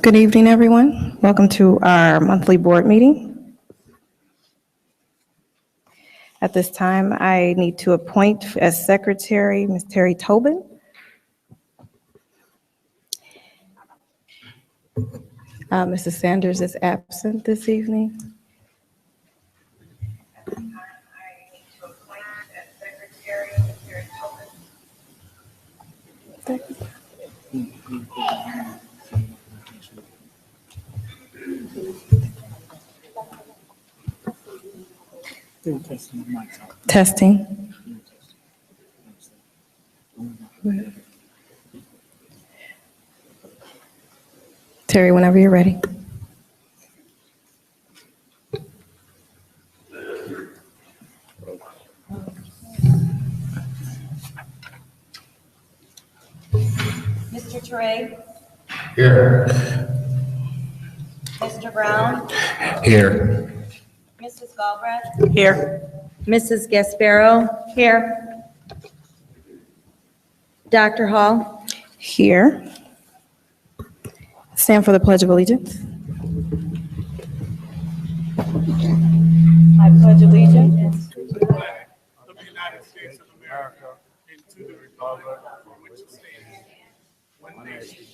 Good evening, everyone. Welcome to our monthly board meeting. At this time, I need to appoint as secretary Ms. Terry Tobin. Mrs. Sanders is absent this evening. At this time, I need to appoint as secretary Ms. Terry Tobin. Testing. Terry, whenever you're ready. Mr. Teray, Here. Mr. Brown, Here. Mrs. Galbraith, Here. Mrs. Gasparo, here. Dr. Hall, Here. Stand for the Pledge of Allegiance. I pledge allegiance To the flag of the United States of America and to the republic for which it stands, one nation,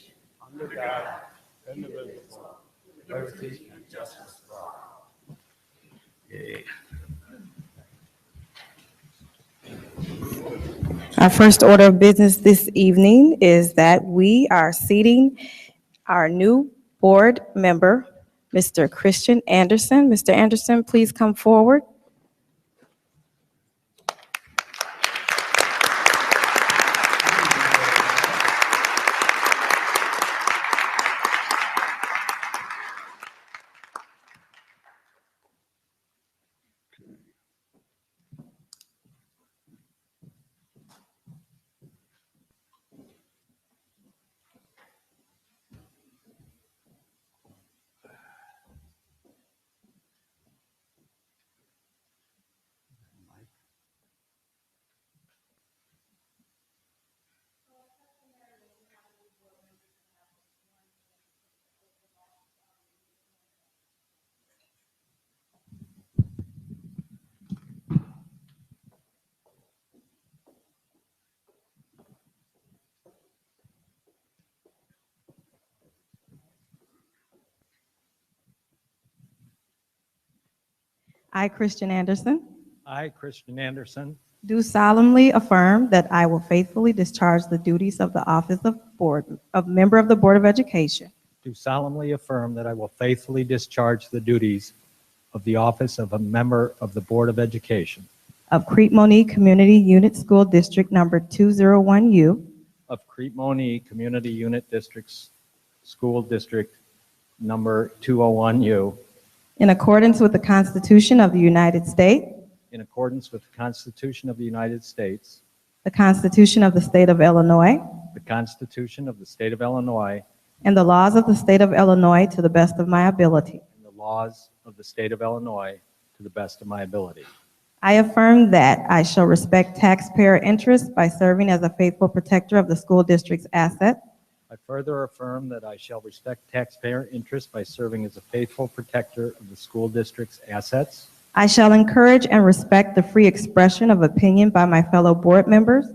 under God, indivisible, with liberty and justice for all. Our first order of business this evening is that we are seating our new board member, Mr. Christian Anderson. Mr. Anderson, please come forward. I, Christian Anderson, I, Christian Anderson, do solemnly affirm that I will faithfully discharge the duties of the office of member of the Board of Education do solemnly affirm that I will faithfully discharge the duties of the office of a member of the Board of Education of Crete Monee Community Unit School District Number 201U of Crete Monee Community Unit Districts School District Number 201U in accordance with the Constitution of the United States, in accordance with the Constitution of the United States, the Constitution of the State of Illinois, the Constitution of the State of Illinois, and the laws of the State of Illinois to the best of my ability. and the laws of the State of Illinois to the best of my ability. I affirm that I shall respect taxpayer interests by serving as a faithful protector of the school district's assets. I further affirm that I shall respect taxpayer interests by serving as a faithful protector of the school district's assets. I shall encourage and respect the free expression of opinion by my fellow board members.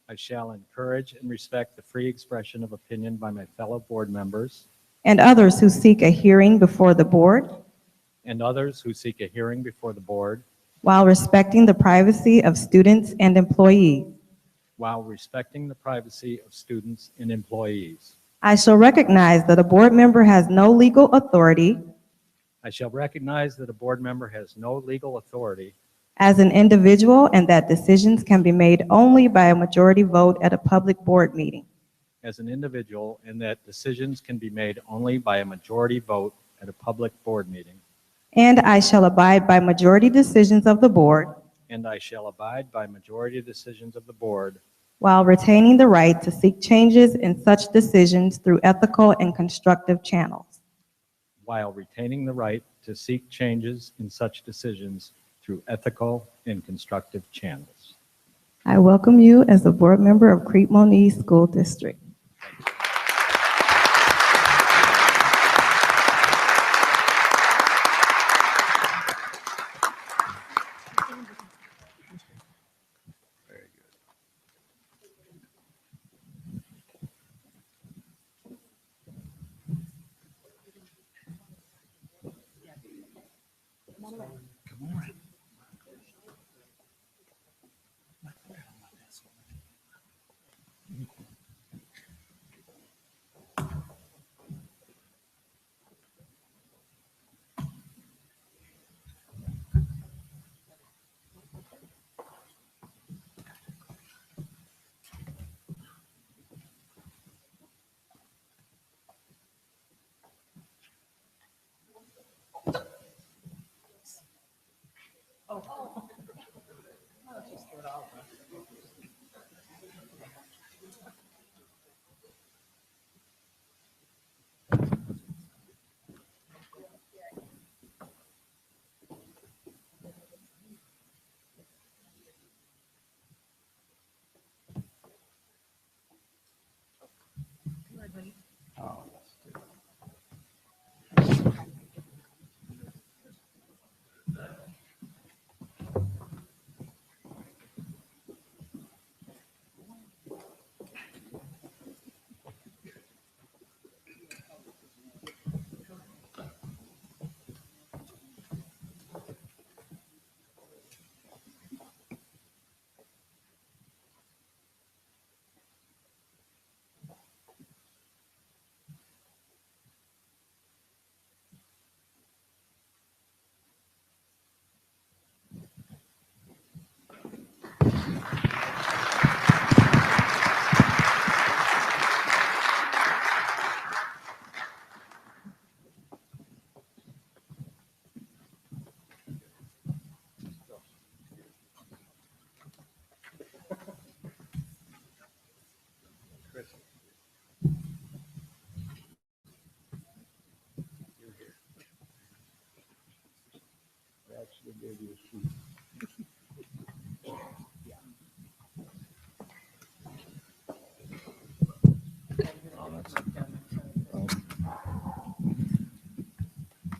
I shall encourage and respect the free expression of opinion by my fellow board members And others who seek a hearing before the board, and others who seek a hearing before the board while respecting the privacy of students and employees. while respecting the privacy of students and employees. I shall recognize that a board member has no legal authority I shall recognize that a board member has no legal authority as an individual and that decisions can be made only by a majority vote at a public board meeting. as an individual and that decisions can be made only by a majority vote at a public board meeting. And I shall abide by majority decisions of the board And I shall abide by majority decisions of the board while retaining the right to seek changes in such decisions through ethical and constructive channels. while retaining the right to seek changes in such decisions through ethical and constructive channels. I welcome you as a board member of Crete Monee School District.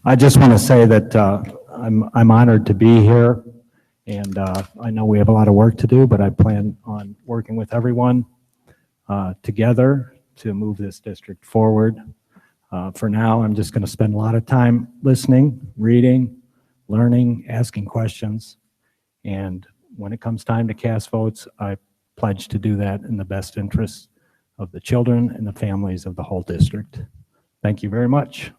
I just want to say that I'm honored to be here, and I know we have a lot of work to do, but I plan on working with everyone together to move this district forward. For now, I'm just going to spend a lot of time listening, reading, learning, asking questions, and when it comes time to cast votes, I pledge to do that in the best interests of the children and the families of the whole district. Thank you very much.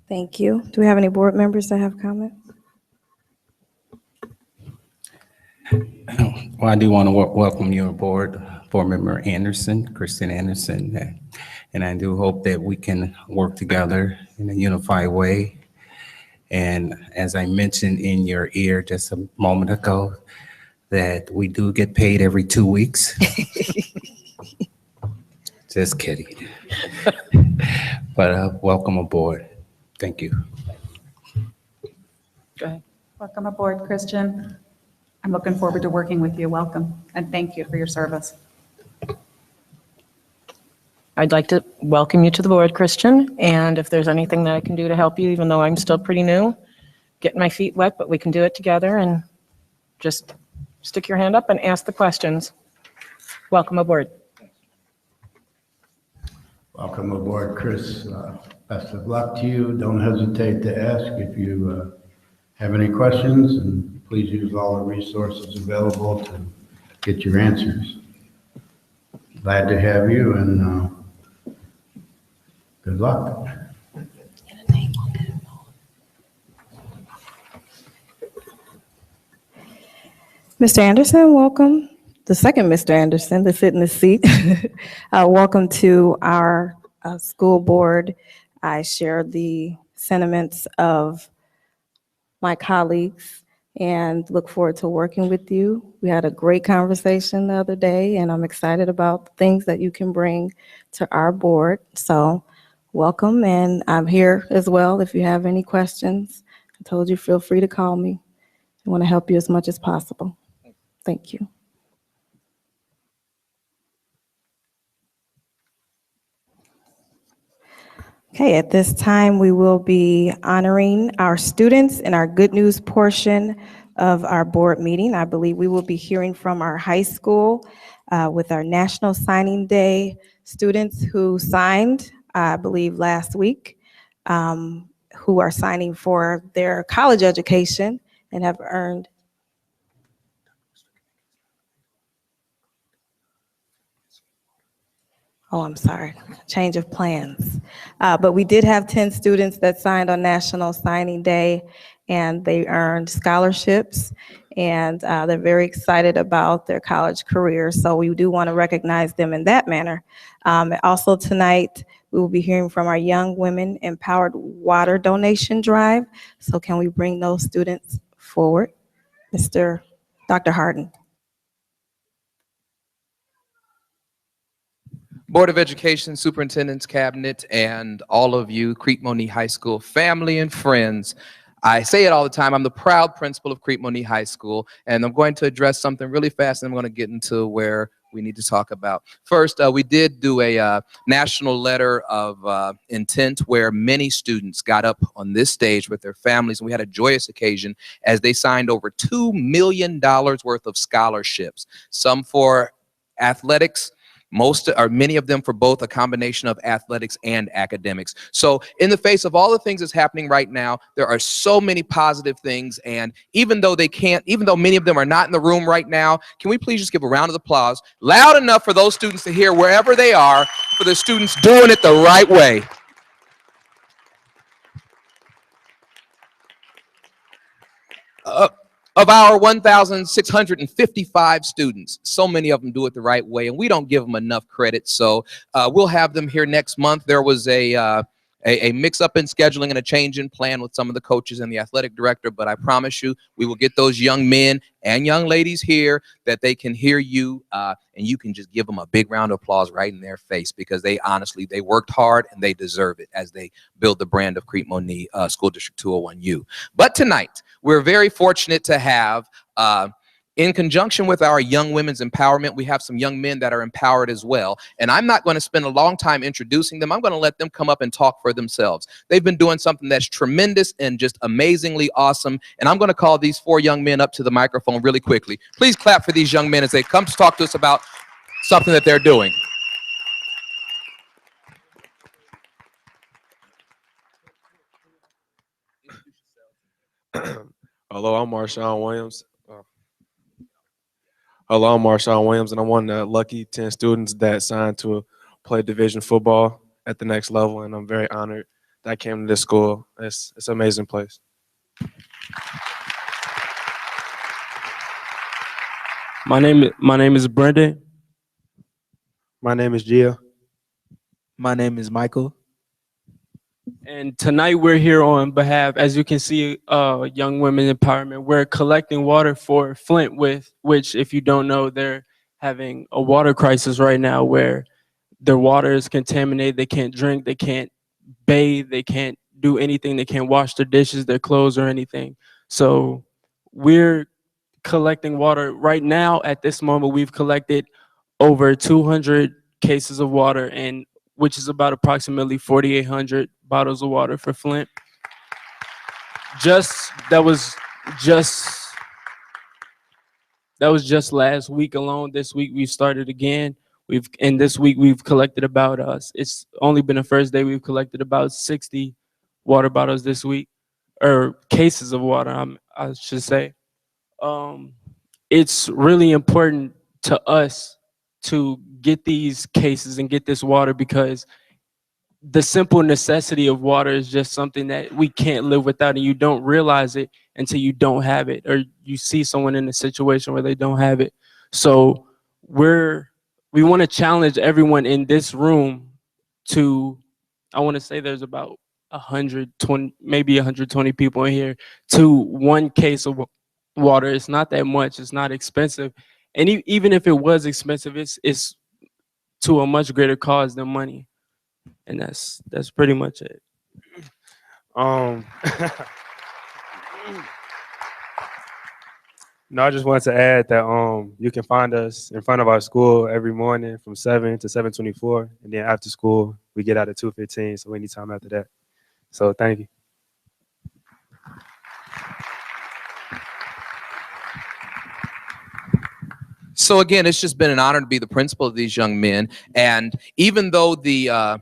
Thank you. Do we have any board members that have comments? Well, I do want to welcome you aboard, Board Member Anderson, Kristen Anderson, and I do hope that we can work together in a unified way. And as I mentioned in your ear just a moment ago, that we do get paid every 2 weeks. Just kidding. But welcome aboard. Thank you. Go ahead. Welcome aboard, Christian. I'm looking forward to working with you. Welcome, and thank you for your service. I'd like to welcome you to the board, Christian, and if there's anything that I can do to help you, even though I'm still pretty new, getting my feet wet, but we can do it together, and just stick your hand up and ask the questions. Welcome aboard. Welcome aboard, Chris. Best of luck to you. Don't hesitate to ask if you have any questions, and please use all the resources available to get your answers. Glad to have you, and good luck. Mr. Anderson, welcome. The second Mr. Anderson to sit in the seat. Welcome to our school board. I share the sentiments of my colleagues and look forward to working with you. We had a great conversation the other day, and I'm excited about the things that you can bring to our board. So welcome, and I'm here as well if you have any questions. I told you, feel free to call me. I want to help you as much as possible. Thank you. Okay, at this time, we will be honoring our students in our good news portion of our board meeting. I believe we will be hearing from our high school with our National Signing Day students who signed, I believe, last week, who are signing for their college education and have earned. Oh, I'm sorry, change of plans. But we did have 10 students that signed on National Signing Day, and they earned scholarships, and they're very excited about their college career. So we do want to recognize them in that manner. Also tonight, we will be hearing from our Young Women Empowered Water Donation Drive. So can we bring those students forward? Dr. Harden. Board of Education, Superintendent's Cabinet, and all of you, Crete Monee High School family and friends. I say it all the time, I'm the proud principal of Crete Monee High School, and I'm going to address something really fast, and I'm going to get into where we need to talk about. First, we did do a national letter of intent where many students got up on this stage with their families, and we had a joyous occasion as they signed over $2 million worth of scholarships, some for athletics, most or many of them for both a combination of athletics and academics. So in the face of all the things that's happening right now, there are so many positive things. And even though many of them are not in the room right now, can we please just give a round of applause loud enough for those students to hear wherever they are, for the students doing it the right way. Of our 1,655 students, so many of them do it the right way, and we don't give them enough credit. So we'll have them here next month. There was a mix-up in scheduling and a change in plan with some of the coaches and the athletic director, but I promise you, we will get those young men and young ladies here that they can hear you, and you can just give them a big round of applause right in their face, because they worked hard and they deserve it as they build the brand of Crete Monee School District 201U. But tonight, we're very fortunate to have, in conjunction with our Young Women's Empowerment, we have some young men that are empowered as well. And I'm not going to spend a long time introducing them. I'm going to let them come up and talk for themselves. They've been doing something that's tremendous and just amazingly awesome. And I'm going to call these 4 young men up to the microphone really quickly. Please clap for these young men as they come to talk to us about something that they're doing. Hello, I'm Marshawn Williams. Hello, I'm Marshawn Williams, and I'm one of the lucky 10 students that signed to play division football at the next level, and I'm very honored that I came to this school. It's an amazing place. My name is Brendan. My name is Gia. My name is Michael. And tonight we're here on behalf, as you can see, Young Women Empowerment. We're collecting water for Flint, which, if you don't know, they're having a water crisis right now where their water is contaminated. They can't drink, they can't bathe, they can't do anything. They can't wash their dishes, their clothes, or anything. So we're collecting water right now. At this moment, we've collected over 200 cases of water, and which is about approximately 4,800 bottles of water for Flint. That was just last week alone. This week we've started again. This week we've collected about it's only been the first day, we've collected about 60 water bottles this week, or cases of water, I should say. It's really important to us to get these cases and get this water, because the simple necessity of water is just something that we can't live without, and you don't realize it until you don't have it, or you see someone in a situation where they don't have it. So we want to challenge everyone in this room to, I want to say there's about 120, maybe 120 people in here, to 1 case of water. It's not that much. It's not expensive. And even if it was expensive, it's to a much greater cause than money. And that's pretty much it. No, I just wanted to add that you can find us in front of our school every morning from 7 to 7:24, and then after school we get out at 2:15. So anytime after that. So thank you. So again, it's just been an honor to be the principal of these young men. And even though the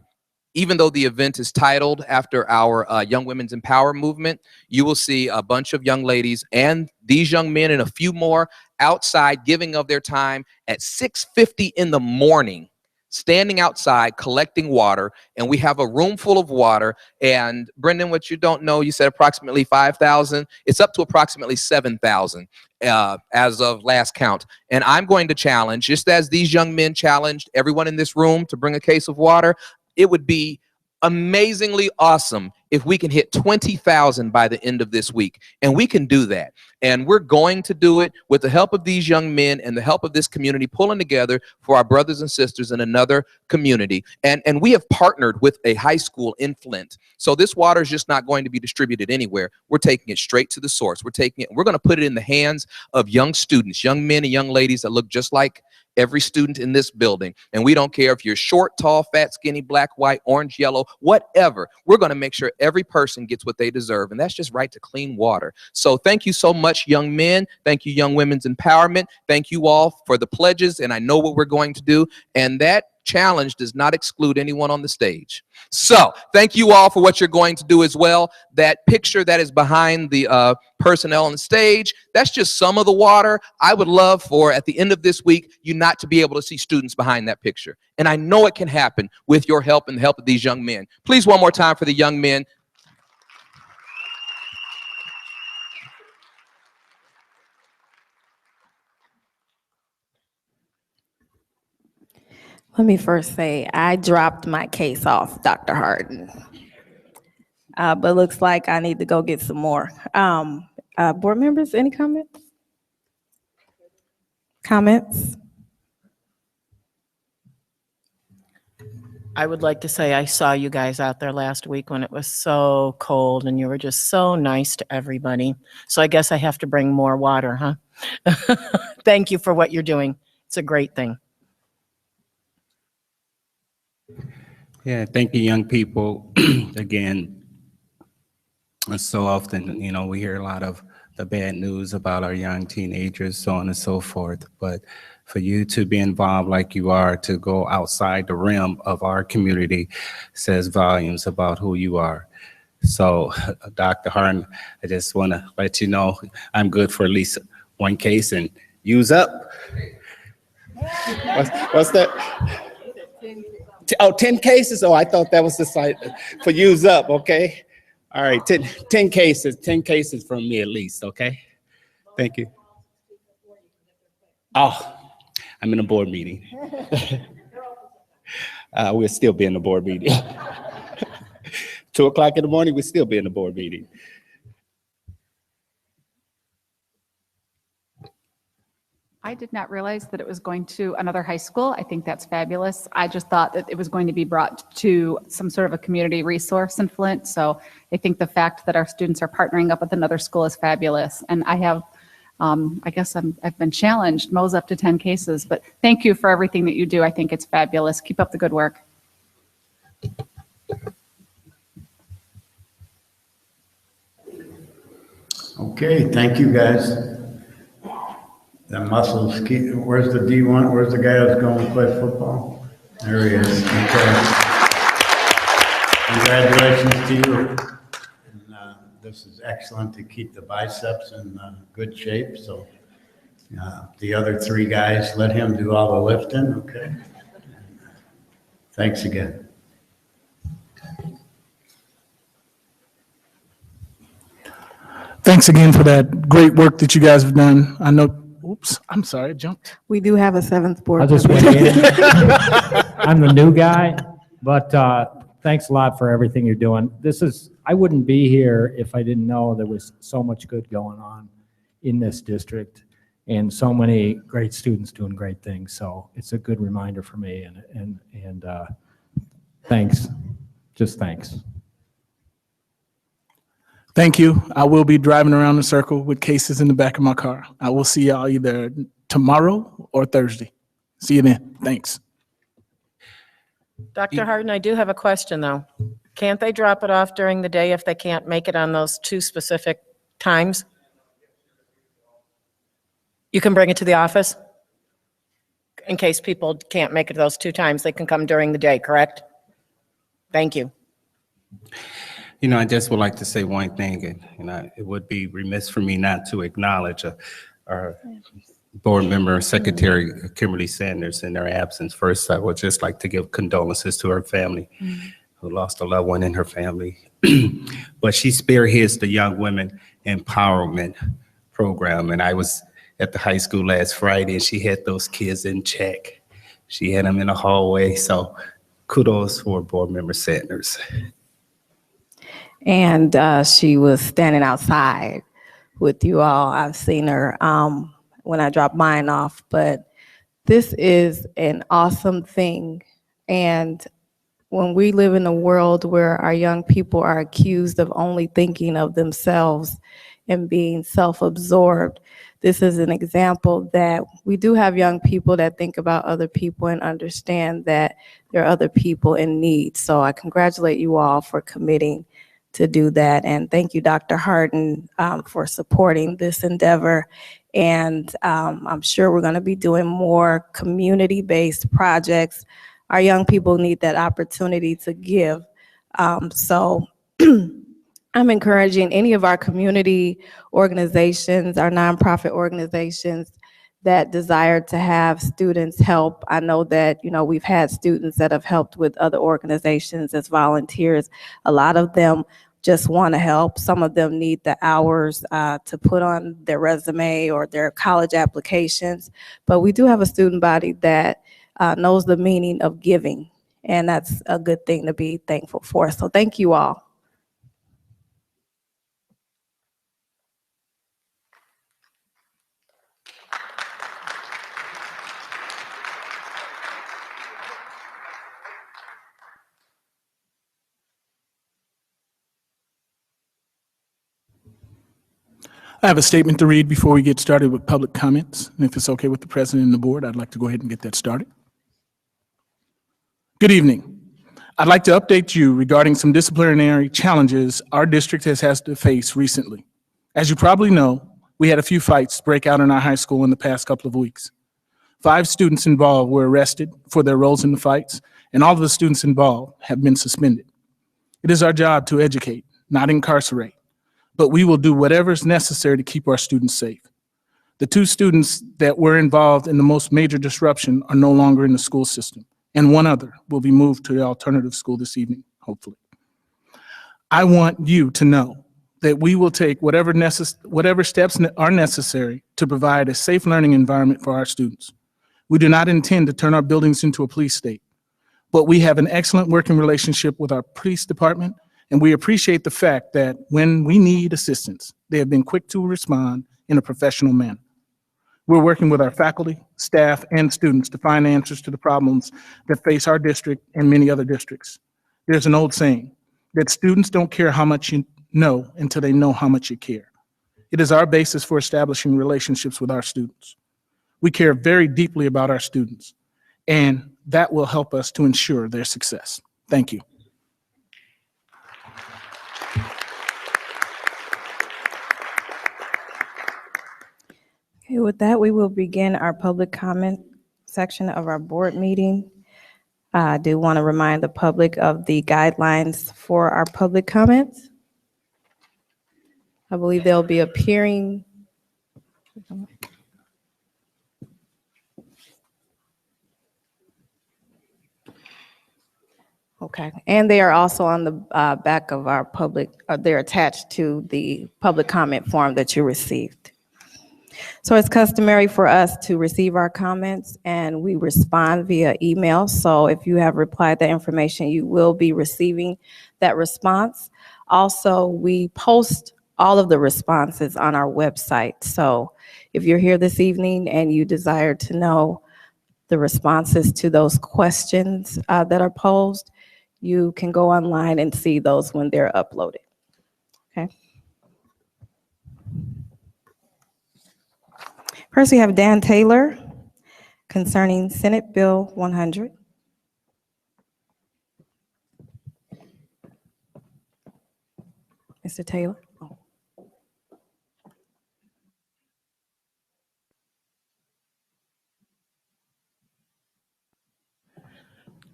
event is titled after our Young Women's Empower movement, you will see a bunch of young ladies and these young men and a few more outside giving of their time at 6:50 in the morning, standing outside collecting water. And we have a room full of water. And Brendan, what you don't know, you said approximately 5,000. It's up to approximately 7,000 as of last count. And I'm going to challenge, just as these young men challenged everyone in this room to bring a case of water, it would be amazingly awesome if we can hit 20,000 by the end of this week. And we can do that. And we're going to do it with the help of these young men and the help of this community pulling together for our brothers and sisters in another community. And we have partnered with a high school in Flint. So this water is just not going to be distributed anywhere. We're taking it straight to the source. We're going to put it in the hands of young students, young men and young ladies that look just like every student in this building. And we don't care if you're short, tall, fat, skinny, black, white, orange, yellow, whatever. We're going to make sure every person gets what they deserve. And that's just right to clean water. So thank you so much, young men. Thank you, Young Women's Empowerment. Thank you all for the pledges. And I know what we're going to do. And that challenge does not exclude anyone on the stage. So thank you all for what you're going to do as well. That picture that is behind the personnel on the stage, that's just some of the water. I would love for, at the end of this week, you not to be able to see students behind that picture. And I know it can happen with your help and the help of these young men. Please, one more time for the young men. Let me first say, I dropped my case off, Dr. Harden. But looks like I need to go get some more. Board members, any comments? Comments? I would like to say I saw you guys out there last week when it was so cold and you were just so nice to everybody. So I guess I have to bring more water, huh? Thank you for what you're doing. It's a great thing. Yeah, thank you, young people. Again, so often, we hear a lot of the bad news about our young teenagers, so on and so forth. But for you to be involved like you are, to go outside the realm of our community, says volumes about who you are. So, Dr. Harden, I just want to let you know I'm good for at least one case and use up. What's that? 10 cases? Oh, I thought that was the site for use up, okay? All right, 10 cases from me at least, okay? Thank you. Oh, I'm in a board meeting. We'll still be in the board meeting. 2 o'clock in the morning, we'll still be in the board meeting. I did not realize that it was going to another high school. I think that's fabulous. I just thought that it was going to be brought to some sort of a community resource in Flint. So I think the fact that our students are partnering up with another school is fabulous. And I have, I guess I've been challenged, Mo's up to 10 cases, but thank you for everything that you do. I think it's fabulous. Keep up the good work. Okay, thank you, guys. That muscles keep, where's the D1? Where's the guy who's going to play football? There he is. Okay. Congratulations to you. And, this is excellent to keep the biceps in good shape. So the other 3 guys, let him do all the lifting. Okay. Thanks again. Thanks again for that great work that you guys have done. I know, oops, I'm sorry, I jumped. We do have a 7th board I'll just member. weigh in. I'm the new guy, but thanks a lot for everything you're doing. I wouldn't be here if I didn't know there was so much good going on in this district and so many great students doing great things. So it's a good reminder for me, and thanks. Just thanks. Thank you. I will be driving around the circle with cases in the back of my car. I will see y'all either tomorrow or Thursday. See you then. Thanks. Dr. Harden, I do have a question, though. Can't they drop it off during the day if they can't make it on those 2 specific times? You can bring it to the office? in case people can't make it those 2 times, they can come during the day, correct? Thank you. You know, I just would like to say one thing, and it would be remiss for me not to acknowledge our board member, Secretary Kimberly Sanders, in their absence. First, I would just like to give condolences to her family who lost a loved one in her family. But she spearheads the Young Women Empowerment Program, and I was at the high school last Friday, and she had those kids in check. She had them in the hallway, so kudos for Board Member Sanders. And she was standing outside with you all. I've seen her when I dropped mine off, but this is an awesome thing. And when we live in a world where our young people are accused of only thinking of themselves and being self-absorbed, this is an example that we do have young people that think about other people and understand that there are other people in need. So I congratulate you all for committing to do that. And thank you, Dr. Harden, for supporting this endeavor. And I'm sure we're going to be doing more community-based projects. Our young people need that opportunity to give. So I'm encouraging any of our community organizations, our nonprofit organizations that desire to have students help. I know that, we've had students that have helped with other organizations as volunteers. A lot of them just want to help. Some of them need the hours to put on their resume or their college applications. But we do have a student body that knows the meaning of giving, and that's a good thing to be thankful for. So thank you all. I have a statement to read before we get started with public comments. And if it's okay with the president and the board, I'd like to go ahead and get that started. Good evening. I'd like to update you regarding some disciplinary challenges our district has had to face recently. As you probably know, we had a few fights break out in our high school in the past couple of weeks. 5 students involved were arrested for their roles in the fights, and all of the students involved have been suspended. It is our job to educate, not incarcerate, but we will do whatever is necessary to keep our students safe. The 2 students that were involved in the most major disruption are no longer in the school system, and 1 other will be moved to the alternative school this evening, hopefully. I want you to know that we will take whatever steps are necessary to provide a safe learning environment for our students. We do not intend to turn our buildings into a police state, but we have an excellent working relationship with our police department, and we appreciate the fact that when we need assistance, they have been quick to respond in a professional manner. We're working with our faculty, staff, and students to find answers to the problems that face our district and many other districts. There's an old saying that students don't care how much you know until they know how much you care. It is our basis for establishing relationships with our students. We care very deeply about our students, and that will help us to ensure their success. Thank you. Okay, with that, we will begin our public comment section of our board meeting. I do want to remind the public of the guidelines for our public comments. I believe they'll be appearing. Okay, and they are also on the back of our they're attached to the public comment form that you received. So it's customary for us to receive our comments and we respond via email. So if you have replied that information, you will be receiving that response. Also, we post all of the responses on our website. So if you're here this evening and you desire to know the responses to those questions that are posed, you can go online and see those when they're uploaded. Okay. First, we have Dan Taylor concerning Senate Bill 100. Mr. Taylor.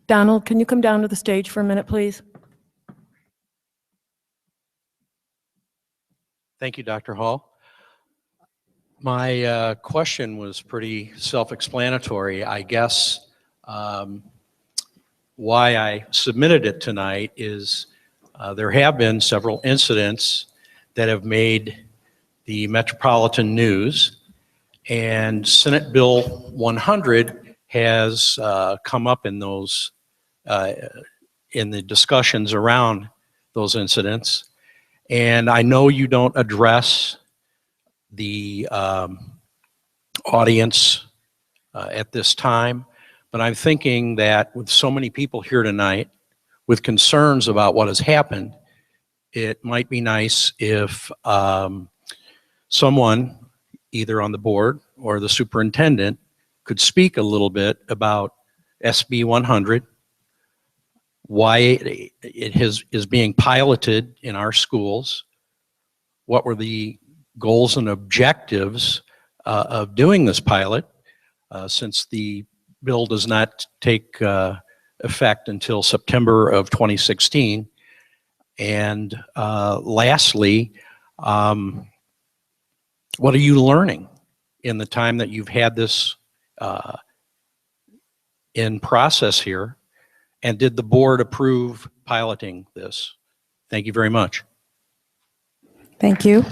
Donald, can you come down to the stage for a minute, please? Thank you, Dr. Hall. My question was pretty self-explanatory. I guess why I submitted it tonight is there have been several incidents that have made the metropolitan news, and Senate Bill 100 has come up in those in the discussions around those incidents. And I know you don't address the audience at this time, but I'm thinking that with so many people here tonight with concerns about what has happened, it might be nice if someone, either on the board or the superintendent, could speak a little bit about SB 100, why it is being piloted in our schools, what were the goals and objectives of doing this pilot, since the bill does not take effect until September of 2016. And lastly, what are you learning in the time that you've had this in process here? And did the board approve piloting this? Thank you very much. Thank you.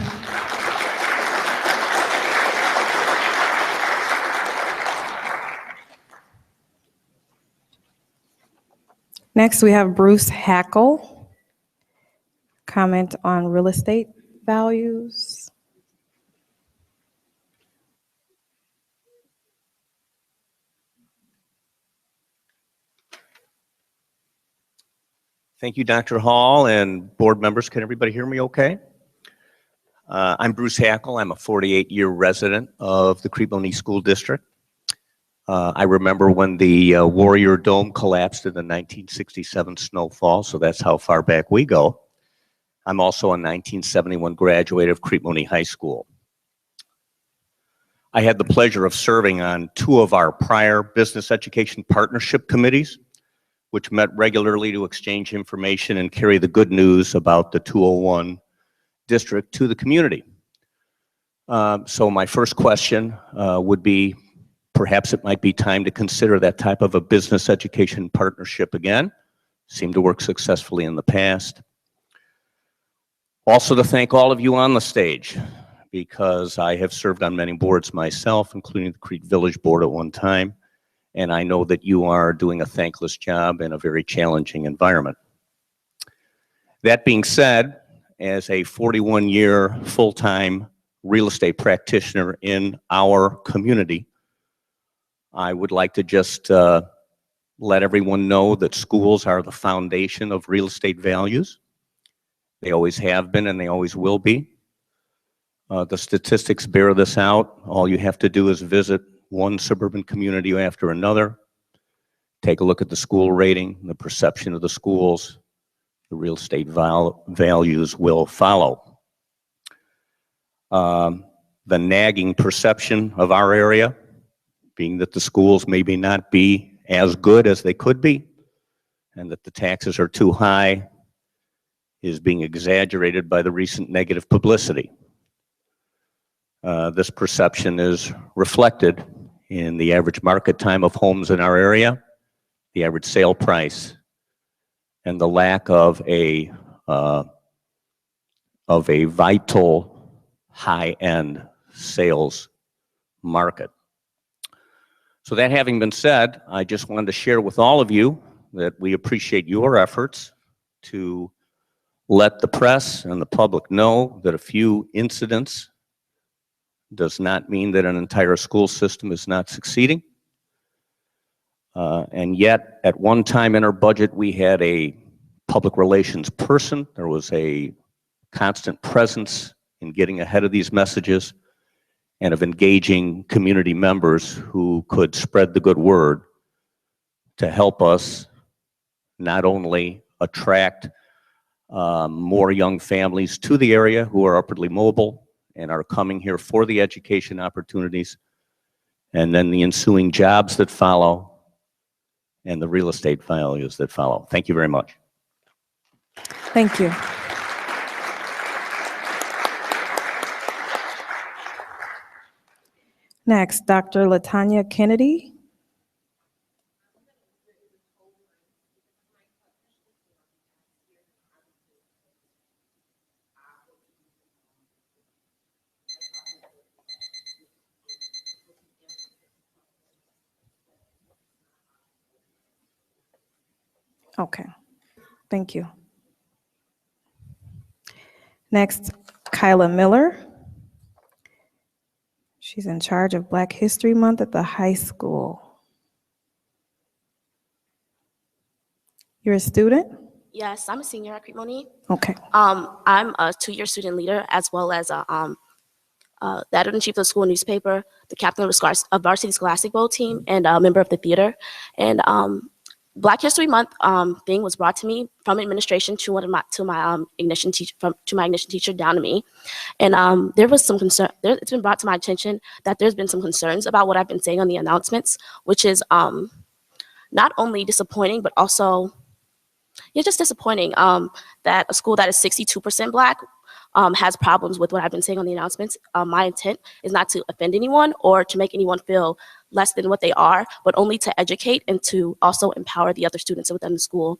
Next, we have Bruce Hackle. Comment on real estate values. Thank you, Dr. Hall and board members. Can everybody hear me okay? I'm Bruce Hackle. I'm a 48-year resident of the Crete Monee School District. I remember when the Warrior Dome collapsed in the 1967 snowfall, so that's how far back we go. I'm also a 1971 graduate of Crete Monee High School. I had the pleasure of serving on 2 of our prior business education partnership committees, which met regularly to exchange information and carry the good news about the 201 district to the community. So my first question would be, perhaps it might be time to consider that type of a business education partnership again. Seemed to work successfully in the past. Also to thank all of you on the stage, because I have served on many boards myself, including the Crete Village Board at one time. And I know that you are doing a thankless job in a very challenging environment. That being said, as a 41-year full-time real estate practitioner in our community, I would like to just let everyone know that schools are the foundation of real estate values. They always have been and they always will be. The statistics bear this out. All you have to do is visit one suburban community after another, take a look at the school rating, the perception of the schools, the real estate values will follow. The nagging perception of our area, being that the schools maybe not be as good as they could be, and that the taxes are too high, is being exaggerated by the recent negative publicity. This perception is reflected in the average market time of homes in our area, the average sale price, and the lack of a vital high-end sales market. So that having been said, I just wanted to share with all of you that we appreciate your efforts to let the press and the public know that a few incidents does not mean that an entire school system is not succeeding. And yet, at one time in our budget, we had a public relations person. There was a constant presence in getting ahead of these messages and of engaging community members who could spread the good word to help us not only attract more young families to the area who are upwardly mobile and are coming here for the education opportunities, and then the ensuing jobs that follow, and the real estate values that follow. Thank you very much. Thank you. Next, Dr. Latanya Kennedy. Okay, thank you. Next, Kyla Miller. She's in charge of Black History Month at the high school. You're a student? Yes, I'm a senior at Crete, Monee. Okay. I'm a two-year student leader, as well as the editor-in-chief of the school newspaper, the captain of the varsity scholastic bowl team, and a member of the theater. And Black History Month thing was brought to me from administration to my ignition teacher down to me, and there was some concern. It's been brought to my attention that there's been some concerns about what I've been saying on the announcements, which is not only disappointing but also just disappointing that a school that is 62% Black has problems with what I've been saying on the announcements. My intent is not to offend anyone or to make anyone feel less than what they are, but only to educate and to also empower the other students within the school.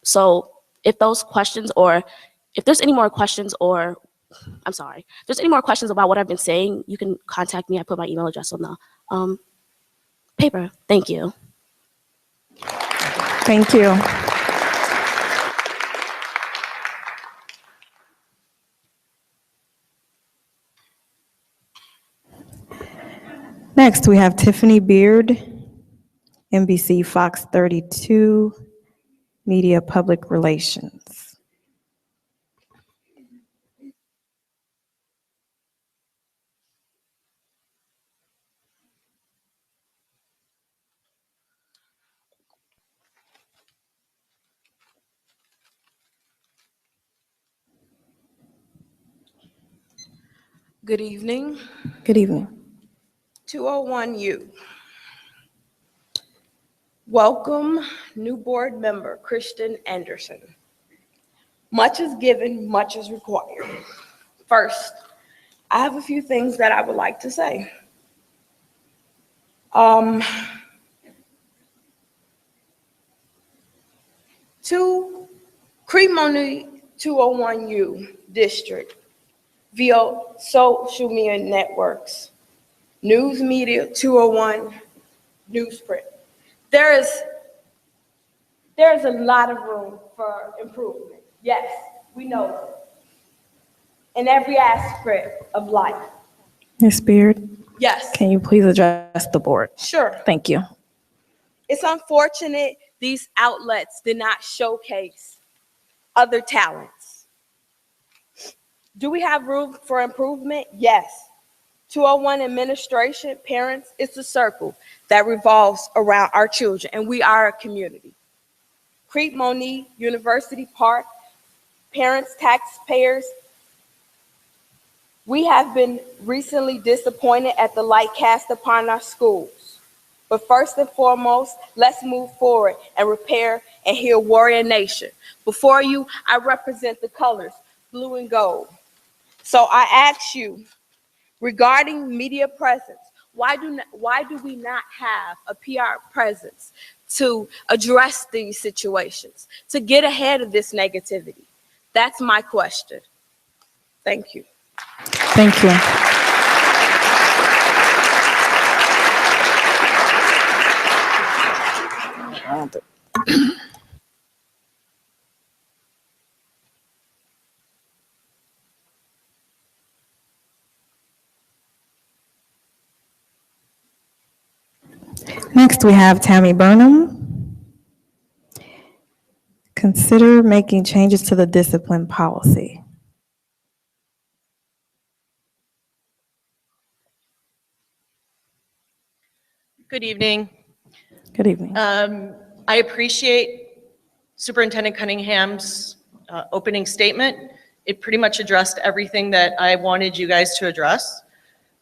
So if those questions, or if there's any more questions, or if there's any more questions about what I've been saying, you can contact me. I put my email address on the paper. Thank you. Thank you. Next, we have Tiffany Beard, NBC Fox 32, Media Public Relations. Good evening. Good evening. 201U. Welcome, new board member, Kristen Anderson. Much is given, much is required. First, I have a few things that I would like to say. To Crete Monee 201U district via social media networks, news media 201, newsprint. There is a lot of room for improvement. Yes, we know it. In every aspect of life. Ms. Beard? Yes. Can you please address the board? Sure. Thank you. It's unfortunate these outlets did not showcase other talents. Do we have room for improvement? Yes. 201 administration, parents, it's a circle that revolves around our children, and we are a community. Crete Monee University Park, parents, taxpayers, we have been recently disappointed at the light cast upon our schools. But first and foremost, let's move forward and repair and heal Warrior Nation. Before you, I represent the colors, blue and gold. So I ask you, regarding media presence, why do we not have a PR presence to address these situations, to get ahead of this negativity? That's my question. Thank you. Thank you. Next, we have Tammy Burnham. Consider making changes to the discipline policy. Good evening. Good evening. I appreciate Superintendent Cunningham's opening statement. It pretty much addressed everything that I wanted you guys to address.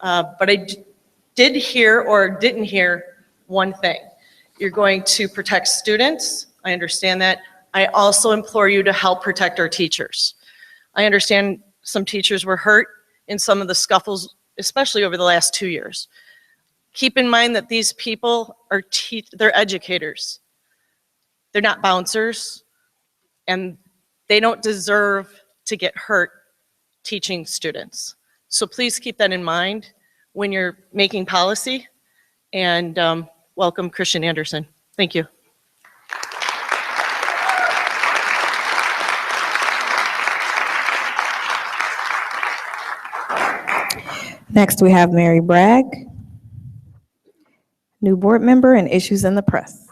But I did hear or didn't hear one thing. You're going to protect students. I understand that. I also implore you to help protect our teachers. I understand some teachers were hurt in some of the scuffles, especially over the last 2 years. Keep in mind that these people are they're educators. They're not bouncers, and they don't deserve to get hurt teaching students. So please keep that in mind when you're making policy, and welcome Christian Anderson. Thank you. Next, we have Mary Bragg, new board member and issues in the press.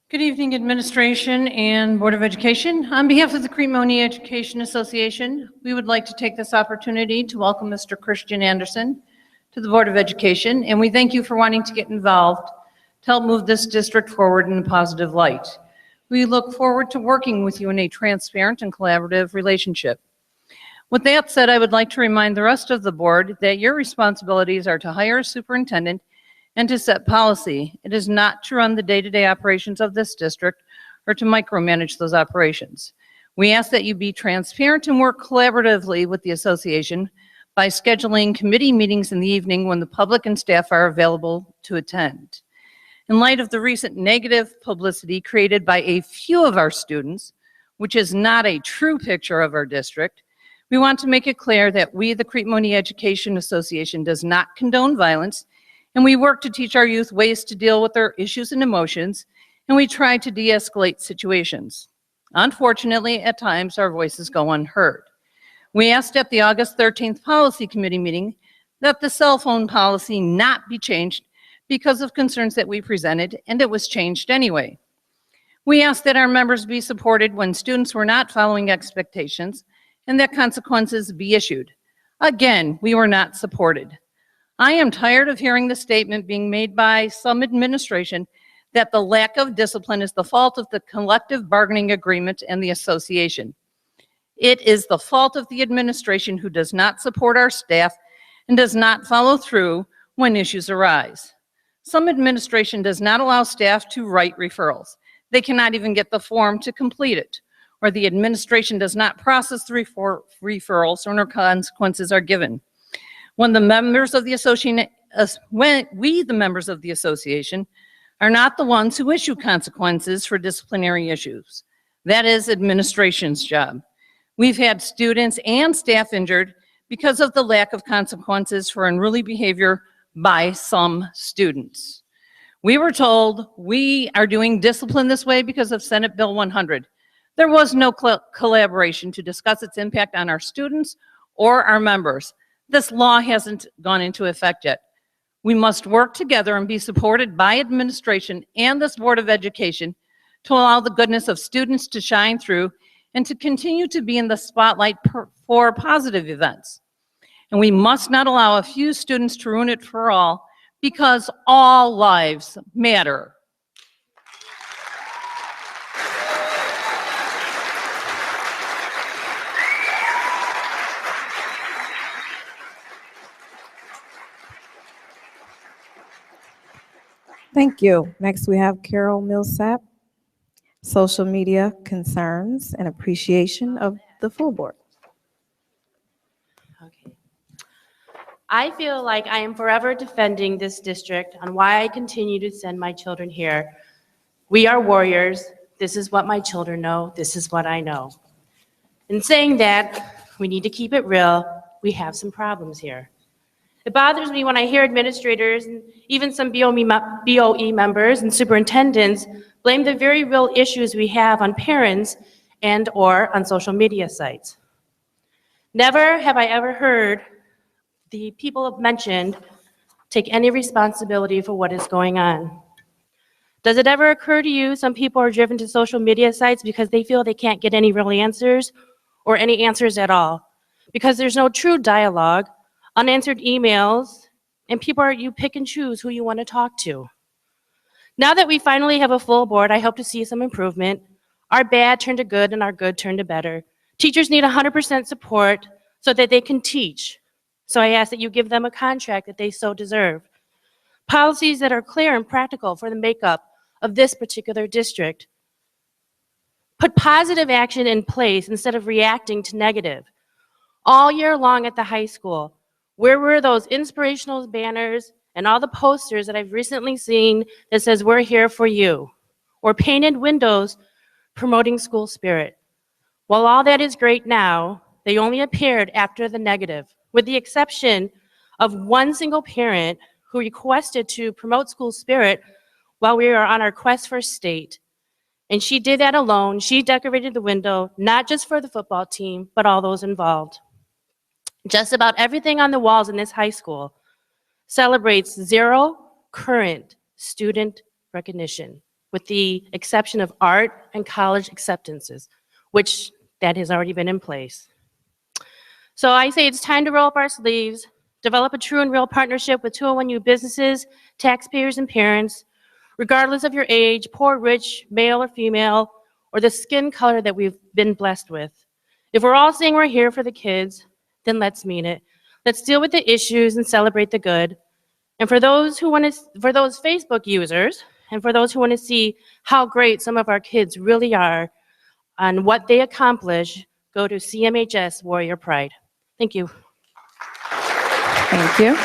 Good evening, administration and Board of Education. On behalf of the Crete Monee Education Association, we would like to take this opportunity to welcome Mr. Christian Anderson to the Board of Education, and we thank you for wanting to get involved to help move this district forward in a positive light. We look forward to working with you in a transparent and collaborative relationship. With that said, I would like to remind the rest of the board that your responsibilities are to hire a superintendent and to set policy. It is not to run the day-to-day operations of this district or to micromanage those operations. We ask that you be transparent and work collaboratively with the association by scheduling committee meetings in the evening when the public and staff are available to attend. In light of the recent negative publicity created by a few of our students, which is not a true picture of our district, we want to make it clear that we, the Crete Monee Education Association, does not condone violence, and we work to teach our youth ways to deal with their issues and emotions, and we try to de-escalate situations. Unfortunately, at times, our voices go unheard. We asked at the August 13th Policy Committee meeting that the cell phone policy not be changed because of concerns that we presented, and it was changed anyway. We asked that our members be supported when students were not following expectations and that consequences be issued. Again, we were not supported. I am tired of hearing the statement being made by some administration that the lack of discipline is the fault of the collective bargaining agreement and the association. It is the fault of the administration who does not support our staff and does not follow through when issues arise. Some administration does not allow staff to write referrals. They cannot even get the form to complete it, or the administration does not process the referrals or no consequences are given. When the members of the association, when we, the members of the association, are not the ones who issue consequences for disciplinary issues. That is administration's job. We've had students and staff injured because of the lack of consequences for unruly behavior by some students. We were told we are doing discipline this way because of Senate Bill 100. There was no collaboration to discuss its impact on our students or our members. This law hasn't gone into effect yet. We must work together and be supported by administration and this Board of Education to allow the goodness of students to shine through and to continue to be in the spotlight for positive events. And we must not allow a few students to ruin it for all, because all lives matter. Thank you. Next, we have Carol Millsap, social media concerns and appreciation of the full board. Okay. I feel like I am forever defending this district on why I continue to send my children here. We are warriors. This is what my children know. This is what I know. In saying that, we need to keep it real. We have some problems here. It bothers me when I hear administrators and even some BOE members and superintendents blame the very real issues we have on parents and/or on social media sites. Never have I ever heard the people mentioned take any responsibility for what is going on. Does it ever occur to you some people are driven to social media sites because they feel they can't get any real answers or any answers at all? Because there's no true dialogue, unanswered emails, and you pick and choose who you want to talk to. Now that we finally have a full board, I hope to see some improvement. Our bad turned to good and our good turned to better. Teachers need 100% support so that they can teach. So I ask that you give them a contract that they so deserve. Policies that are clear and practical for the makeup of this particular district. Put positive action in place instead of reacting to negative. All year long at the high school, where were those inspirational banners and all the posters that I've recently seen that says, "We're here for you," or painted windows promoting school spirit? While all that is great now, they only appeared after the negative, with the exception of one single parent who requested to promote school spirit while we were on our quest for state. And she did that alone. She decorated the window, not just for the football team, but all those involved. Just about everything on the walls in this high school celebrates zero current student recognition, with the exception of art and college acceptances, which that has already been in place. So I say it's time to roll up our sleeves, develop a true and real partnership with 201U businesses, taxpayers, and parents, regardless of your age, poor, rich, male or female, or the skin color that we've been blessed with. If we're all saying we're here for the kids, then let's mean it. Let's deal with the issues and celebrate the good. And for those Facebook users, and for those who want to see how great some of our kids really are and what they accomplish, go to CMHS Warrior Pride. Thank you. Thank you.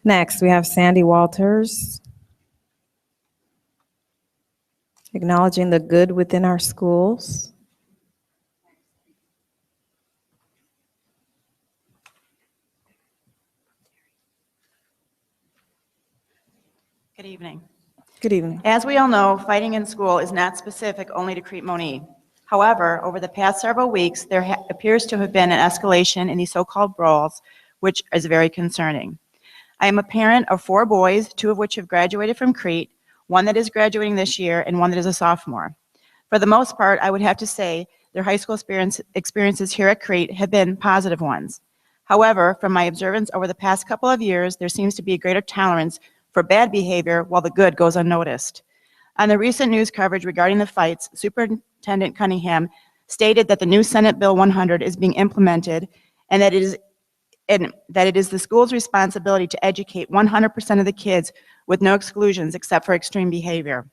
Next, we have Sandy Walters, acknowledging the good within our schools. Good evening. Good evening. As we all know, fighting in school is not specific only to Crete Monee. However, over the past several weeks, there appears to have been an escalation in these so-called brawls, which is very concerning. I am a parent of 4 boys, 2 of which have graduated from Crete, 1 that is graduating this year, and 1 that is a sophomore. For the most part, I would have to say their high school experiences here at Crete have been positive ones. However, from my observance over the past couple of years, there seems to be a greater tolerance for bad behavior while the good goes unnoticed. On the recent news coverage regarding the fights, Superintendent Cunningham stated that the new Senate Bill 100 is being implemented and that it is the school's responsibility to educate 100% of the kids with no exclusions except for extreme behavior.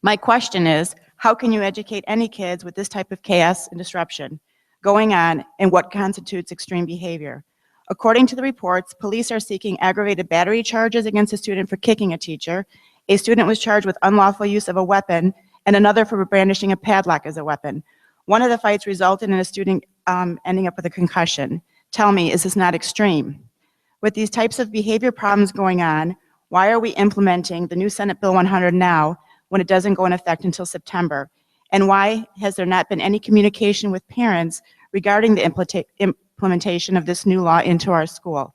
My question is, how can you educate any kids with this type of chaos and disruption going on, and what constitutes extreme behavior? According to the reports, police are seeking aggravated battery charges against a student for kicking a teacher. A student was charged with unlawful use of a weapon, and another for brandishing a padlock as a weapon. One of the fights resulted in a student ending up with a concussion. Tell me, is this not extreme? With these types of behavior problems going on, why are we implementing the new Senate Bill 100 now when it doesn't go in effect until September? And why has there not been any communication with parents regarding the implementation of this new law into our school?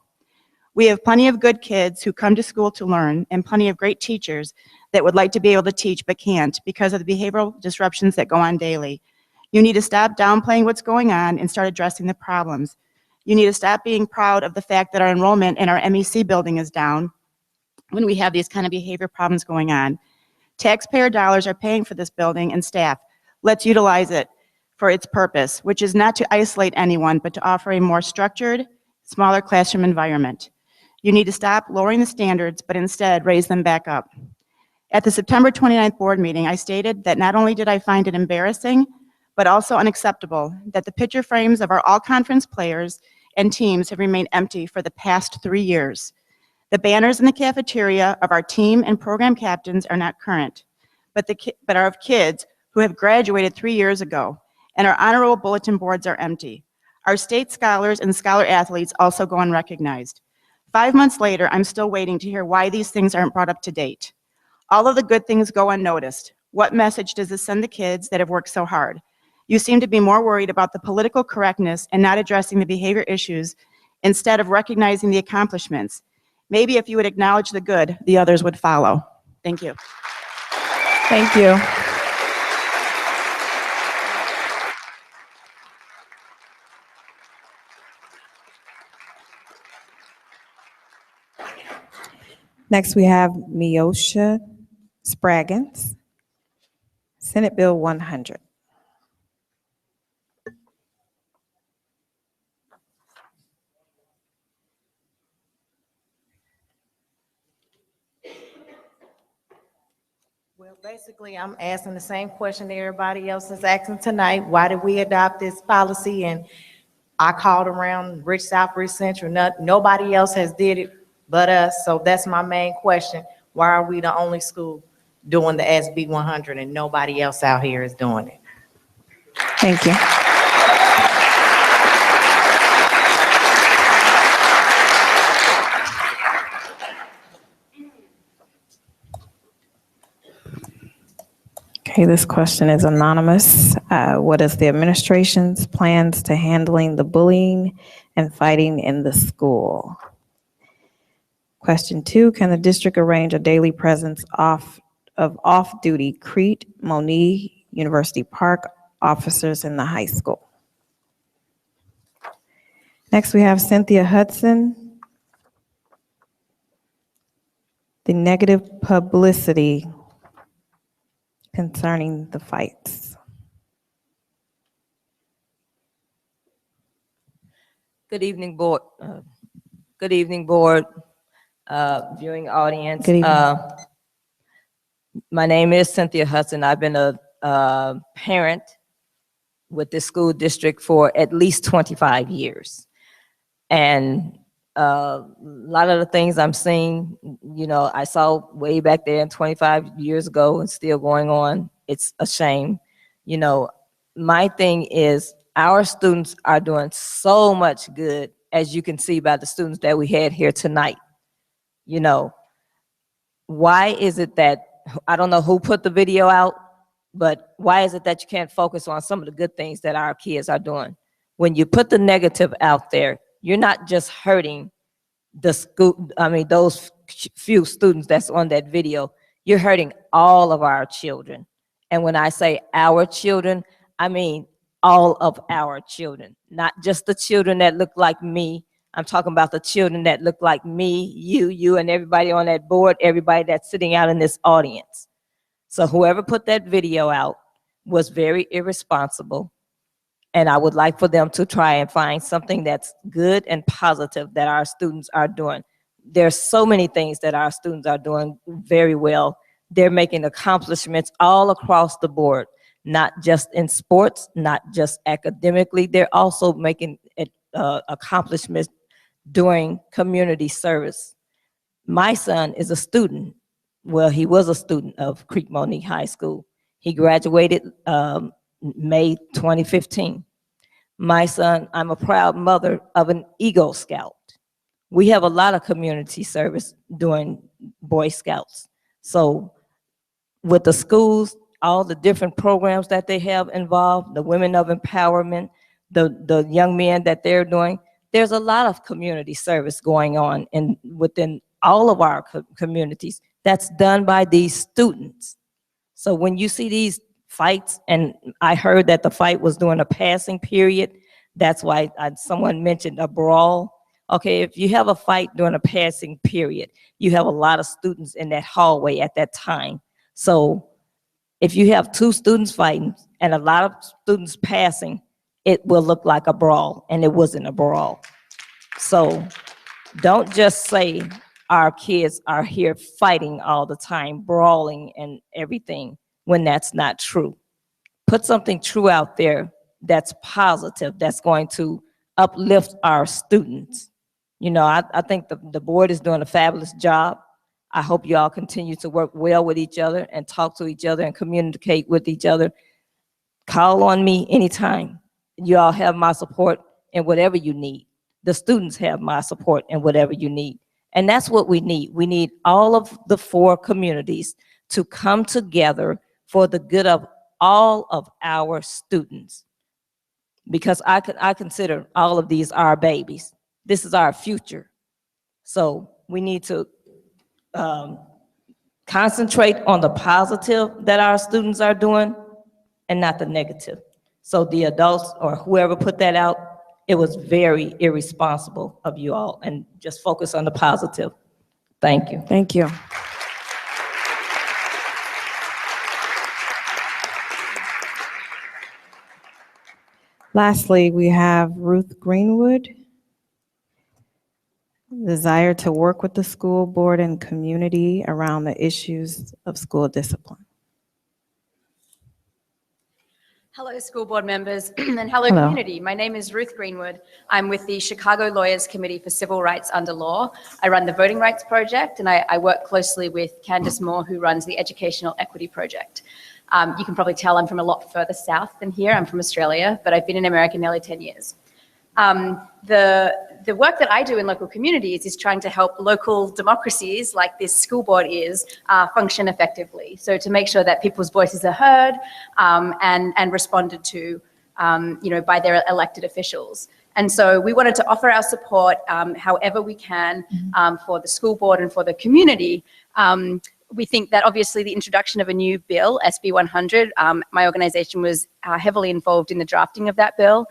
We have plenty of good kids who come to school to learn and plenty of great teachers that would like to be able to teach but can't because of the behavioral disruptions that go on daily. You need to stop downplaying what's going on and start addressing the problems. You need to stop being proud of the fact that our enrollment in our MEC building is down when we have these kind of behavior problems going on. Taxpayer dollars are paying for this building and staff. Let's utilize it for its purpose, which is not to isolate anyone, but to offer a more structured, smaller classroom environment. You need to stop lowering the standards, but instead raise them back up. At the September 29th board meeting, I stated that not only did I find it embarrassing, but also unacceptable that the picture frames of our all-conference players and teams have remained empty for the past 3 years. The banners in the cafeteria of our team and program captains are not current, but are of kids who have graduated 3 years ago, and our honor roll bulletin boards are empty. Our state scholars and scholar athletes also go unrecognized. 5 months later, I'm still waiting to hear why these things aren't brought up to date. All of the good things go unnoticed. What message does this send the kids that have worked so hard? You seem to be more worried about the political correctness and not addressing the behavior issues instead of recognizing the accomplishments. Maybe if you would acknowledge the good, the others would follow. Thank you. Thank you. Next, we have Miosha Spraggins, Senate Bill 100. Well, basically, I'm asking the same question that everybody else is asking tonight. Why did we adopt this policy? And I called around Rich South, Rich Central, nobody else has did it but us. So that's my main question. Why are we the only school doing the SB 100 and nobody else out here is doing it? Thank you. Okay, this question is anonymous. What is the administration's plans to handling the bullying and fighting in the school? Question 2, can the district arrange a daily presence of off-duty Crete, Monee, University Park officers in the high school? Next, we have Cynthia Hudson. The negative publicity concerning the fights. Good evening, board. Good evening, board, viewing audience. Good evening. My name is Cynthia Hudson. I've been a parent with this school district for at least 25 years. And a lot of the things I'm seeing, you know, I saw way back there 25 years ago and still going on. It's a shame. You know, my thing is our students are doing so much good, as you can see by the students that we had here tonight. You know, why is it that, I don't know who put the video out, but why is it that you can't focus on some of the good things that our kids are doing? When you put the negative out there, you're not just hurting the school, I mean, those few students that's on that video, you're hurting all of our children. And when I say our children, I mean all of our children, not just the children that look like me. I'm talking about the children that look like me, you, and everybody on that board, everybody that's sitting out in this audience. So whoever put that video out was very irresponsible. And I would like for them to try and find something that's good and positive that our students are doing. There's so many things that our students are doing very well. They're making accomplishments all across the board, not just in sports, not just academically. They're also making accomplishments doing community service. My son is a student. Well, he was a student of Crete Monee High School. He graduated May 2015. My son, I'm a proud mother of an Eagle Scout. We have a lot of community service doing Boy Scouts. So with the schools, all the different programs that they have involved, the Women of Empowerment, the young men that they're doing, there's a lot of community service going on within all of our communities that's done by these students. So when you see these fights, and I heard that the fight was during a passing period, that's why someone mentioned a brawl. Okay, if you have a fight during a passing period, you have a lot of students in that hallway at that time. So if you have two students fighting and a lot of students passing, it will look like a brawl, and it wasn't a brawl. So don't just say our kids are here fighting all the time, brawling and everything, when that's not true. Put something true out there that's positive, that's going to uplift our students. You know, I think the board is doing a fabulous job. I hope you all continue to work well with each other and talk to each other and communicate with each other. Call on me anytime. You all have my support in whatever you need. The students have my support in whatever you need. And that's what we need. We need all of the 4 communities to come together for the good of all of our students. Because I consider all of these our babies. This is our future. So we need to concentrate on the positive that our students are doing and not the negative. So the adults or whoever put that out, it was very irresponsible of you all, and just focus on the positive. Thank you. Thank you. Lastly, we have Ruth Greenwood. Desire to work with the school board and community around the issues of school discipline. Hello, school board members, and hello, Hello. community. My name is Ruth Greenwood. I'm with the Chicago Lawyers Committee for Civil Rights Under Law. I run the Voting Rights Project, and I work closely with Candace Moore, who runs the Educational Equity Project. You can probably tell I'm from a lot further south than here. I'm from Australia, but I've been in America nearly 10 years. The work that I do in local communities is trying to help local democracies, like this school board is, function effectively. So to make sure that people's voices are heard and responded to, by their elected officials. And so we wanted to offer our support however we can for the school board and for the community. We think that obviously the introduction of a new bill, SB 100, my organization was heavily involved in the drafting of that bill,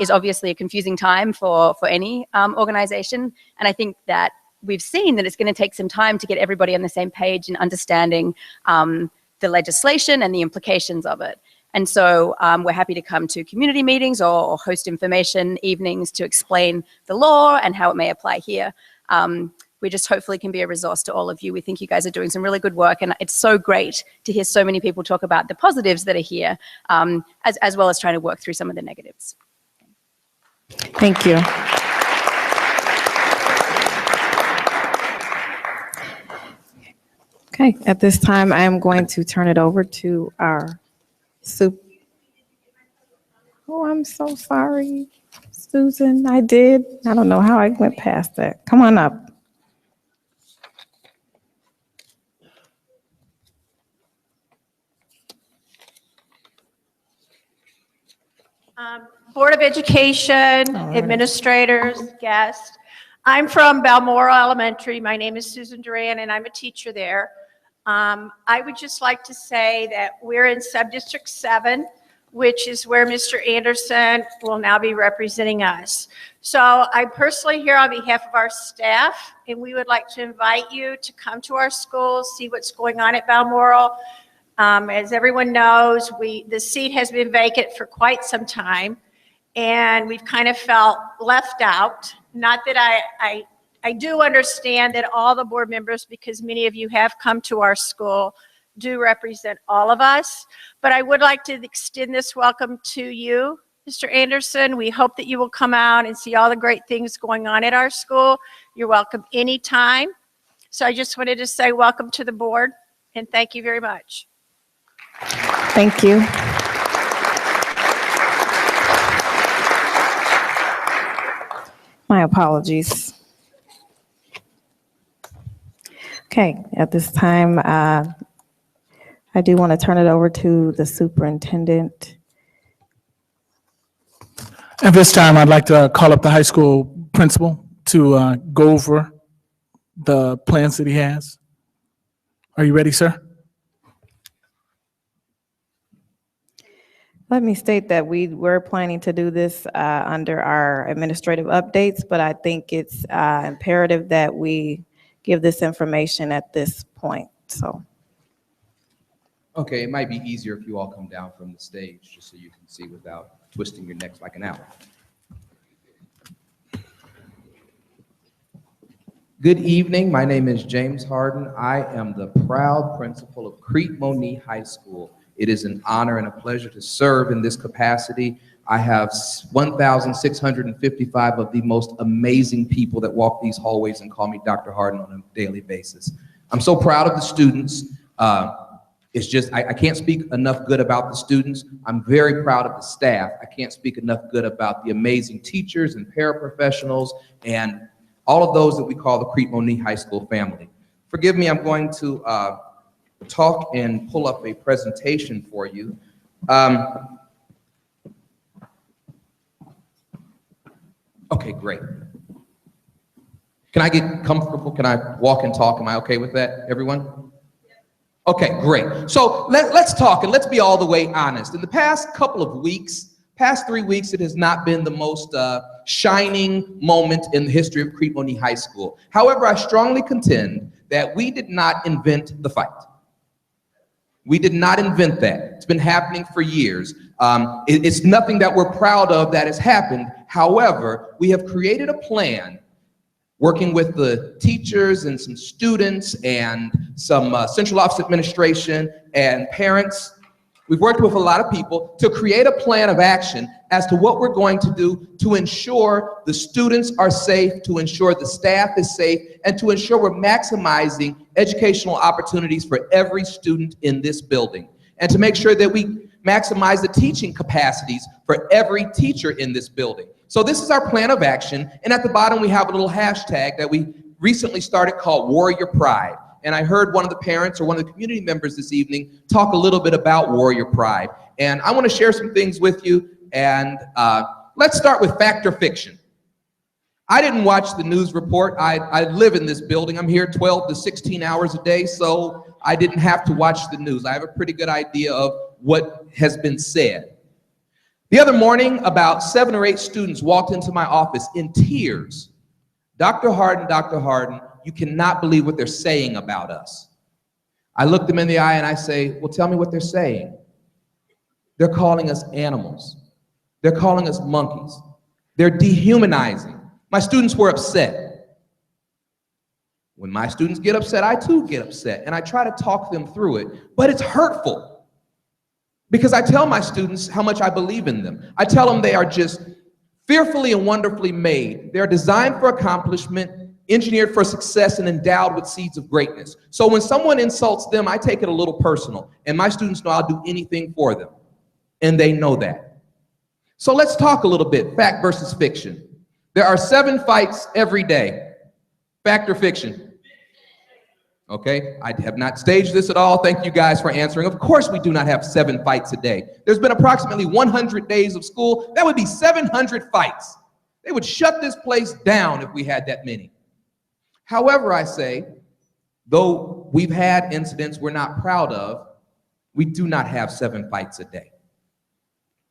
is obviously a confusing time for any organization. And I think that we've seen that it's going to take some time to get everybody on the same page and understanding the legislation and the implications of it. And so we're happy to come to community meetings or host information evenings to explain the law and how it may apply here. We just hopefully can be a resource to all of you. We think you guys are doing some really good work, and it's so great to hear so many people talk about the positives that are here, as well as trying to work through some of the negatives. Thank you. Okay, at this time, I am going to turn it over to our Oh, I'm so sorry, Susan. I don't know how I went past that. Come on up. Board of Education, administrators, guests. I'm from Balmoral Elementary. My name is Susan Duran, and I'm a teacher there. I would just like to say that we're in Subdistrict 7, which is where Mr. Anderson will now be representing us. So I'm personally here on behalf of our staff, and we would like to invite you to come to our schools, see what's going on at Balmoral. As everyone knows, the seat has been vacant for quite some time, and we've kind of felt left out. Not that I do understand that all the board members, because many of you have come to our school, do represent all of us, but I would like to extend this welcome to you, Mr. Anderson. We hope that you will come out and see all the great things going on at our school. You're welcome anytime. So I just wanted to say welcome to the board, and thank you very much. Thank you. My apologies. Okay, at this time, I do want to turn it over to the superintendent. At this time, I'd like to call up the high school principal to go over the plans that he has. Are you ready, sir? Let me state that we were planning to do this under our administrative updates, but I think it's imperative that we give this information at this point, so. Okay, it might be easier if you all come down from the stage, just so you can see without twisting your necks like an owl. Good evening, my name is James Harden. I am the proud principal of Crete Monee High School. It is an honor and a pleasure to serve in this capacity. I have 1,655 of the most amazing people that walk these hallways and call me Dr. Harden on a daily basis. I'm so proud of the students. It's just, I can't speak enough good about the students. I'm very proud of the staff. I can't speak enough good about the amazing teachers and paraprofessionals and all of those that we call the Crete Monee High School family. Forgive me, I'm going to talk and pull up a presentation for you. Okay, great. Can I get comfortable? Can I walk and talk? Am I okay with that, everyone? Okay, great. So let's talk and let's be all the way honest. In the past couple of weeks, past 3 weeks, it has not been the most shining moment in the history of Crete Monee High School. However, I strongly contend that we did not invent the fight. We did not invent that. It's been happening for years. It's nothing that we're proud of that has happened. However, we have created a plan working with the teachers and some students and some central office administration and parents. We've worked with a lot of people to create a plan of action as to what we're going to do to ensure the students are safe, to ensure the staff is safe, and to ensure we're maximizing educational opportunities for every student in this building, and to make sure that we maximize the teaching capacities for every teacher in this building. So this is our plan of action, and at the bottom we have a little hashtag that we recently started called Warrior Pride. And I heard one of the parents or one of the community members this evening talk a little bit about Warrior Pride. And I want to share some things with you. And let's start with fact or fiction. I didn't watch the news report. I live in this building. I'm here 12 to 16 hours a day, so I didn't have to watch the news. I have a pretty good idea of what has been said. The other morning, about 7 or 8 students walked into my office in tears. Dr. Harden, you cannot believe what they're saying about us. I look them in the eye and I say, well, tell me what they're saying. They're calling us animals. They're calling us monkeys. They're dehumanizing. My students were upset. When my students get upset, I too get upset, and I try to talk them through it, but it's hurtful because I tell my students how much I believe in them. I tell them they are just fearfully and wonderfully made. They're designed for accomplishment, engineered for success, and endowed with seeds of greatness. So when someone insults them, I take it a little personal, and my students know I'll do anything for them, and they know that. So let's talk a little bit, fact versus fiction. There are 7 fights every day. Fact or fiction? Okay, I have not staged this at all. Thank you guys for answering. Of course we do not have 7 fights a day. There's been approximately 100 days of school. That would be 700 fights. They would shut this place down if we had that many. However, I say, though we've had incidents we're not proud of, we do not have 7 fights a day.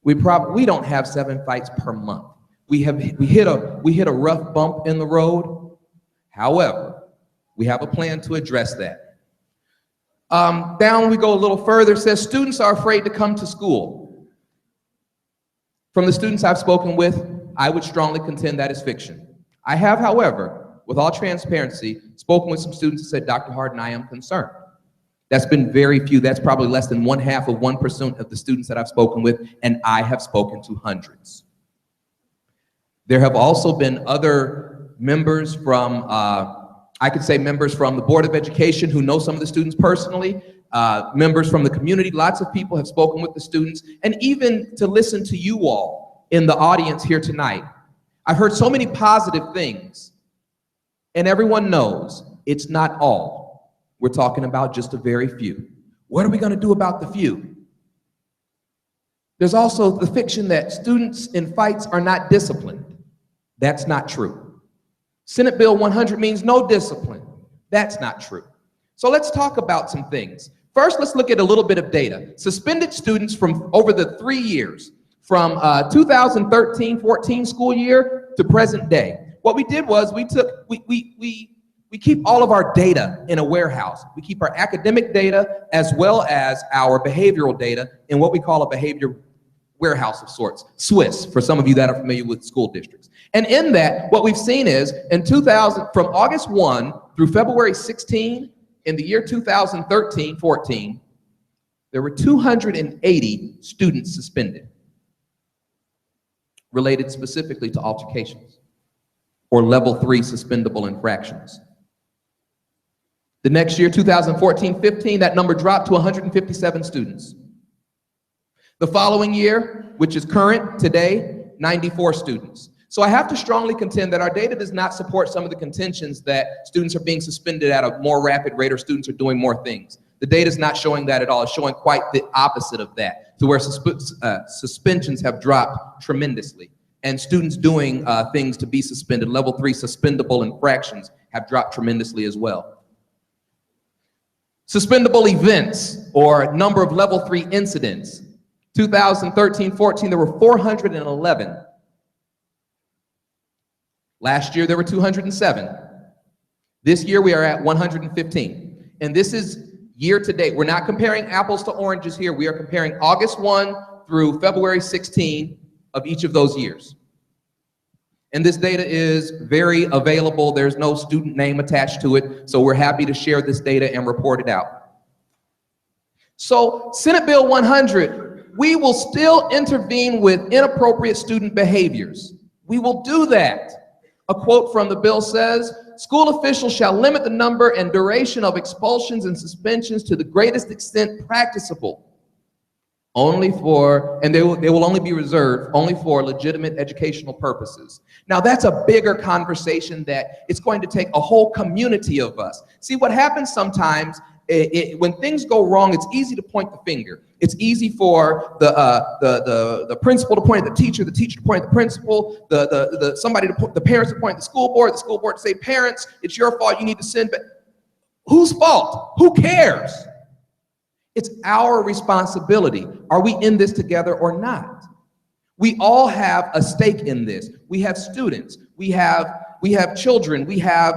We don't have 7 fights per month. We hit a rough bump in the road. However, we have a plan to address that. Down we go a little further. It says students are afraid to come to school. From the students I've spoken with, I would strongly contend that is fiction. I have, however, with all transparency, spoken with some students and said, Dr. Harden, I am concerned. That's been very few. That's probably less than 0.5% of the students that I've spoken with, and I have spoken to hundreds. There have also been other members from, I could say members from the Board of Education who know some of the students personally, members from the community. Lots of people have spoken with the students, and even to listen to you all in the audience here tonight. I've heard so many positive things, and everyone knows it's not all. We're talking about just a very few. What are we going to do about the few? There's also the fiction that students in fights are not disciplined. That's not true. Senate Bill 100 means no discipline. That's not true. So let's talk about some things. First, let's look at a little bit of data. Suspended students from over the 3 years, from 2013-14 school year to present day. What we did was we keep all of our data in a warehouse. We keep our academic data as well as our behavioral data in what we call a behavior warehouse of sorts, Swiss, for some of you that are familiar with school districts. And in that, what we've seen is in from August 1 through February 16, in the year 2013-14, there were 280 students suspended related specifically to altercations or level 3 suspendable infractions. The next year, 2014-15, that number dropped to 157 students. The following year, which is current today, 94 students. So I have to strongly contend that our data does not support some of the contentions that students are being suspended at a more rapid rate or students are doing more things. The data is not showing that at all. It's showing quite the opposite of that, to where suspensions have dropped tremendously. And students doing things to be suspended, level 3 suspendable infractions, have dropped tremendously as well. Suspendable events, or number of level 3 incidents. 2013-14, there were 411. Last year, there were 207. This year, we are at 115. And this is year to date. We're not comparing apples to oranges here. We are comparing August 1 through February 16 of each of those years. And this data is very available. There's no student name attached to it, so we're happy to share this data and report it out. So Senate Bill 100, we will still intervene with inappropriate student behaviors. We will do that. A quote from the bill says, school officials shall limit the number and duration of expulsions and suspensions to the greatest extent practicable. Only for, and they will only be reserved only for legitimate educational purposes. Now that's a bigger conversation that it's going to take a whole community of us. See, what happens sometimes, when things go wrong, it's easy to point the finger. It's easy for the principal to point at the teacher to point at the principal, the parents to point at the school board to say, parents, it's your fault, you need to send back. Whose fault? Who cares? It's our responsibility. Are we in this together or not? We all have a stake in this. We have students, we have children, we have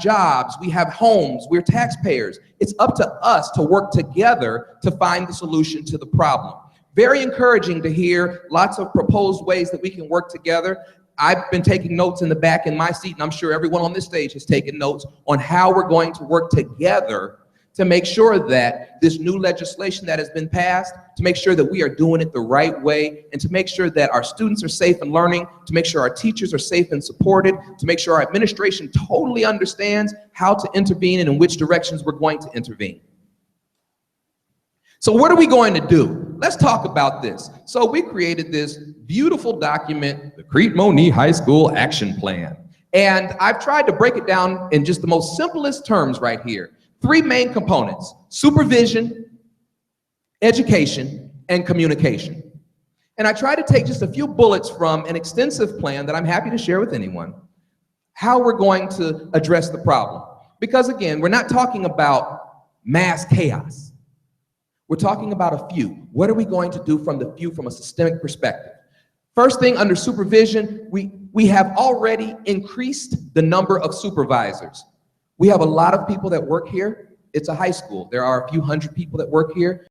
jobs, we have homes, we're taxpayers. It's up to us to work together to find the solution to the problem. Very encouraging to hear lots of proposed ways that we can work together. I've been taking notes in the back in my seat, and I'm sure everyone on this stage has taken notes on how we're going to work together to make sure that this new legislation that has been passed, to make sure that we are doing it the right way, and to make sure that our students are safe and learning, to make sure our teachers are safe and supported, to make sure our administration totally understands how to intervene and in which directions we're going to intervene. So what are we going to do? Let's talk about this. So we created this beautiful document, the Crete Monee High School Action Plan. And I've tried to break it down in just the most simplest terms right here. 3 main components: supervision, education, and communication. And I try to take just a few bullets from an extensive plan that I'm happy to share with anyone, how we're going to address the problem. Because again, we're not talking about mass chaos. We're talking about a few. What are we going to do from the few from a systemic perspective? First thing, under supervision, we have already increased the number of supervisors. We have a lot of people that work here. It's a high school. There are a few hundred people that work here,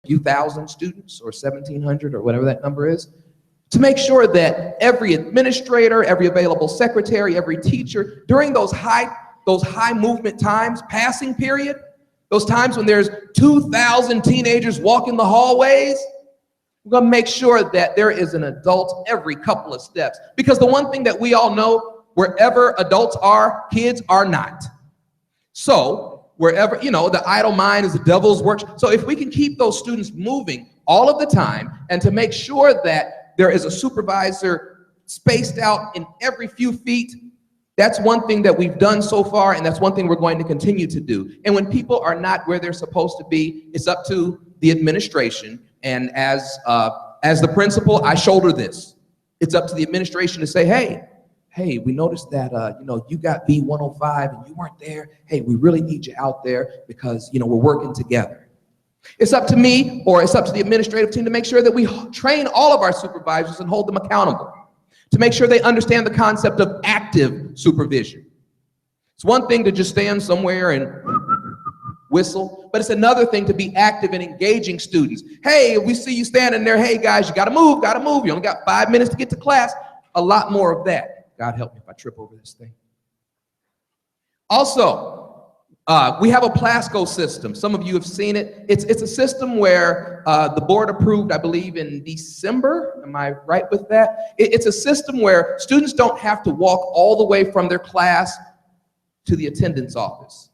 a few thousand students, or 1,700, or whatever that number is, to make sure that every administrator, every available secretary, every teacher, during those high movement times, passing period, those times when there's 2,000 teenagers walking the hallways, we're gonna make sure that there is an adult every couple of steps. Because the one thing that we all know, wherever adults are, kids are not. So wherever, the idle mind is the devil's work. So if we can keep those students moving all of the time, and to make sure that there is a supervisor spaced out in every few feet, that's one thing that we've done so far, and that's one thing we're going to continue to do. And when people are not where they're supposed to be, it's up to the administration. And as the principal, I shoulder this. It's up to the administration to say, hey, we noticed that, you got B105 and you weren't there. Hey, we really need you out there because, we're working together. It's up to me, or it's up to the administrative team, to make sure that we train all of our supervisors and hold them accountable, to make sure they understand the concept of active supervision. It's one thing to just stand somewhere and whistle, but it's another thing to be active in engaging students. Hey, we see you standing there. Hey, guys, you gotta move. You only got 5 minutes to get to class. A lot more of that. God help me if I trip over this thing. Also, we have a Plasco system. Some of you have seen it. It's a system where the board approved, I believe, in December. Am I right with that? It's a system where students don't have to walk all the way from their class to the attendance office.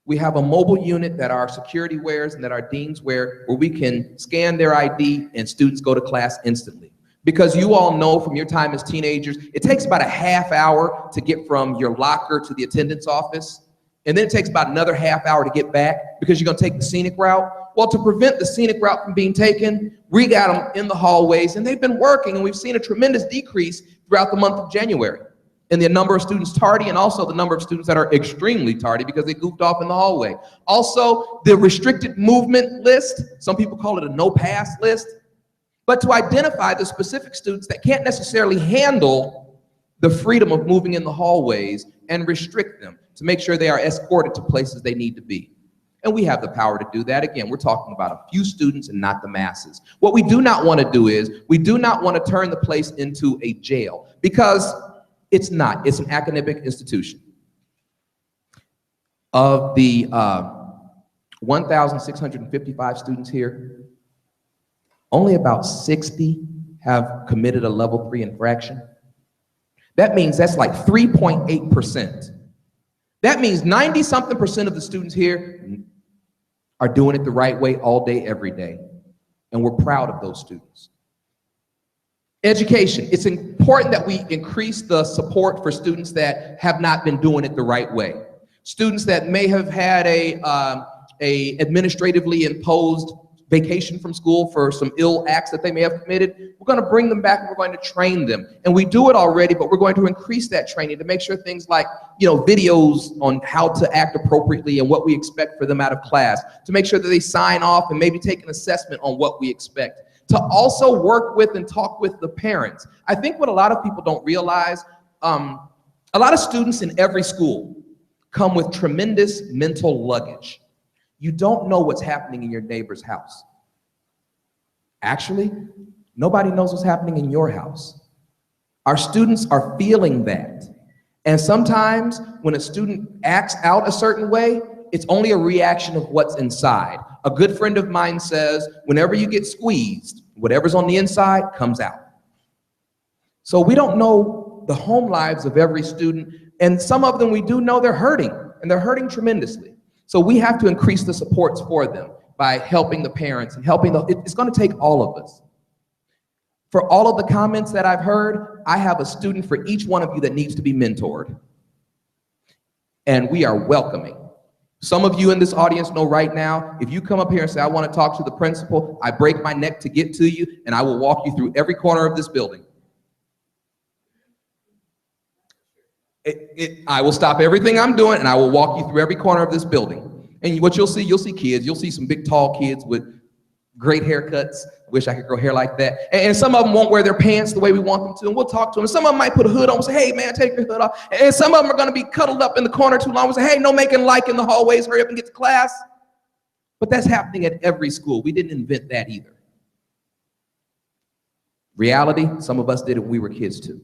We have a mobile unit that our security wears and that our deans wear, where we can scan their ID and students go to class instantly. Because you all know from your time as teenagers, it takes about a half hour to get from your locker to the attendance office. And then it takes about another half hour to get back because you're gonna take the scenic route. Well, to prevent the scenic route from being taken, we got them in the hallways, and they've been working, and we've seen a tremendous decrease throughout the month of January in the number of students tardy, and also the number of students that are extremely tardy because they goofed off in the hallway. Also, the restricted movement list, some people call it a no pass list, but to identify the specific students that can't necessarily handle the freedom of moving in the hallways and restrict them to make sure they are escorted to places they need to be. And we have the power to do that. Again, we're talking about a few students and not the masses. What we do not want to do is, we do not want to turn the place into a jail, because it's not. It's an academic institution. Of the 1,655 students here, only about 60 have committed a level 3 infraction. That means that's like 3.8%. That means 90-something% of the students here are doing it the right way all day, every day. And we're proud of those students. Education. It's important that we increase the support for students that have not been doing it the right way. Students that may have had a administratively imposed vacation from school for some ill acts that they may have committed, we're going to bring them back and we're going to train them. And we do it already, but we're going to increase that training to make sure things like, videos on how to act appropriately and what we expect for them out of class, to make sure that they sign off and maybe take an assessment on what we expect, to also work with and talk with the parents. I think what a lot of people don't realize, a lot of students in every school come with tremendous mental luggage. You don't know what's happening in your neighbor's house. Actually, nobody knows what's happening in your house. Our students are feeling that. And sometimes when a student acts out a certain way, it's only a reaction of what's inside. A good friend of mine says, whenever you get squeezed, whatever's on the inside comes out. So we don't know the home lives of every student, and some of them we do know they're hurting, and they're hurting tremendously. So we have to increase the supports for them by helping the parents and it's going to take all of us. For all of the comments that I've heard, I have a student for each one of you that needs to be mentored. And we are welcoming. Some of you in this audience know right now, if you come up here and say, I want to talk to the principal, I break my neck to get to you, and I will walk you through every corner of this building. I will stop everything I'm doing and I will walk you through every corner of this building. And what you'll see kids. You'll see some big, tall kids with great haircuts. Wish I could grow hair like that. And some of them won't wear their pants the way we want them to, and we'll talk to them. Some of them might put a hood on and say, hey man, take your hood off. And some of them are going to be cuddled up in the corner too long and say, hey, no making like in the hallways, hurry up and get to class. But that's happening at every school. We didn't invent that either. Reality, some of us did it when we were kids too.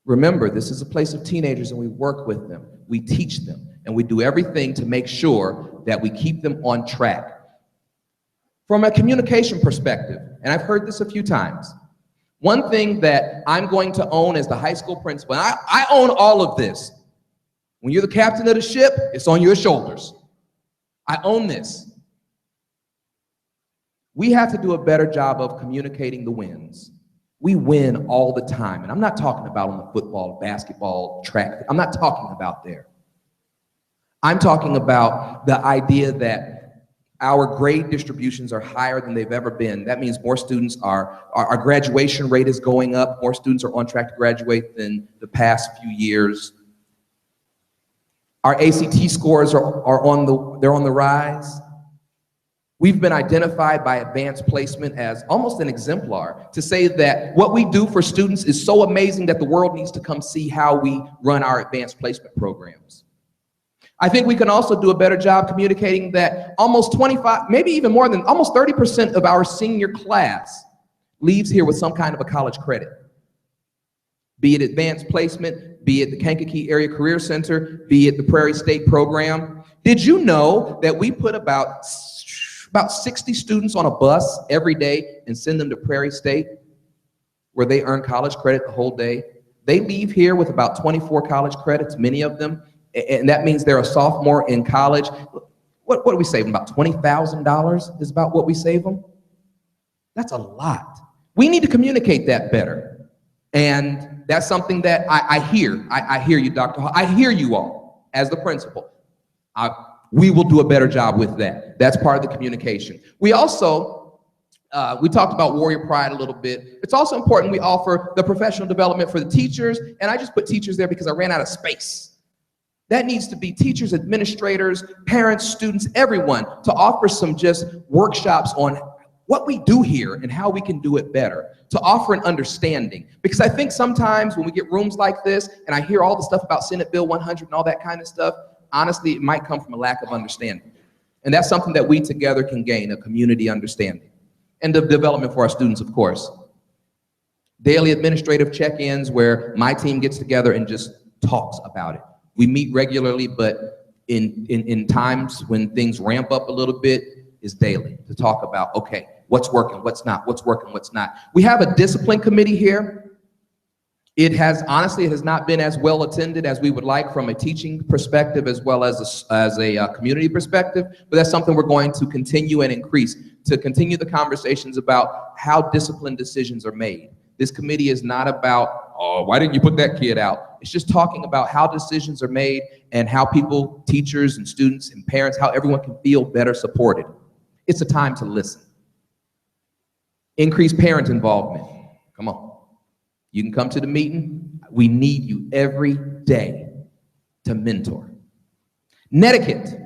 Remember, this is a place of teenagers and we work with them, we teach them, and we do everything to make sure that we keep them on track. From a communication perspective, and I've heard this a few times, one thing that I'm going to own as the high school principal, and I own all of this. When you're the captain of the ship, it's on your shoulders. I own this. We have to do a better job of communicating the wins. We win all the time. And I'm not talking about on the football, basketball, track. I'm not talking about there. I'm talking about the idea that our grade distributions are higher than they've ever been. That means more students our graduation rate is going up. More students are on track to graduate than the past few years. Our ACT scores are on the rise. We've been identified by advanced placement as almost an exemplar to say that what we do for students is so amazing that the world needs to come see how we run our advanced placement programs. I think we can also do a better job communicating that almost 25, maybe even more than almost 30% of our senior class leaves here with some kind of a college credit. Be it advanced placement, be it the Kankakee Area Career Center, be it the Prairie State program. Did you know that we put about 60 students on a bus every day and send them to Prairie State where they earn college credit the whole day? They leave here with about 24 college credits, many of them, and that means they're a sophomore in college. What do we save them? About $20,000 is about what we save them? That's a lot. We need to communicate that better. And that's something that I hear. I hear you, Dr. Hall. I hear you all as the principal. We will do a better job with that. That's part of the communication. We also, we talked about Warrior Pride a little bit. It's also important we offer the professional development for the teachers, and I just put teachers there because I ran out of space. That needs to be teachers, administrators, parents, students, everyone, to offer some just workshops on what we do here and how we can do it better, to offer an understanding. Because I think sometimes when we get rooms like this, and I hear all the stuff about Senate Bill 100 and all that kind of stuff, honestly, it might come from a lack of understanding. And that's something that we together can gain, a community understanding. And the development for our students, of course. Daily administrative check-ins where my team gets together and just talks about it. We meet regularly, but in times when things ramp up a little bit, is daily to talk about, okay, what's working, what's not, what's working, what's not. We have a discipline committee here. It has not been as well attended as we would like from a teaching perspective as well as a community perspective, but that's something we're going to continue and increase to continue the conversations about how disciplined decisions are made. This committee is not about, oh, why didn't you put that kid out? It's just talking about how decisions are made and how people, teachers and students and parents, how everyone can feel better supported. It's a time to listen. Increase parent involvement. Come on. You can come to the meeting. We need you every day to mentor. Netiquette.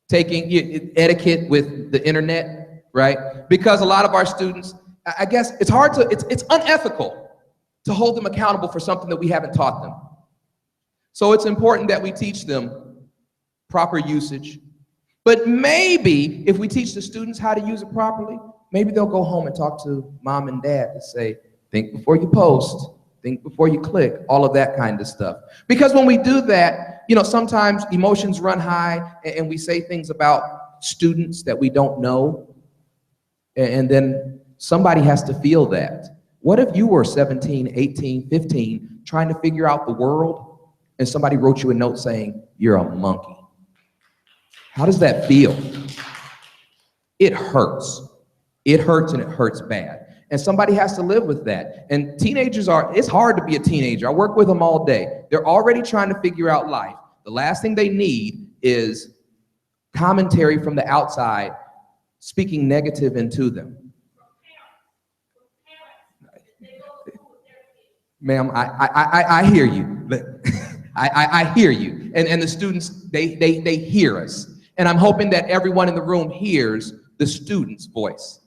Taking etiquette with the internet, right? Because a lot of our students, I guess it's unethical to hold them accountable for something that we haven't taught them. So it's important that we teach them proper usage. But maybe if we teach the students how to use it properly, maybe they'll go home and talk to mom and dad and say, think before you post, think before you click, all of that kind of stuff. Because when we do that, sometimes emotions run high and we say things about students that we don't know. And then somebody has to feel that. What if you were 17, 18, 15, trying to figure out the world and somebody wrote you a note saying, you're a monkey? How does that feel? It hurts. It hurts and it hurts bad. And somebody has to live with that. And it's hard to be a teenager. I work with them all day. They're already trying to figure out life. The last thing they need is commentary from the outside speaking negative into them. Ma'am, I hear you. I hear you. And the students, they hear us. And I'm hoping that everyone in the room hears the student's voice.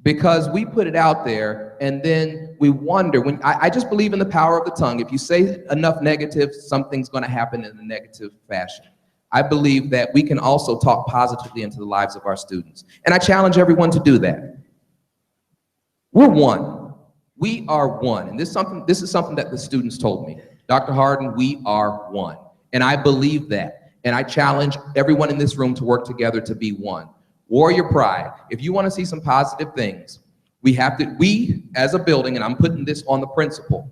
Because we put it out there and then we wonder, I just believe in the power of the tongue. If you say enough negative, something's going to happen in a negative fashion. I believe that we can also talk positively into the lives of our students. And I challenge everyone to do that. We're one. We are one. And this is something that the students told me. Dr. Harden, we are one. And I believe that. And I challenge everyone in this room to work together to be one. Warrior pride. If you want to see some positive things, we as a building, and I'm putting this on the principal,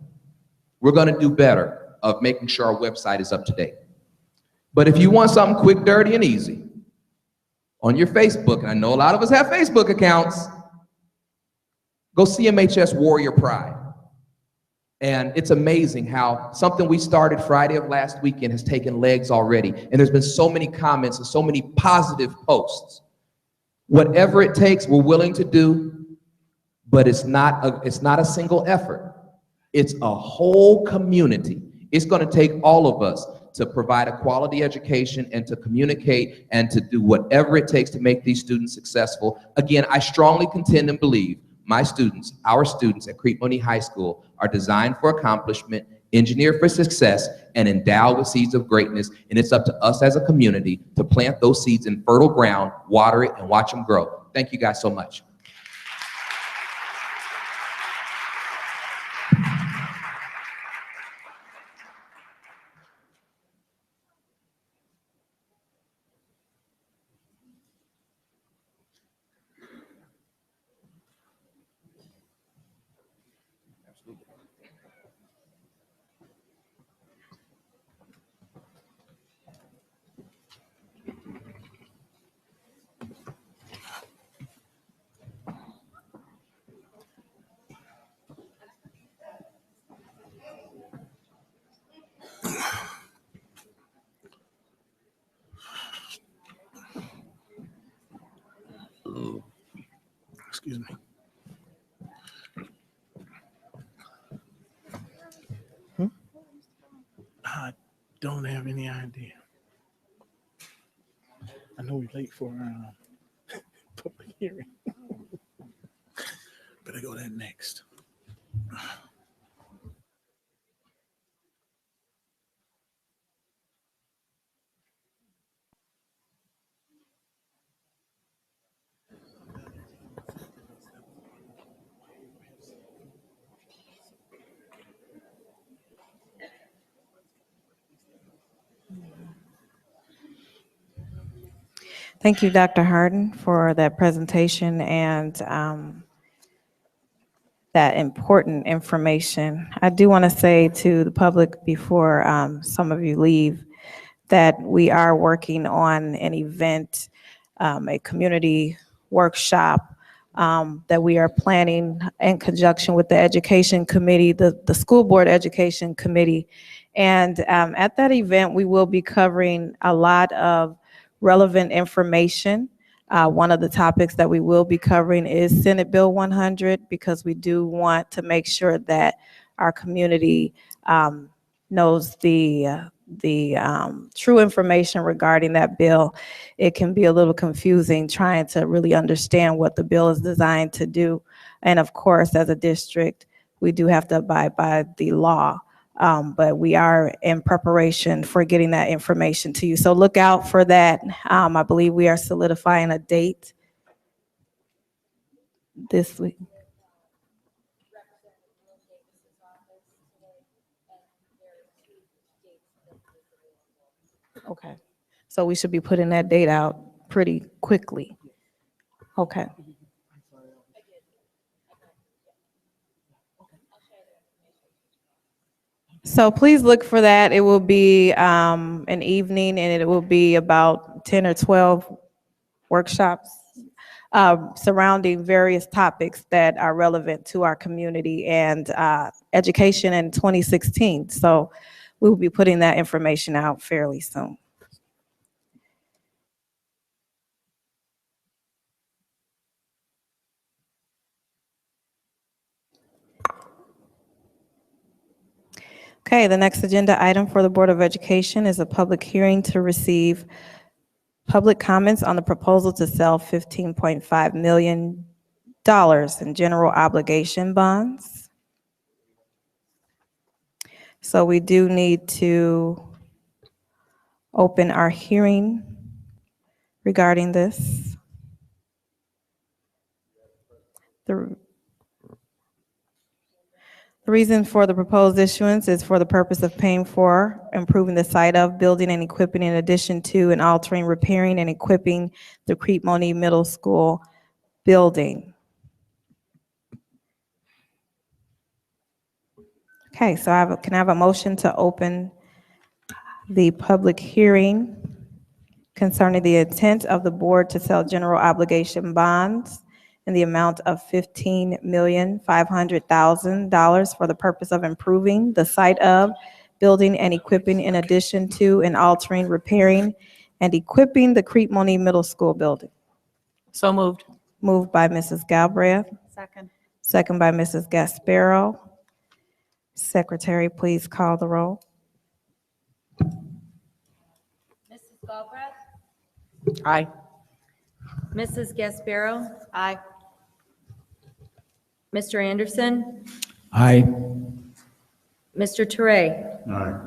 we're going to do better of making sure our website is up to date. But if you want something quick, dirty, and easy, on your Facebook, and I know a lot of us have Facebook accounts, go CMHS Warrior Pride. And it's amazing how something we started Friday of last weekend has taken legs already. And there's been so many comments and so many positive posts. Whatever it takes, we're willing to do, but it's not a single effort. It's a whole community. It's going to take all of us to provide a quality education and to communicate and to do whatever it takes to make these students successful. Again, I strongly contend and believe my students, our students at Crete Monee High School are designed for accomplishment, engineered for success, and endowed with seeds of greatness. And it's up to us as a community to plant those seeds in fertile ground, water it, and watch them grow. Thank you guys so much. Excuse me. I don't have any idea. I know we're late for public hearing. Better go there next. Thank you, Dr. Harden, for that presentation and that important information. I do want to say to the public before some of you leave that we are working on an event, a community workshop that we are planning in conjunction with the education committee, the school board education committee. And at that event, we will be covering a lot of relevant information. One of the topics that we will be covering is Senate Bill 100, because we do want to make sure that our community knows the true information regarding that bill. It can be a little confusing trying to really understand what the bill is designed to do. And of course, as a district, we do have to abide by the law. But we are in preparation for getting that information to you. So look out for that. I believe we are solidifying a date this week. Okay. So we should be putting that date out pretty quickly. Okay. So please look for that. It will be an evening, and it will be about 10 or 12 workshops surrounding various topics that are relevant to our community and education in 2016. So we will be putting that information out fairly soon. Okay, the next agenda item for the Board of Education is a public hearing to receive public comments on the proposal to sell $15.5 million in general obligation bonds. So we do need to open our hearing regarding this. The reason for the proposed issuance is for the purpose of paying for, improving the site of, building and equipping in addition to, and altering, repairing, and equipping the Crete Monee Middle School building. Okay, so can I have a motion to open the public hearing concerning the intent of the board to sell general obligation bonds in the amount of $15,500,000 for the purpose of improving the site of, building and equipping in addition to, and altering, repairing, and equipping the Crete Monee Middle School building? So moved. Moved by Mrs. Galbraith. Second. Second by Mrs. Gasparo. Secretary, please call the roll. Mrs. Galbraith? Aye. Mrs. Gasparo? Aye. Mr. Anderson? Aye. Mr. Toure? Aye.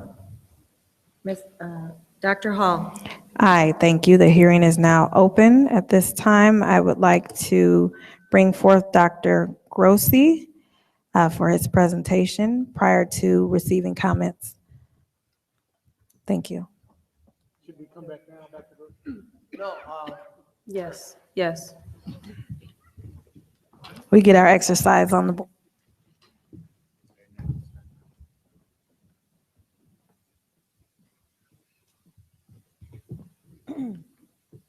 Dr. Hall? Aye, thank you. The hearing is now open. At this time, I would like to bring forth Dr. Grossi for his presentation prior to receiving comments. Thank you. Should we come back now, Dr. Grossi? No. Yes, yes. We get our exercise on the board.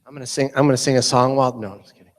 I'm gonna sing a song while, no, I'm just kidding.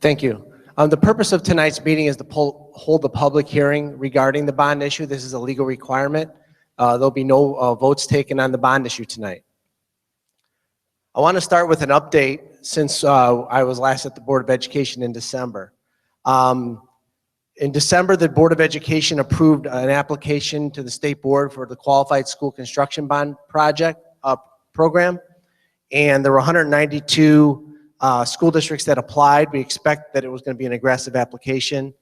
Thank you. The purpose of tonight's meeting is to hold the public hearing regarding the bond issue. This is a legal requirement. There'll be no votes taken on the bond issue tonight. I want to start with an update since I was last at the Board of Education in December. In December, the Board of Education approved an application to the State Board for the Qualified School Construction Bond Project program. and there were 192 school districts that applied. We expect that it was going to be an aggressive application.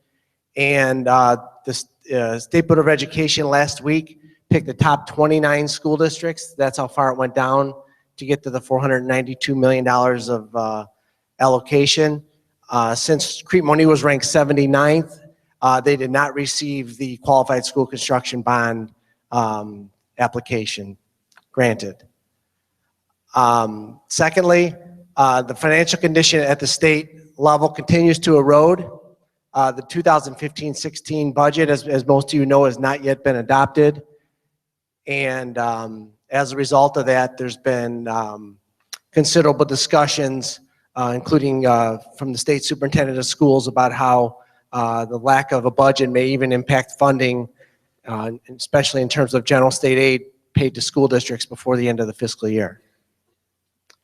And the State Board of Education last week picked the top 29 school districts. That's how far it went down to get to the $492 million of allocation. Since Crete Monee was ranked 79th, they did not receive the qualified school construction bond application granted. Secondly, the financial condition at the state level continues to erode. The 2015-16 budget, as most of you know, has not yet been adopted. And as a result of that, there's been considerable discussions, including from the state superintendent of schools, about how the lack of a budget may even impact funding, especially in terms of general state aid paid to school districts before the end of the fiscal year.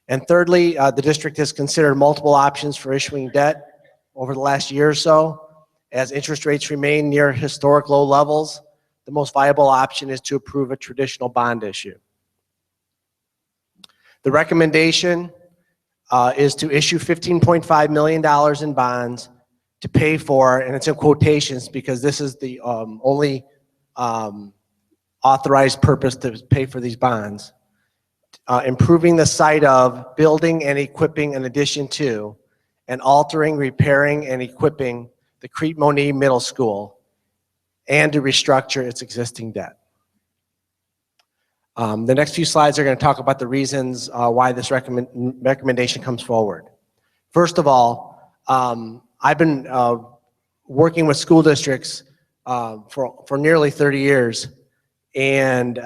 And thirdly, the district has considered multiple options for issuing debt over the last year or so. As interest rates remain near historic low levels, the most viable option is to approve a traditional bond issue. The recommendation is to issue $15.5 million in bonds to pay for, and it's in quotations because this is the only authorized purpose to pay for these bonds, improving the site of, building and equipping in addition to, and altering, repairing, and equipping the Crete Monee Middle School, and to restructure its existing debt. The next few slides are going to talk about the reasons why this recommendation comes forward. First of all, I've been working with school districts for nearly 30 years, and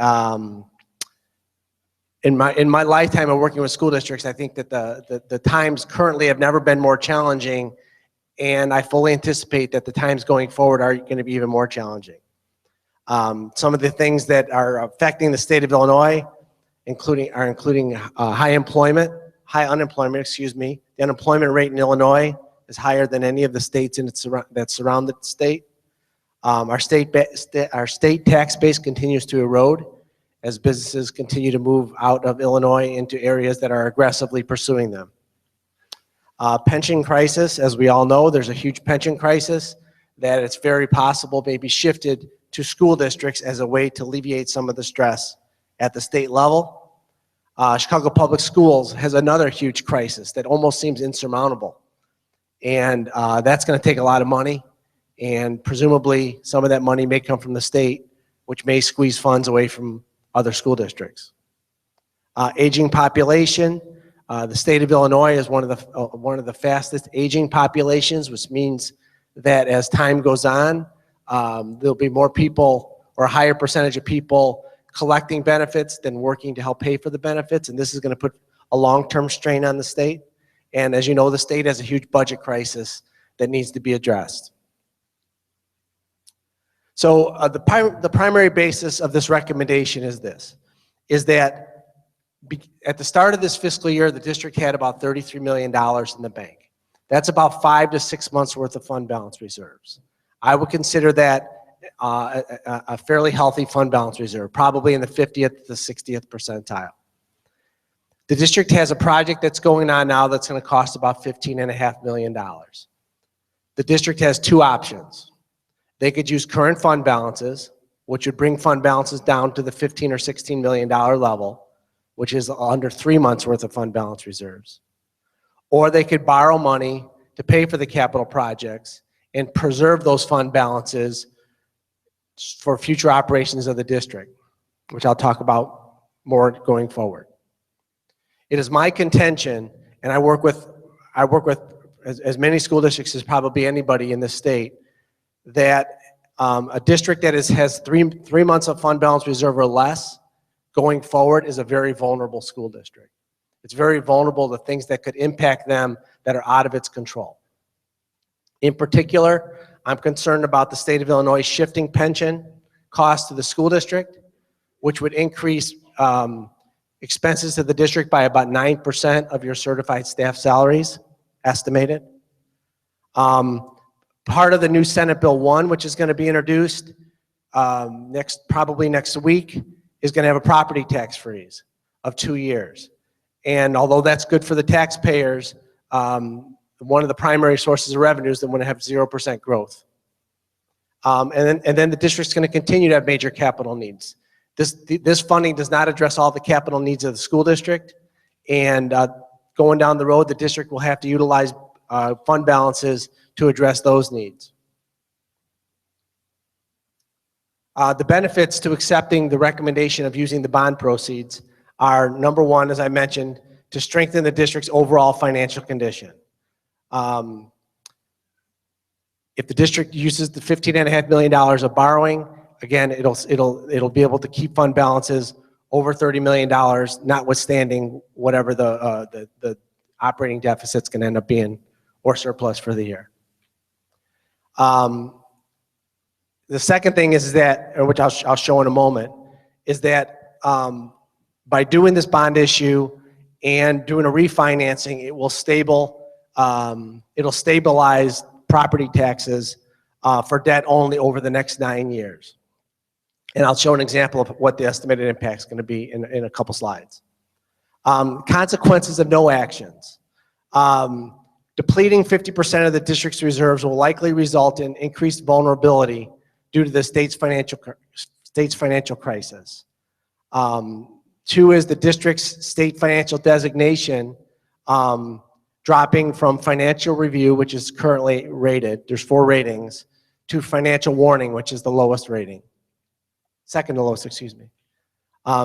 in my lifetime of working with school districts, I think that the times currently have never been more challenging, and I fully anticipate that the times going forward are going to be even more challenging. Some of the things that are affecting the state of Illinois, including high unemployment. The unemployment rate in Illinois is higher than any of the states that surround the state. Our state tax base continues to erode as businesses continue to move out of Illinois into areas that are aggressively pursuing them. Pension crisis, as we all know, there's a huge pension crisis that it's very possible may be shifted to school districts as a way to alleviate some of the stress at the state level. Chicago Public Schools has another huge crisis that almost seems insurmountable. And that's going to take a lot of money, and presumably some of that money may come from the state, which may squeeze funds away from other school districts. Aging population. The state of Illinois is one of the fastest aging populations, which means that as time goes on, there'll be more people, or a higher percentage of people, collecting benefits than working to help pay for the benefits, and this is going to put a long-term strain on the state. And as you know, the state has a huge budget crisis that needs to be addressed. So the primary basis of this recommendation is this, is that at the start of this fiscal year, the district had about $33 million in the bank. That's about 5 to 6 months worth of fund balance reserves. I would consider that a fairly healthy fund balance reserve, probably in the 50th to 60th percentile. The district has a project that's going on now that's going to cost about $15.5 million. The district has two options. They could use current fund balances, which would bring fund balances down to the $15 or $16 million level, which is under 3 months worth of fund balance reserves. Or they could borrow money to pay for the capital projects and preserve those fund balances for future operations of the district, which I'll talk about more going forward. It is my contention, and I work with as many school districts as probably anybody in this state, that a district that has three months of fund balance reserve or less going forward is a very vulnerable school district. It's very vulnerable to things that could impact them that are out of its control. In particular, I'm concerned about the state of Illinois shifting pension costs to the school district, which would increase expenses to the district by about 9% of your certified staff salaries, estimated. Part of the new Senate Bill 1, which is going to be introduced probably next week, is going to have a property tax freeze of 2 years. And although that's good for the taxpayers, one of the primary sources of revenue is that when they have 0% growth. And then the district's going to continue to have major capital needs. This funding does not address all the capital needs of the school district. And going down the road, the district will have to utilize fund balances to address those needs. The benefits to accepting the recommendation of using the bond proceeds are, number one, as I mentioned, to strengthen the district's overall financial condition. If the district uses the $15.5 million of borrowing, again, it'll be able to keep fund balances over $30 million, notwithstanding whatever the operating deficit's going to end up being or surplus for the year. The second thing is that, which I'll show in a moment, is that by doing this bond issue and doing a refinancing, it'll stabilize property taxes for debt only over the next 9 years. And I'll show an example of what the estimated impact is going to be in a couple slides. Consequences of no actions. Depleting 50% of the district's reserves will likely result in increased vulnerability due to the state's financial crisis. Two is the district's state financial designation dropping from financial review, which is currently rated, there's 4 ratings, to financial warning, which is the lowest rating. Second to lowest, excuse me.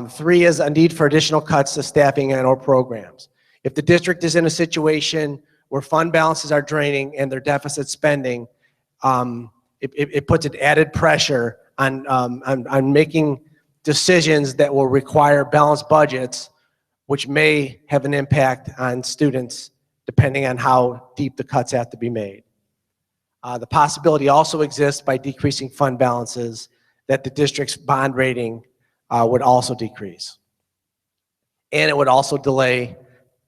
3 is a need for additional cuts to staffing and or programs. If the district is in a situation where fund balances are draining and their deficit spending, it puts an added pressure on making decisions that will require balanced budgets, which may have an impact on students depending on how deep the cuts have to be made. The possibility also exists by decreasing fund balances that the district's bond rating would also decrease. And it would also delay,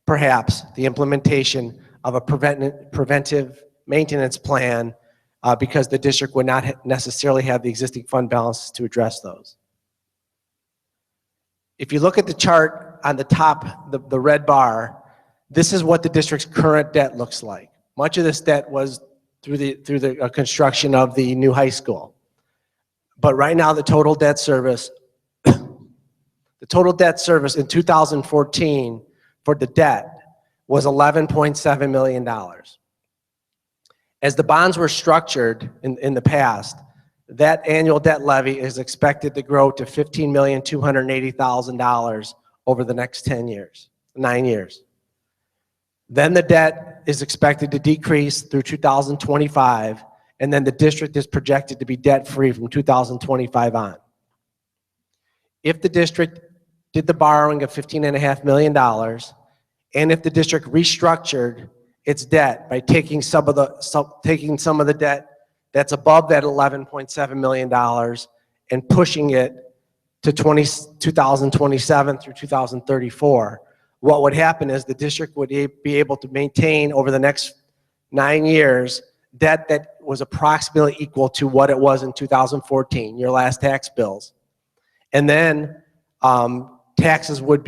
perhaps, the implementation of a preventive maintenance plan because the district would not necessarily have the existing fund balances to address those. If you look at the chart on the top, the red bar, this is what the district's current debt looks like. Much of this debt was through the construction of the new high school. But right now, the total debt service in 2014 for the debt was $11.7 million. As the bonds were structured in the past, that annual debt levy is expected to grow to $15,280,000 over the next 9 years. Then the debt is expected to decrease through 2025, and then the district is projected to be debt-free from 2025 on. If the district did the borrowing of $15.5 million, and if the district restructured its debt by taking some of the debt that's above that $11.7 million and pushing it to 2027 through 2034, what would happen is the district would be able to maintain over the next 9 years debt that was approximately equal to what it was in 2014, your last tax bills. And then taxes would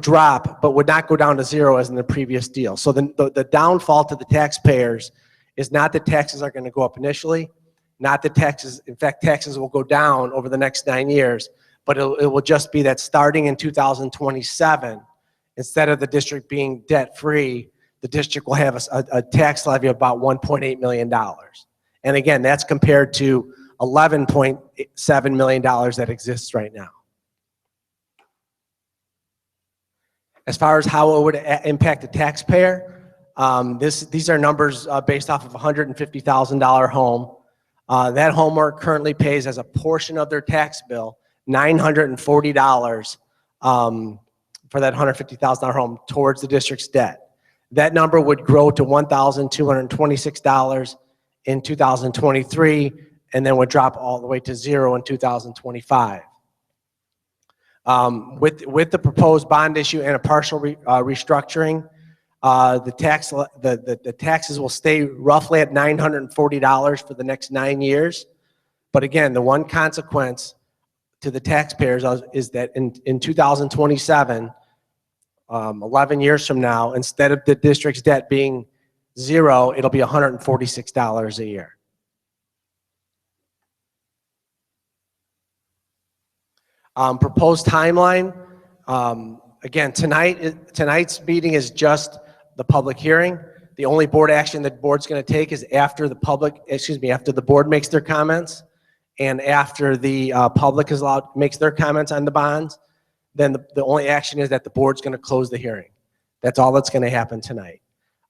drop, but would not go down to zero as in the previous deal. So the downfall to the taxpayers is not that taxes are going to go up initially, not that taxes will go down over the next 9 years, but it will just be that starting in 2027, instead of the district being debt-free, the district will have a tax levy of about $1.8 million. And again, that's compared to $11.7 million that exists right now. As far as how it would impact the taxpayer, these are numbers based off of a $150,000 home. That homeowner currently pays as a portion of their tax bill $940 for that $150,000 home towards the district's debt. That number would grow to $1,226 in 2023, and then would drop all the way to zero in 2025. With the proposed bond issue and a partial restructuring, the taxes will stay roughly at $940 for the next 9 years. But again, the one consequence to the taxpayers is that in 2027, 11 years from now, instead of the district's debt being zero, it'll be $146 a year. Proposed timeline, again, tonight's meeting is just the public hearing. The only board action that the board's going to take is after the after the board makes their comments and after the public makes their comments on the bonds, then the only action is that the board's going to close the hearing. That's all that's going to happen tonight.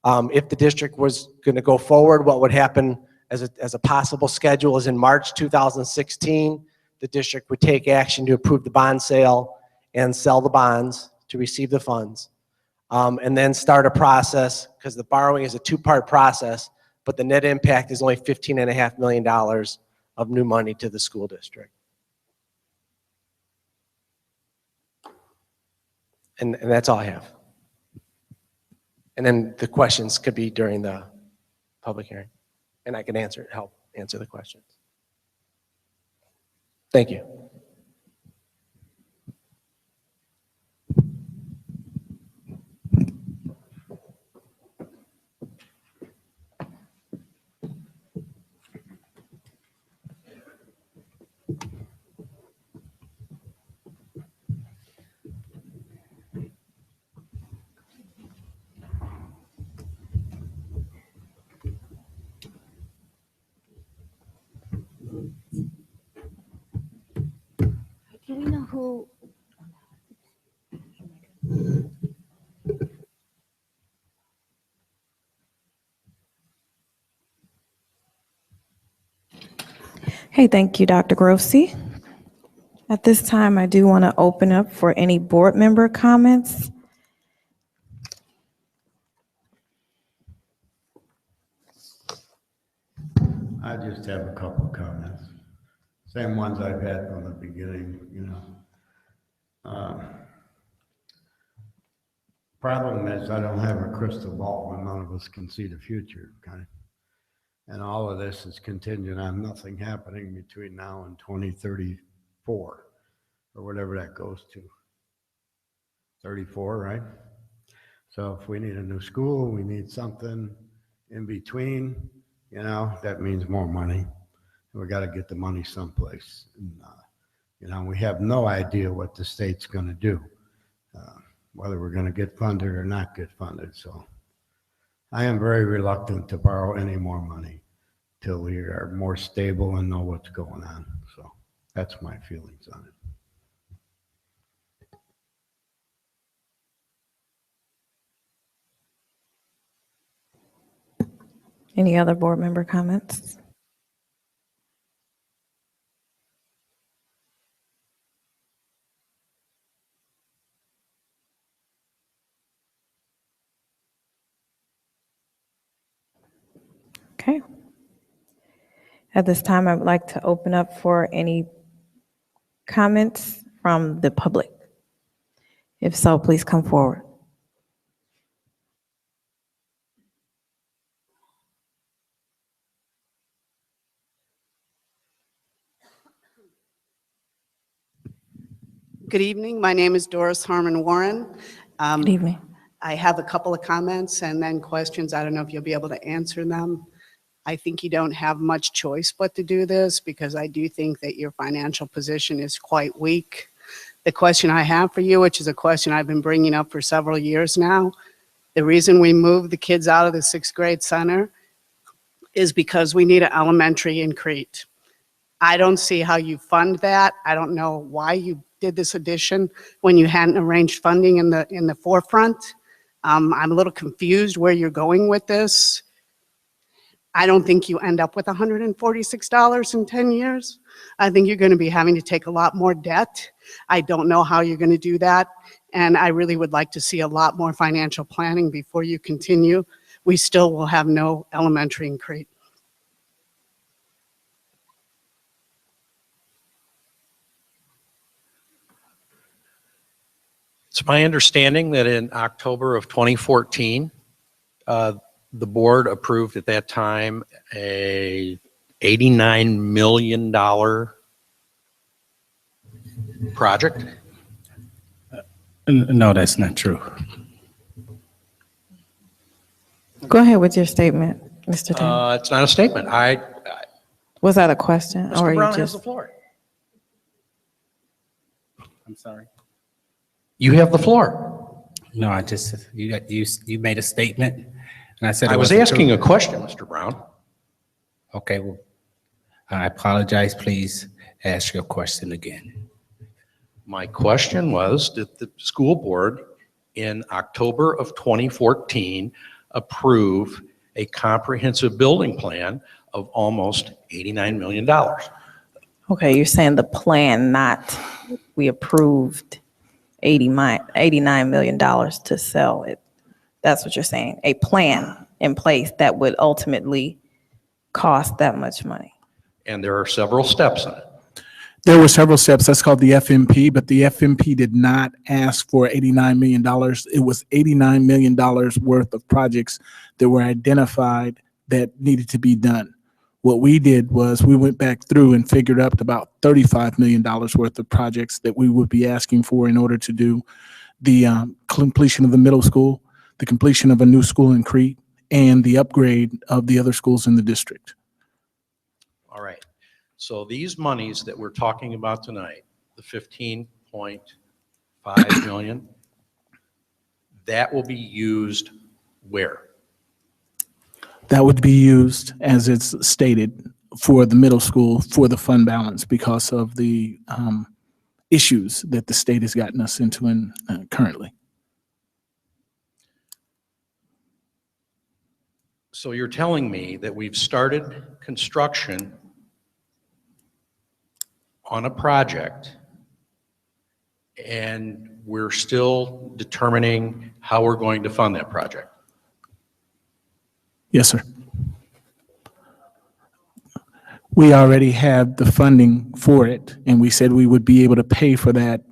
If the district was going to go forward, what would happen as a possible schedule is in March 2016, the district would take action to approve the bond sale and sell the bonds to receive the funds. And then start a process, because the borrowing is a two-part process, but the net impact is only $15.5 million of new money to the school district. And that's all I have. And then the questions could be during the public hearing, and I can help answer the questions. Thank you. Do we know who? Hey, thank you, Dr. Grossi. At this time, I do want to open up for any board member comments. I just have a couple of comments. Same ones I've had from the beginning, you know. Problem is I don't have a crystal ball and none of us can see the future, okay? And all of this is contingent on nothing happening between now and 2034 or whatever that goes to. 34, right? So if we need a new school, we need something in between, you know, that means more money. We got to get the money someplace. And, you know, we have no idea what the state's going to do, whether we're going to get funded or not get funded. So I am very reluctant to borrow any more money till we are more stable and know what's going on. So that's my feelings on it. Any other board member comments? Okay. At this time, I would like to open up for any comments from the public. If so, please come forward. Good evening. My name is Doris Harmon Warren. Good evening. I have a couple of comments and then questions. I don't know if you'll be able to answer them. I think you don't have much choice but to do this because I do think that your financial position is quite weak. The question I have for you, which is a question I've been bringing up for several years now, the reason we moved the kids out of the 6th grade center is because we need an elementary in Crete. I don't see how you fund that. I don't know why you did this addition when you hadn't arranged funding in the forefront. I'm a little confused where you're going with this. I don't think you end up with $146 in 10 years. I think you're going to be having to take a lot more debt. I don't know how you're going to do that. And I really would like to see a lot more financial planning before you continue. We still will have no elementary in Crete. It's my understanding that in October of 2014, the board approved at that time a $89 million project. No, that's not true. Go ahead with your statement, Mr. Tan. It's not a statement. Was that a question? Mr. Or you Brown has just? the floor. I'm sorry. You have the floor. No, I just, you made a statement, and I said. I was asking a question, Mr. Brown. Okay, well, I apologize. Please ask your question again. My question was, did the school board in October of 2014 approve a comprehensive building plan of almost $89 million? Okay, you're saying the plan, not we approved $89 million to sell it. That's what you're saying. A plan in place that would ultimately cost that much money. And there are several steps in it. There were several steps. That's called the FMP, but the FMP did not ask for $89 million. It was $89 million worth of projects that were identified that needed to be done. What we did was we went back through and figured up about $35 million worth of projects that we would be asking for in order to do the completion of the middle school, the completion of a new school in Crete, and the upgrade of the other schools in the district. All right. So these monies that we're talking about tonight, the 15.5 million, that will be used where? That would be used, as it's stated, for the middle school for the fund balance because of the issues that the state has gotten us into currently. So you're telling me that we've started construction on a project and we're still determining how we're going to fund that project? Yes, sir. We already have the funding for it, and we said we would be able to pay for that.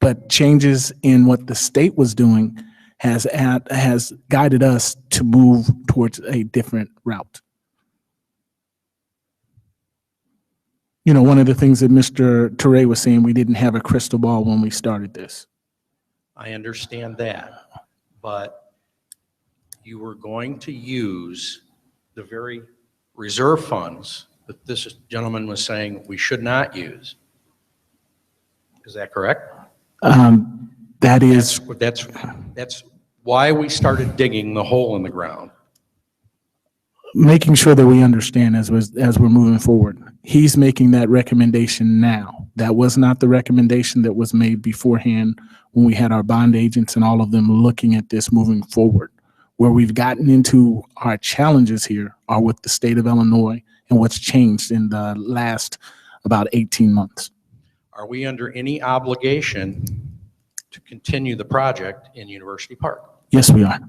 But changes in what the state was doing has guided us to move towards a different route. You know, one of the things that Mr. Ture was saying, we didn't have a crystal ball when we started this. I understand that, but you were going to use the very reserve funds that this gentleman was saying we should not use. Is that correct? That is. That's why we started digging the hole in the ground. Making sure that we understand as we're moving forward. He's making that recommendation now. That was not the recommendation that was made beforehand when we had our bond agents and all of them looking at this moving forward. Where we've gotten into our challenges here are with the state of Illinois and what's changed in the last about 18 months. Are we under any obligation to continue the project in University Park? Yes, we are.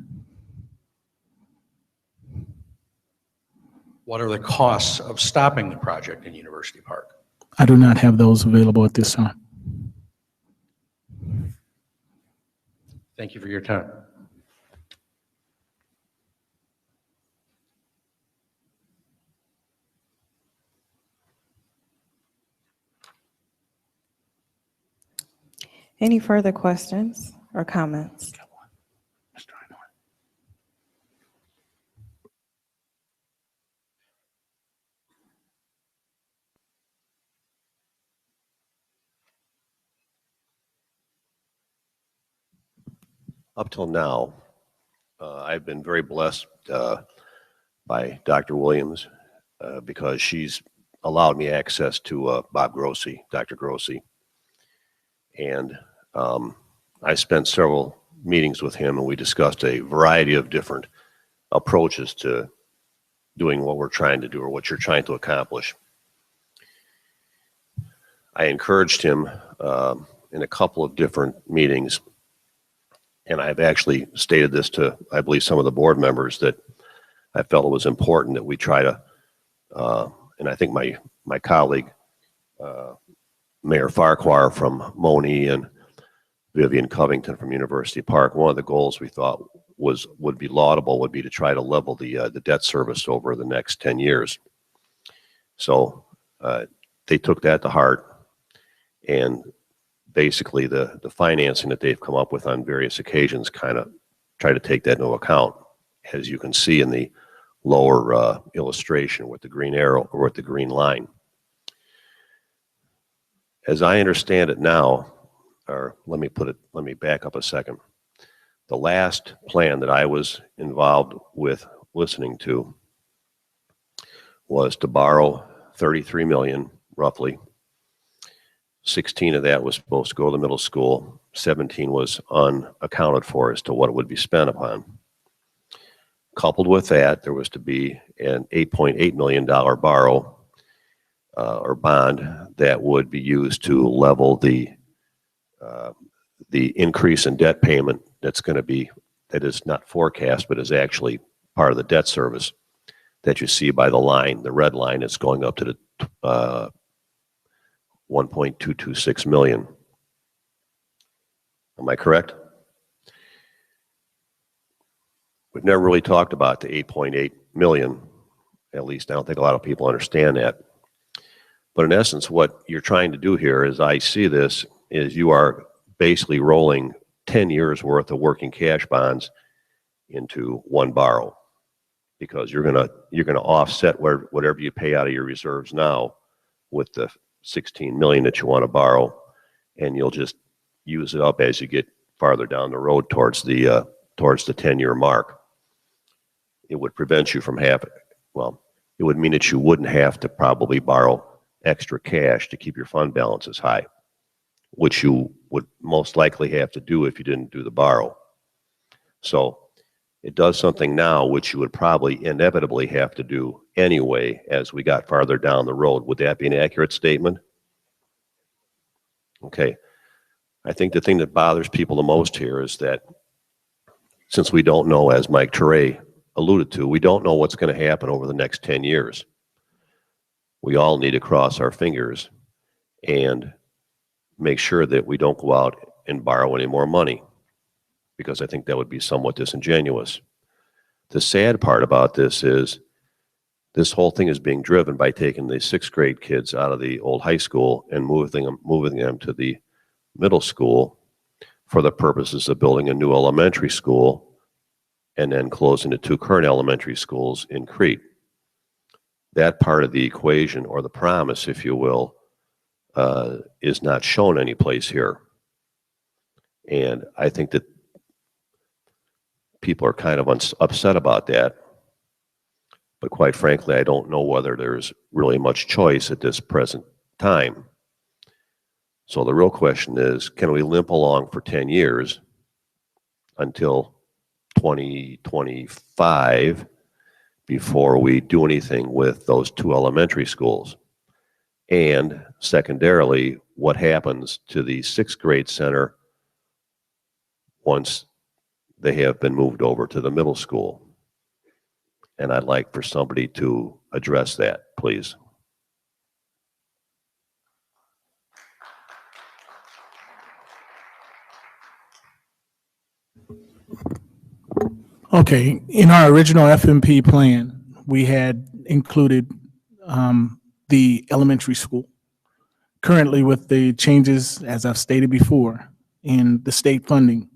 What are the costs of stopping the project in University Park? I do not have those available at this time. Thank you for your time. Any further questions or comments? Up till now, I've been very blessed by Dr. Williams because she's allowed me access to Bob Grossi, Dr. Grossi. And I spent several meetings with him and we discussed a variety of different approaches to doing what we're trying to do or what you're trying to accomplish. I encouraged him in a couple of different meetings, and I've actually stated this to, I believe, some of the board members, that I felt it was important that we try to, and I think my colleague, Mayor Farquhar from Monee and Vivian Covington from University Park, one of the goals we thought would be laudable would be to try to level the debt service over the next 10 years. So they took that to heart, and basically the financing that they've come up with on various occasions kind of try to take that into account, as you can see in the lower illustration with the green arrow or with the green line. As I understand it now, or let me back up a second. The last plan that I was involved with listening to was to borrow 33 million, roughly. 16 of that was supposed to go to the middle school. 17 was unaccounted for as to what it would be spent upon. Coupled with that, there was to be an $8.8 million borrow or bond that would be used to level the increase in debt payment that is not forecast, but is actually part of the debt service that you see by the line. The red line is going up to the 1.226 million. Am I correct? We've never really talked about the 8.8 million. At least I don't think a lot of people understand that. But in essence, what you're trying to do here, as I see this, is you are basically rolling 10 years worth of working cash bonds into one borrow, because you're gonna offset whatever you pay out of your reserves now with the 16 million that you want to borrow, and you'll just use it up as you get farther down the road towards the 10-year mark. It would prevent you from it would mean that you wouldn't have to probably borrow extra cash to keep your fund balances high, which you would most likely have to do if you didn't do the borrow. So it does something now which you would probably inevitably have to do anyway as we got farther down the road. Would that be an accurate statement? Okay. I think the thing that bothers people the most here is that since we don't know, as Mike Ture alluded to, we don't know what's going to happen over the next 10 years. We all need to cross our fingers and make sure that we don't go out and borrow any more money, because I think that would be somewhat disingenuous. The sad part about this is this whole thing is being driven by taking the 6th grade kids out of the old high school and moving them to the middle school for the purposes of building a new elementary school and then closing the 2 current elementary schools in Crete. That part of the equation, or the promise, if you will, is not shown anyplace here. And I think that people are kind of upset about that. But quite frankly, I don't know whether there's really much choice at this present time. So the real question is, can we limp along for 10 years until 2025 before we do anything with those 2 elementary schools? And secondarily, what happens to the 6th grade center once they have been moved over to the middle school? And I'd like for somebody to address that, please. Okay, in our original FMP plan, we had included the elementary school. Currently, with the changes, as I've stated before, in the state funding,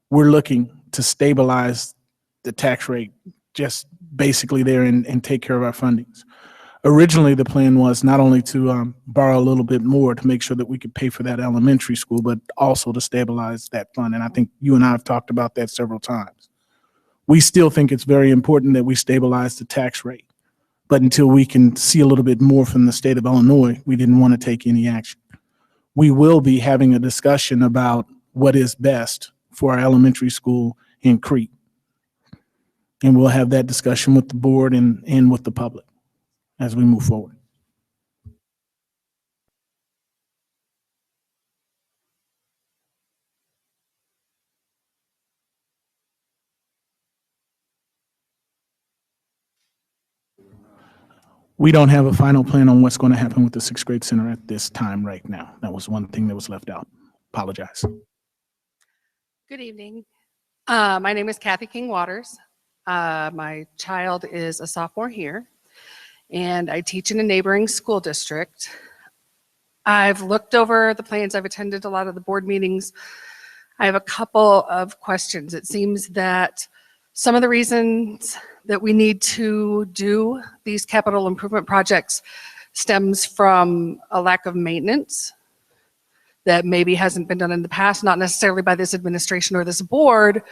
we're looking to stabilize the tax rate just basically there and take care of our fundings. Originally, the plan was not only to borrow a little bit more to make sure that we could pay for that elementary school, but also to stabilize that fund. And I think you and I have talked about that several times. We still think it's very important that we stabilize the tax rate. But until we can see a little bit more from the state of Illinois, we didn't want to take any action. We will be having a discussion about what is best for our elementary school in Crete. And we'll have that discussion with the board and with the public as we move forward. We don't have a final plan on what's going to happen with the 6th grade center at this time right now. That was one thing that was left out. Apologize. Good evening. My name is Kathy King Waters. My child is a sophomore here, and I teach in a neighboring school district. I've looked over the plans. I've attended a lot of the board meetings. I have a couple of questions. It seems that some of the reasons that we need to do these capital improvement projects stems from a lack of maintenance that maybe hasn't been done in the past, not necessarily by this administration or this board,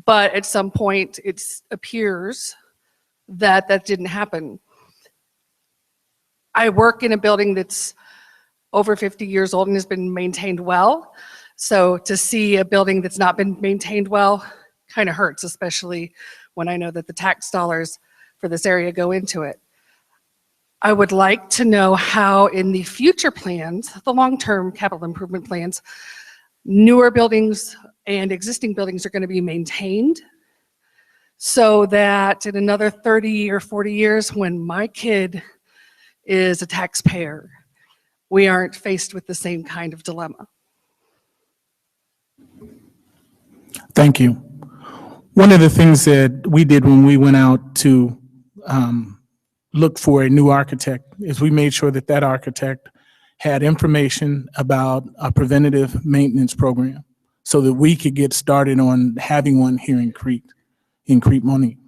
but at some point it appears that that didn't happen. I work in a building that's over 50 years old and has been maintained well. So to see a building that's not been maintained well kind of hurts, especially when I know that the tax dollars for this area go into it. I would like to know how in the future plans, the long-term capital improvement plans, newer buildings and existing buildings are going to be maintained so that in another 30 or 40 years when my kid is a taxpayer, we aren't faced with the same kind of dilemma. Thank you. One of the things that we did when we went out to look for a new architect is we made sure that that architect had information about a preventative maintenance program so that we could get started on having one here in Crete, Monee.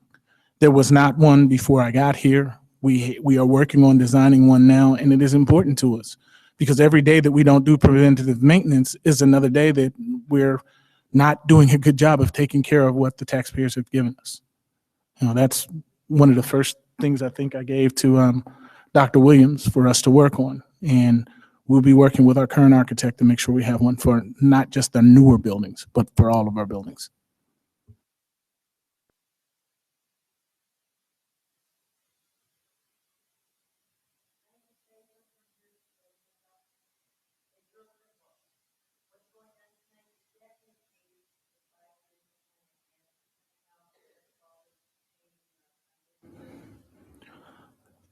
There was not one before I got here. We are working on designing one now, and it is important to us because every day that we don't do preventative maintenance is another day that we're not doing a good job of taking care of what the taxpayers have given us. You know, that's one of the first things I think I gave to Dr. Williams for us to work on. And we'll be working with our current architect to make sure we have one for not just the newer buildings, but for all of our buildings.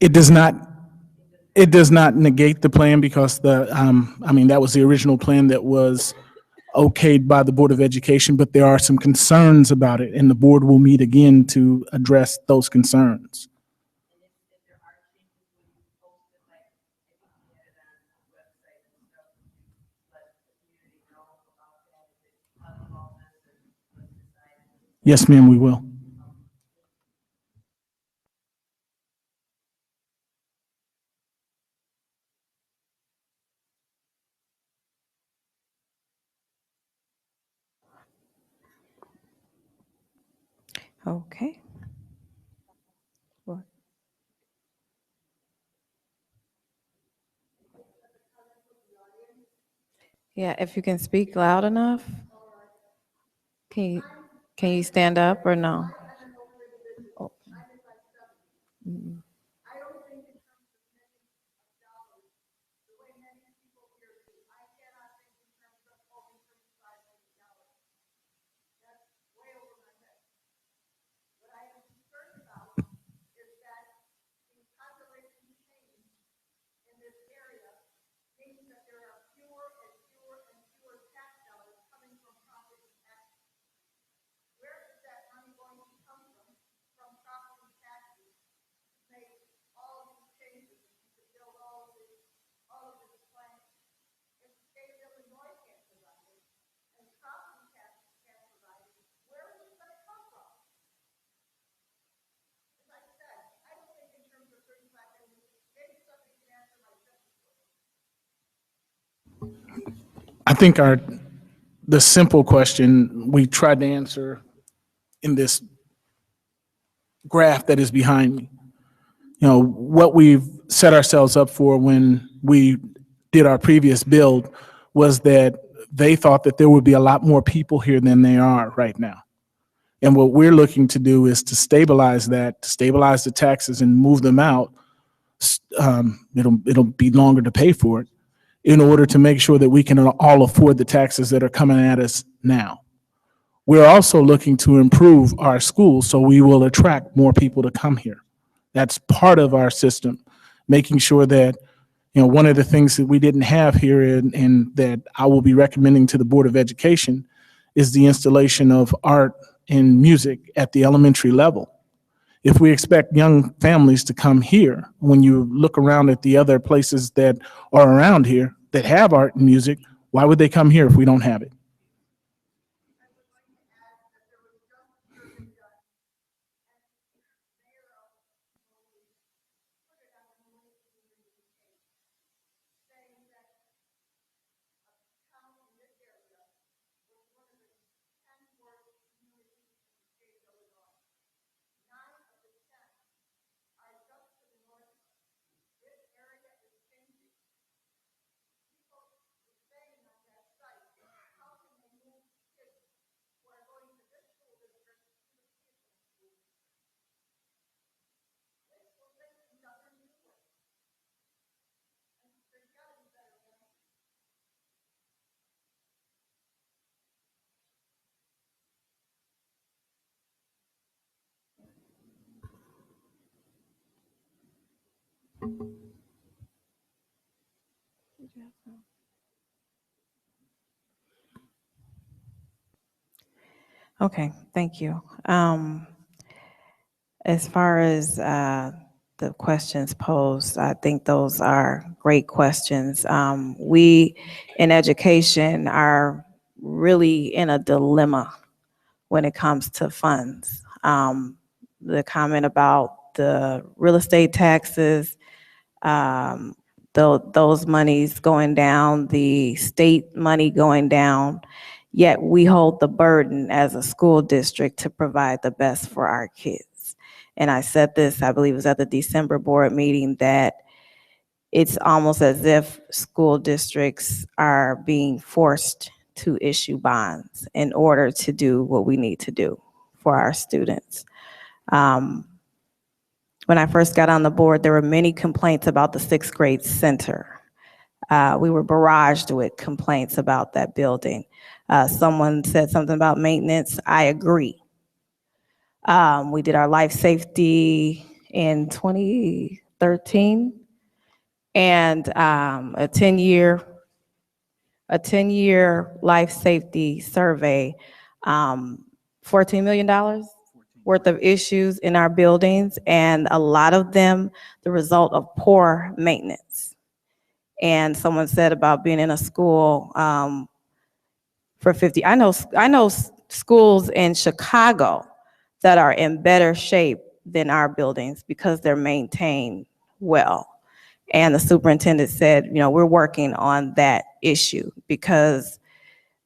It does not negate the plan because I mean, that was the original plan that was okayed by the Board of Education, but there are some concerns about it, and the board will meet again to address those concerns. Yes, ma'am, we will. Okay. What? Yeah, if you can speak loud enough. Can you stand up or no? Oh. Mm. I think the simple question we tried to answer in this graph that is behind me. You know, what we've set ourselves up for when we did our previous build was that they thought that there would be a lot more people here than there are right now. And what we're looking to do is to stabilize that, to stabilize the taxes and move them out. It'll be longer to pay for it in order to make sure that we can all afford the taxes that are coming at us now. We're also looking to improve our schools so we will attract more people to come here. That's part of our system, making sure that, you know, one of the things that we didn't have here and that I will be recommending to the Board of Education is the installation of art and music at the elementary level. If we expect young families to come here, when you look around at the other places that are around here, that have art and music, why would they come here if we don't have it? Okay, thank you. As far as the questions posed, I think those are great questions. We in education are really in a dilemma when it comes to funds. The comment about the real estate taxes, those monies going down, the state money going down, yet we hold the burden as a school district to provide the best for our kids. And I said this, I believe it was at the December board meeting, that it's almost as if school districts are being forced to issue bonds in order to do what we need to do for our students. When I first got on the board, there were many complaints about the sixth grade center. We were barraged with complaints about that building. Someone said something about maintenance. I agree. We did our life safety in 2013, and a 10-year life safety survey, $14 million worth of issues in our buildings, and a lot of them the result of poor maintenance. And someone said about being in a school for 50. I know schools in Chicago that are in better shape than our buildings because they're maintained well. And the superintendent said, you know, we're working on that issue, because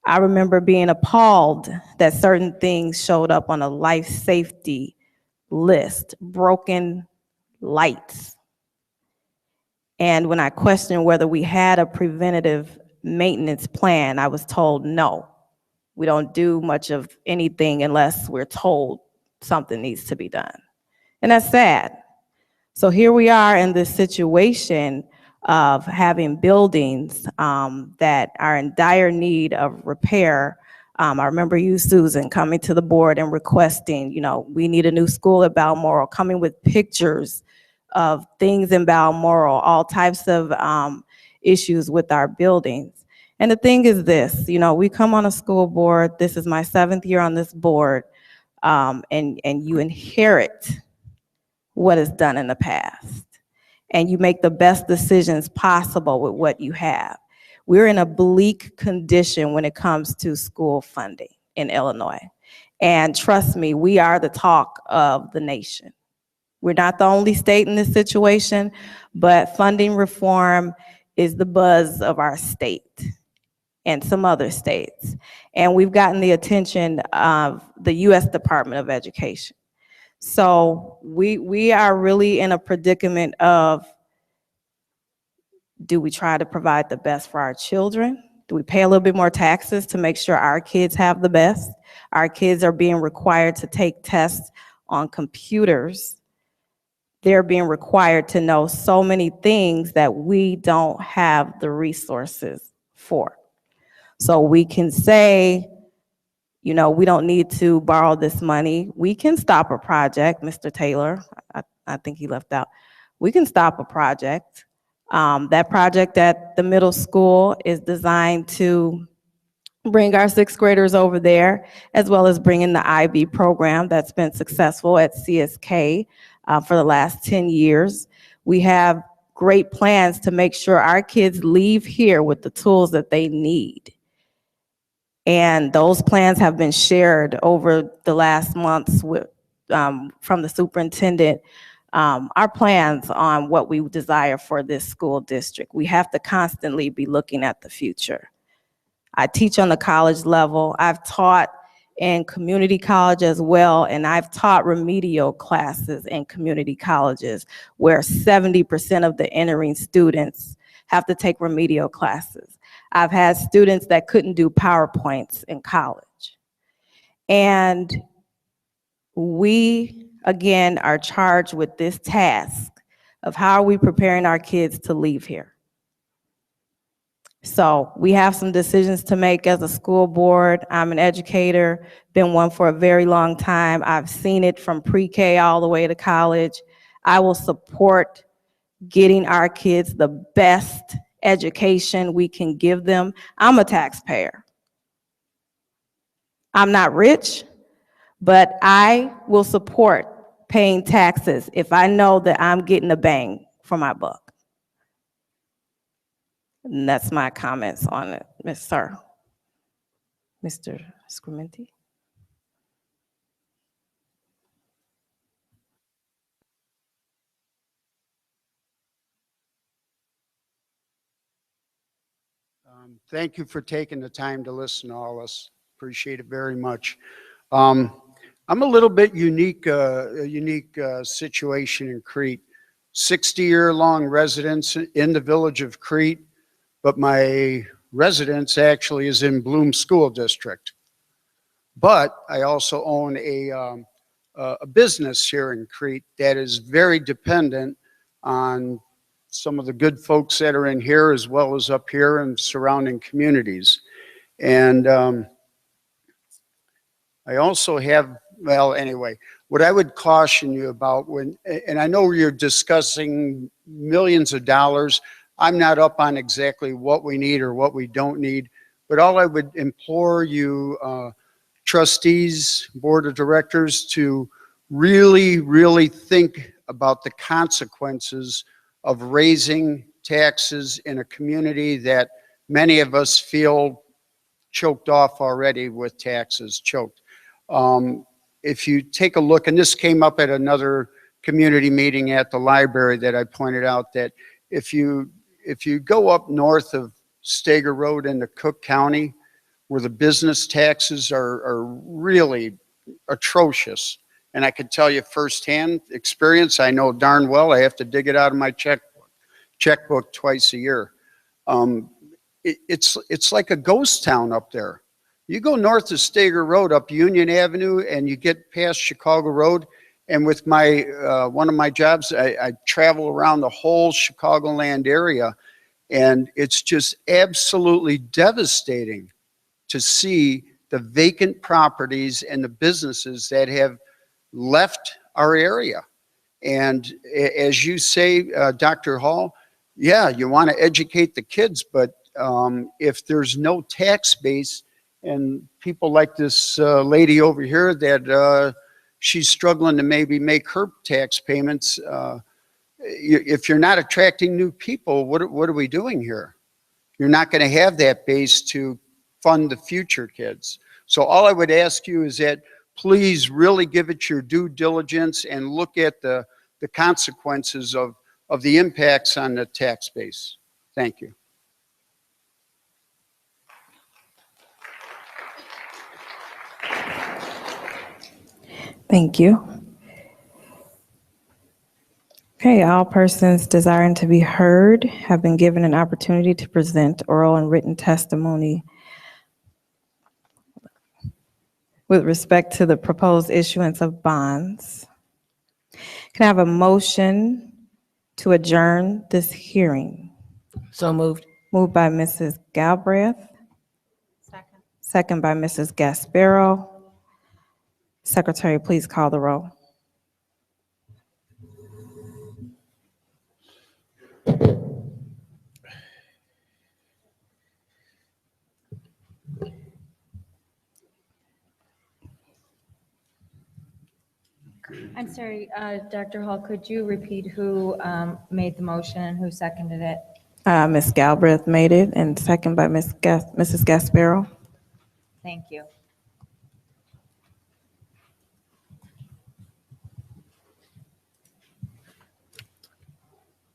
I remember being appalled that certain things showed up on a life safety list, broken lights. And when I questioned whether we had a preventative maintenance plan, I was told no. We don't do much of anything unless we're told something needs to be done. And that's sad. So here we are in this situation of having buildings that are in dire need of repair. I remember you, Susan, coming to the board and requesting, you know, we need a new school at Balmoral, coming with pictures of things in Balmoral, all types of issues with our buildings. And the thing is this, you know, we come on a school board, this is my 7th year on this board, and you inherit what is done in the past, and you make the best decisions possible with what you have. We're in a bleak condition when it comes to school funding in Illinois. And trust me, we are the talk of the nation. We're not the only state in this situation, but funding reform is the buzz of our state and some other states. And we've gotten the attention of the U.S. Department of Education. So we are really in a predicament of, do we try to provide the best for our children? Do we pay a little bit more taxes to make sure our kids have the best? Our kids are being required to take tests on computers. They're being required to know so many things that we don't have the resources for. So we can say, you know, we don't need to borrow this money. We can stop a project, Mr. Taylor, I think he left out. We can stop a project. That project at the middle school is designed to bring our 6th graders over there, as well as bring in the IB program that's been successful at CSK for the last 10 years. We have great plans to make sure our kids leave here with the tools that they need. And those plans have been shared over the last months with, from the superintendent, our plans on what we desire for this school district. We have to constantly be looking at the future. I teach on the college level. I've taught in community college as well, and I've taught remedial classes in community colleges where 70% of the entering students have to take remedial classes. I've had students that couldn't do PowerPoints in college. And we, again, are charged with this task of how are we preparing our kids to leave here. So we have some decisions to make as a school board. I'm an educator, been one for a very long time. I've seen it from pre-K all the way to college. I will support getting our kids the best education we can give them. I'm a taxpayer. I'm not rich, but I will support paying taxes if I know that I'm getting a bang for my buck. And that's my comments on it, Mr. Scrimenti. Thank you for taking the time to listen to all us. Appreciate it very much. I'm a little bit unique, a unique situation in Crete. 60-year-long residence in the village of Crete, but my residence actually is in Bloom School District. But I also own a business here in Crete that is very dependent on some of the good folks that are in here as well as up here and surrounding communities. And I also have, well, anyway, what I would caution you about when, and I know you're discussing millions of dollars. I'm not up on exactly what we need or what we don't need, but all I would implore you, trustees, board of directors, to really, really think about the consequences of raising taxes in a community that many of us feel choked off already with taxes, choked. If you take a look, and this came up at another community meeting at the library that I pointed out, that if you go up north of Steger Road into Cook County, where the business taxes are really atrocious, and I can tell you firsthand experience, I know darn well I have to dig it out of my checkbook twice a year. It's like a ghost town up there. You go north of Steger Road up Union Avenue and you get past Chicago Road, and with my one of my jobs, I travel around the whole Chicagoland area, and it's just absolutely devastating to see the vacant properties and the businesses that have left our area. And as you say, Dr. Hall, yeah, you want to educate the kids, but if there's no tax base, and people like this lady over here that she's struggling to maybe make her tax payments, if you're not attracting new people, what are we doing here? You're not going to have that base to fund the future kids. So all I would ask you is that please really give it your due diligence and look at the consequences of the impacts on the tax base. Thank you. Thank you. Okay, all persons desiring to be heard have been given an opportunity to present oral and written testimony with respect to the proposed issuance of bonds. Can I have a motion to adjourn this hearing? So moved. Moved by Mrs. Galbraith. Second. Second by Mrs. Gasparo. Secretary, please call the roll. I'm sorry, Dr. Hall, could you repeat who made the motion and who seconded it? Ms. Galbraith made it, and second by Mrs. Gasparo. Thank you.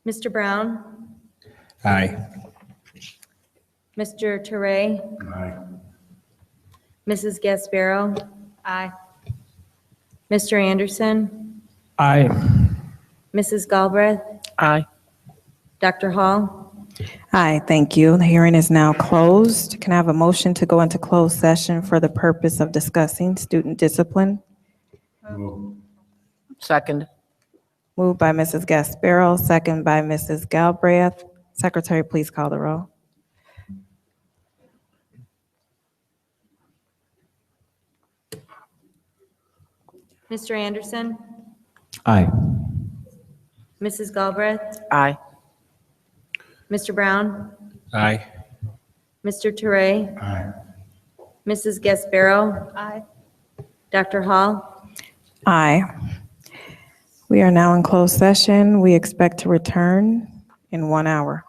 Mr. Brown? Aye. Mr. Teray? Aye. Mrs. Gasparo? Aye. Mr. Anderson? Aye. Mrs. Galbraith? Aye. Dr. Hall? Aye, thank you. The hearing is now closed. Can I have a motion to go into closed session for the purpose of discussing student discipline? Move. Second. Moved by Mrs. Gasparo, second by Mrs. Galbraith. Secretary, please call the roll. Mr. Anderson? Aye. Mrs. Galbraith? Aye. Mr. Brown? Aye. Mr. Teray? Aye. Mrs. Gasparo? Aye. Dr. Hall? Aye. We are now in closed session. We expect to return in 1 hour.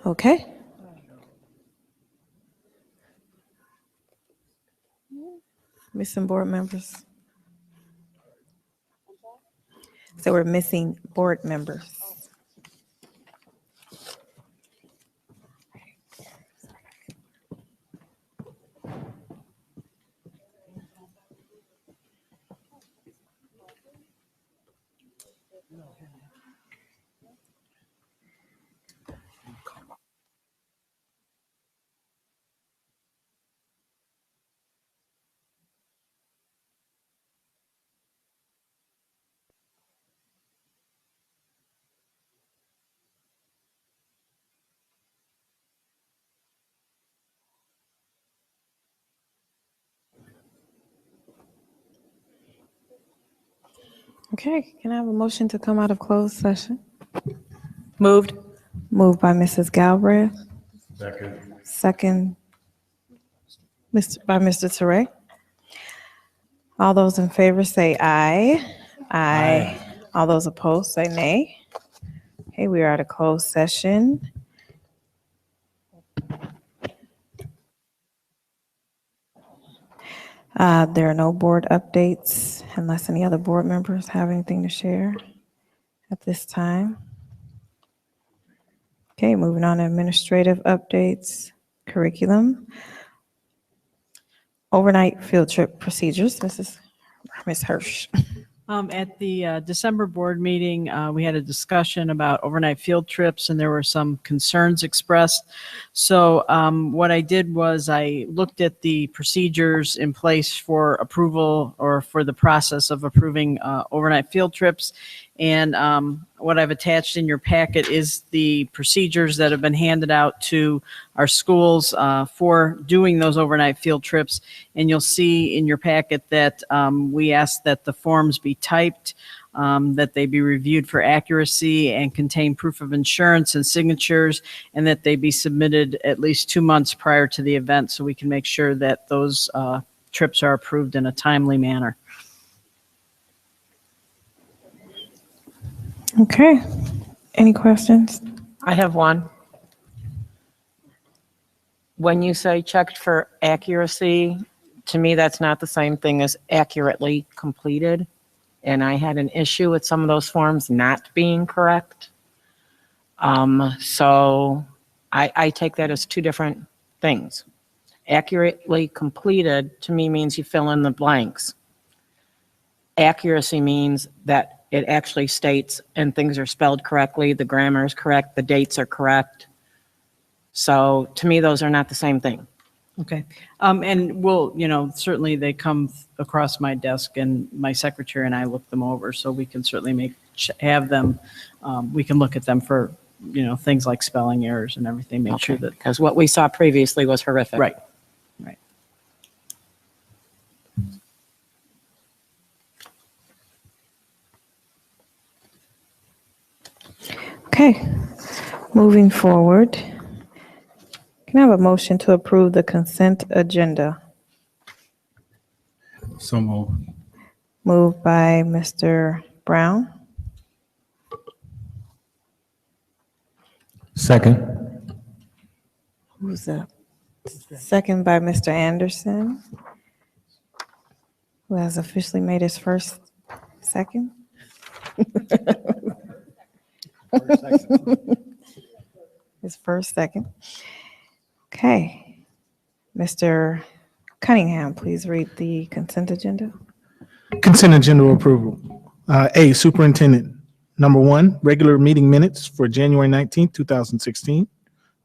Okay. Missing board members. So we're missing board members. Okay, can I have a motion to come out of closed session? Moved. Moved by Mrs. Galbraith, Second. second by Mr. Teray. All those in favor say aye. Aye. All those opposed say nay. Okay, we are at a closed session. There are no board updates unless any other board members have anything to share at this time. Okay, moving on to administrative updates, curriculum. Overnight field trip procedures, Ms. Hirsch. At the December board meeting, we had a discussion about overnight field trips, and there were some concerns expressed. So what I did was I looked at the procedures in place for approval or for the process of approving overnight field trips. And what I've attached in your packet is the procedures that have been handed out to our schools for doing those overnight field trips. And you'll see in your packet that we asked that the forms be typed, that they be reviewed for accuracy and contain proof of insurance and signatures, and that they be submitted at least 2 months prior to the event so we can make sure that those trips are approved in a timely manner. Okay, any questions? I have one. When you say checked for accuracy, to me, that's not the same thing as accurately completed. And I had an issue with some of those forms not being correct. So I take that as two different things. Accurately completed, to me, means you fill in the blanks. Accuracy means that it actually states and things are spelled correctly, the grammar is correct, the dates are correct. So to me, those are not the same thing. Okay. And we'll, certainly they come across my desk and my secretary and I look them over, so we can certainly have them, we can look at them for, things like spelling errors and everything, make sure that. Because what we saw previously was horrific. Right, right. Okay, moving forward. Can I have a motion to approve the consent agenda? So moved. Moved by Mr. Brown, Second. who's up? Second by Mr. Anderson, who has officially made his first second. His first second. Okay. Mr. Cunningham, please read the consent agenda. Consent agenda approval. A, Superintendent. Number 1, regular meeting minutes for January 19th, 2016.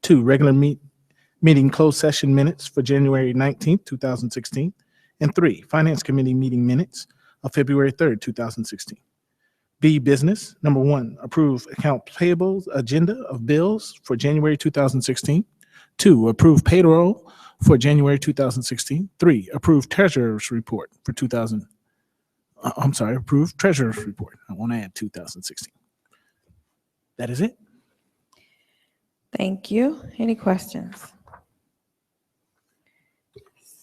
2, regular meeting closed session minutes for January 19th, 2016. And 3, Finance Committee meeting minutes of February 3rd, 2016. B, business. Number 1, approve account payables agenda of bills for January 2016. 2, approve payroll for January 2016. 3, approve treasurer's report for approve treasurer's report. I want to add 2016. That is it. Thank you. Any questions?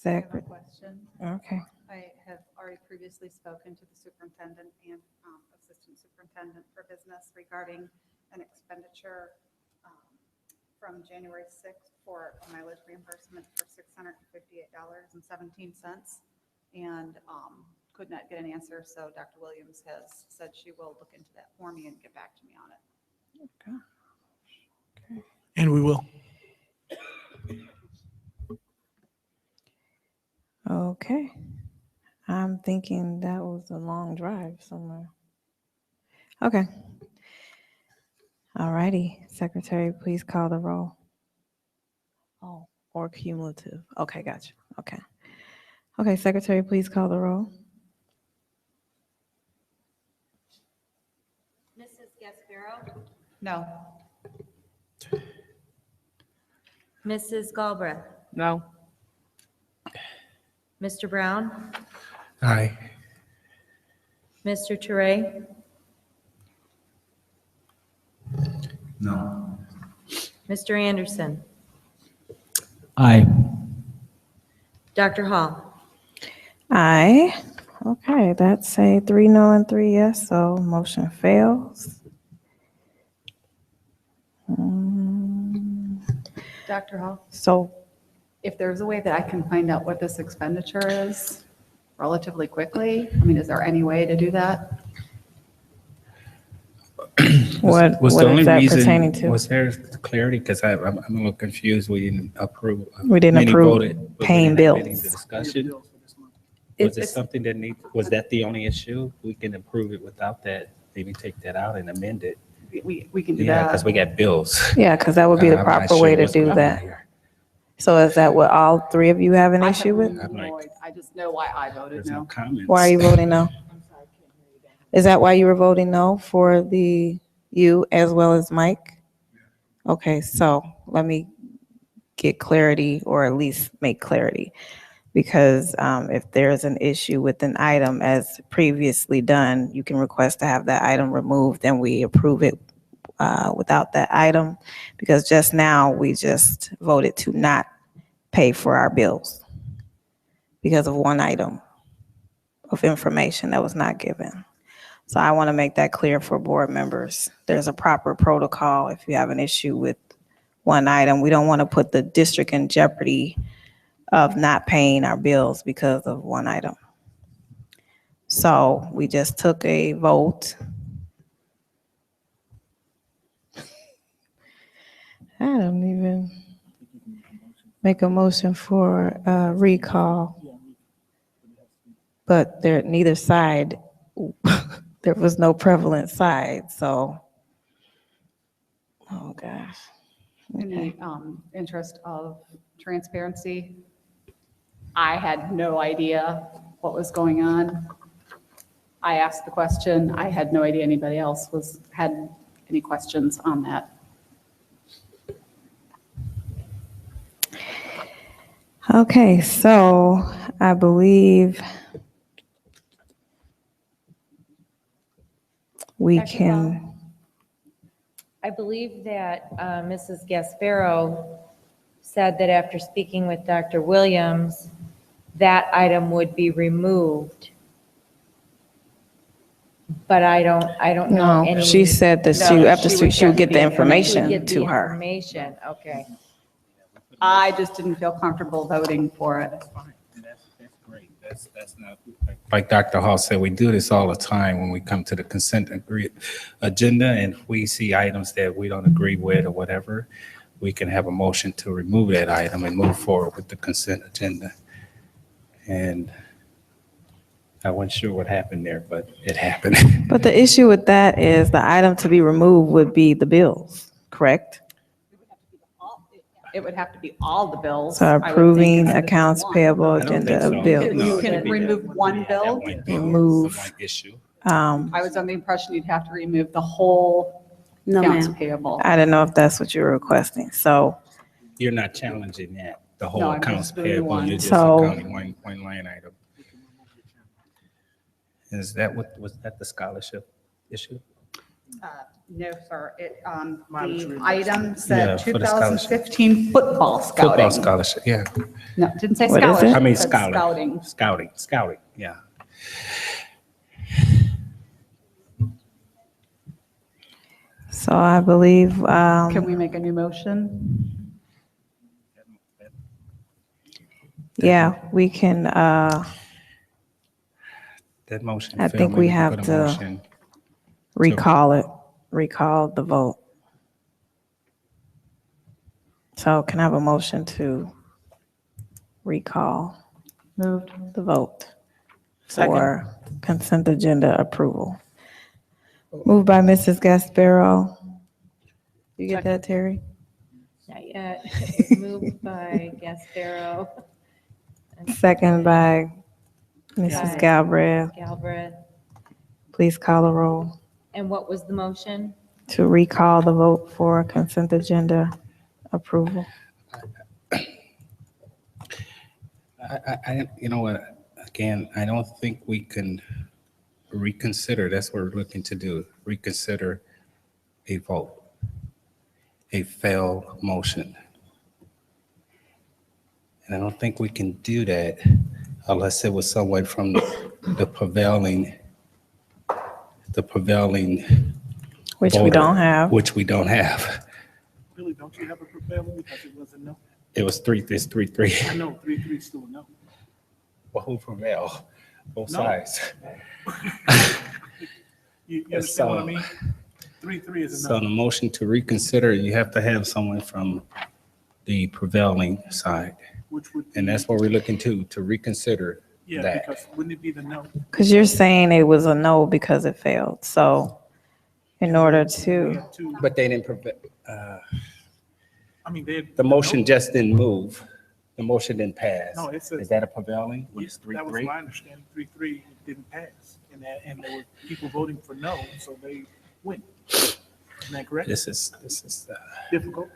Question. Okay. I have already previously spoken to the superintendent and assistant superintendent for business regarding an expenditure from January 6th for mileage reimbursement for $658.17. And could not get an answer, so Dr. Williams has said she will look into that for me and get back to me on it. And we will. Okay. I'm thinking that was a long drive somewhere. Okay. All righty. Secretary, please call the roll. Oh, or cumulative. Okay, gotcha. Okay. Okay, Secretary, please call the roll. Mrs. Gasparo? No. Mrs. Galbraith? No. Mr. Brown? Aye. Mr. Toure? No. Mr. Anderson? Aye. Dr. Hall? Aye. Okay, that's a 3 no and 3 yes, so motion fails. Dr. Hall, So, if there's a way that I can find out what this expenditure is relatively quickly, I mean, is there any way to do that? what Was the is only that reason- pertaining to? Was there clarity? Because I'm a little confused. We didn't approve. We didn't many approve voted, but we paying didn't have any bills. Discussion. Was it It's- something that was that the only issue? We can approve it without that, maybe take that out and amend it. We can do Yeah, that. because we got bills. Yeah, because that would be the I'm not proper sure way to what's do going on that. here. So is that what all three of you have an issue with? I just know why I voted There's no no. comments. Why are you voting no? Is that why you were voting no for you as well as Mike? Okay, so let me get clarity or at least make clarity. Because if there's an issue with an item as previously done, you can request to have that item removed and we approve it without that item. Because just now, we just voted to not pay for our bills because of one item of information that was not given. So I want to make that clear for board members. There's a proper protocol if you have an issue with one item. We don't want to put the district in jeopardy of not paying our bills because of one item. So we just took a vote. I don't even make a motion for recall. But neither side, there was no prevalent side, so, oh gosh. In the interest of transparency, I had no idea what was going on. I asked the question. I had no idea anybody else had any questions on that. Okay, so I believe we Dr. can, I believe that Mrs. Gasparo said that after speaking with Dr. Williams, that item would be removed. But I don't know no, any. she said that she would get the information Get the to her. information, okay. I just didn't feel comfortable voting for it. That's great. That's not, like Dr. Hall said, we do this all the time when we come to the consent agenda, and if we see items that we don't agree with or whatever, we can have a motion to remove that item and move forward with the consent agenda. And I wasn't sure what happened there, but it happened. But the issue with that is the item to be removed would be the bills, correct? It would have to be all the bills. So I would think, approving instead of accounts one. payable I don't agenda think so. of bills. You can remove one bill. Remove. Issue. I was under the impression you'd have to remove the whole accounts payable. I didn't know if that's what you were requesting, so. You're not challenging that, the whole No, I'm accounts just doing payable, one. you're just So- accounting one line item. Is that was that the scholarship issue? No, sir. The reimbursement. item Yeah, said for the scholarship. 2015 football scouting. Football scholarship, yeah. No, it didn't say What is it? scholarship. I mean, it said scouting. Scouting. Scouting, yeah. So I believe, Can we make a new motion? yeah, we can, That motion I failed. think we Maybe have put a to motion recall the vote. So can I have a motion to recall Moved. the vote Second. for consent agenda approval? Moved by Mrs. Gasparo. You get that, Terry? Not yet. It was moved by Gasparo. and Second by Mrs. by Galbraith. Galbraith. Please call the roll And what was the motion? to recall the vote for consent agenda approval. You know what, again, I don't think we can reconsider, that's what we're looking to do, reconsider a vote, a failed motion. And I don't think we can do that unless it was someone from the prevailing Which we voter, don't have. Which we don't have. Really, don't you have a prevailing because it was a no? It was it's 3-3. I know, 3-3 still a no. Well, who prevailed? Both No. sides. You understand what I mean? 3-3 is a So no. the motion to reconsider, you have to have someone from the prevailing side. Which would And that's what we're looking to reconsider Yeah, that. because wouldn't it be the no? Because you're saying it was a no because it failed. So in order to, But they didn't prevail. I mean, they. The motion just didn't move. The motion didn't pass. No, it's a- Is that a prevailing? Was Yes, it that was 3-3? my understanding. 3-3 didn't pass, and there were people voting for no, so they went. Isn't that correct? This is Difficult.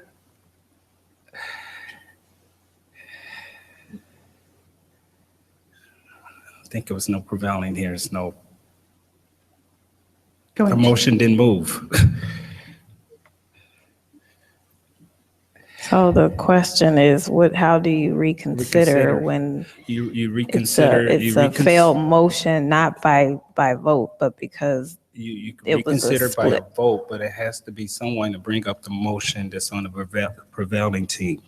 I think it was no prevailing here. It's no. Go The ahead. motion didn't move. so the question is, how do you reconsider when You reconsider. it's a failed motion, not by vote, but because You can it was a reconsider by a split? vote, but it has to be someone to bring up the motion that's on the prevailing team.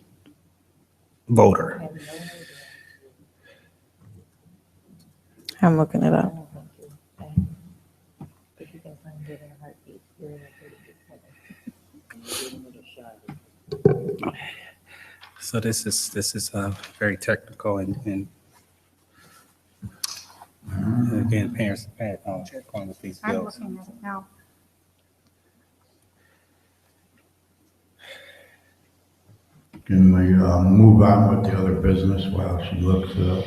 Voter. I'm looking it up. So this is very technical and again, parents, going with these I'm bills. looking at it now. Can we move on with the other business while she looks it up?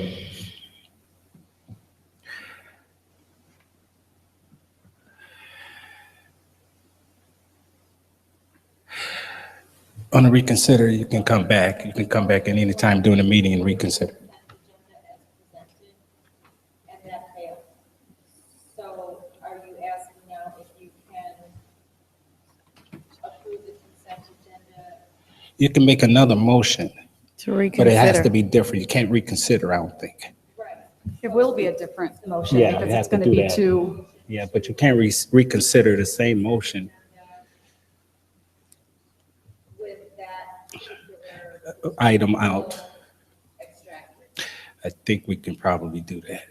On a reconsider, you can come back. You can come back at any time during the meeting and reconsider. And that failed. So are you asking now if you can approve the consent agenda? You can make another motion, To but it has to reconsider. be different. You can't reconsider, I don't think. It will be a different motion Yeah, because you it's have to going to do be that. to, Yeah, but you can't reconsider the same motion. With that particular Item out. extracted. I think we can probably do that.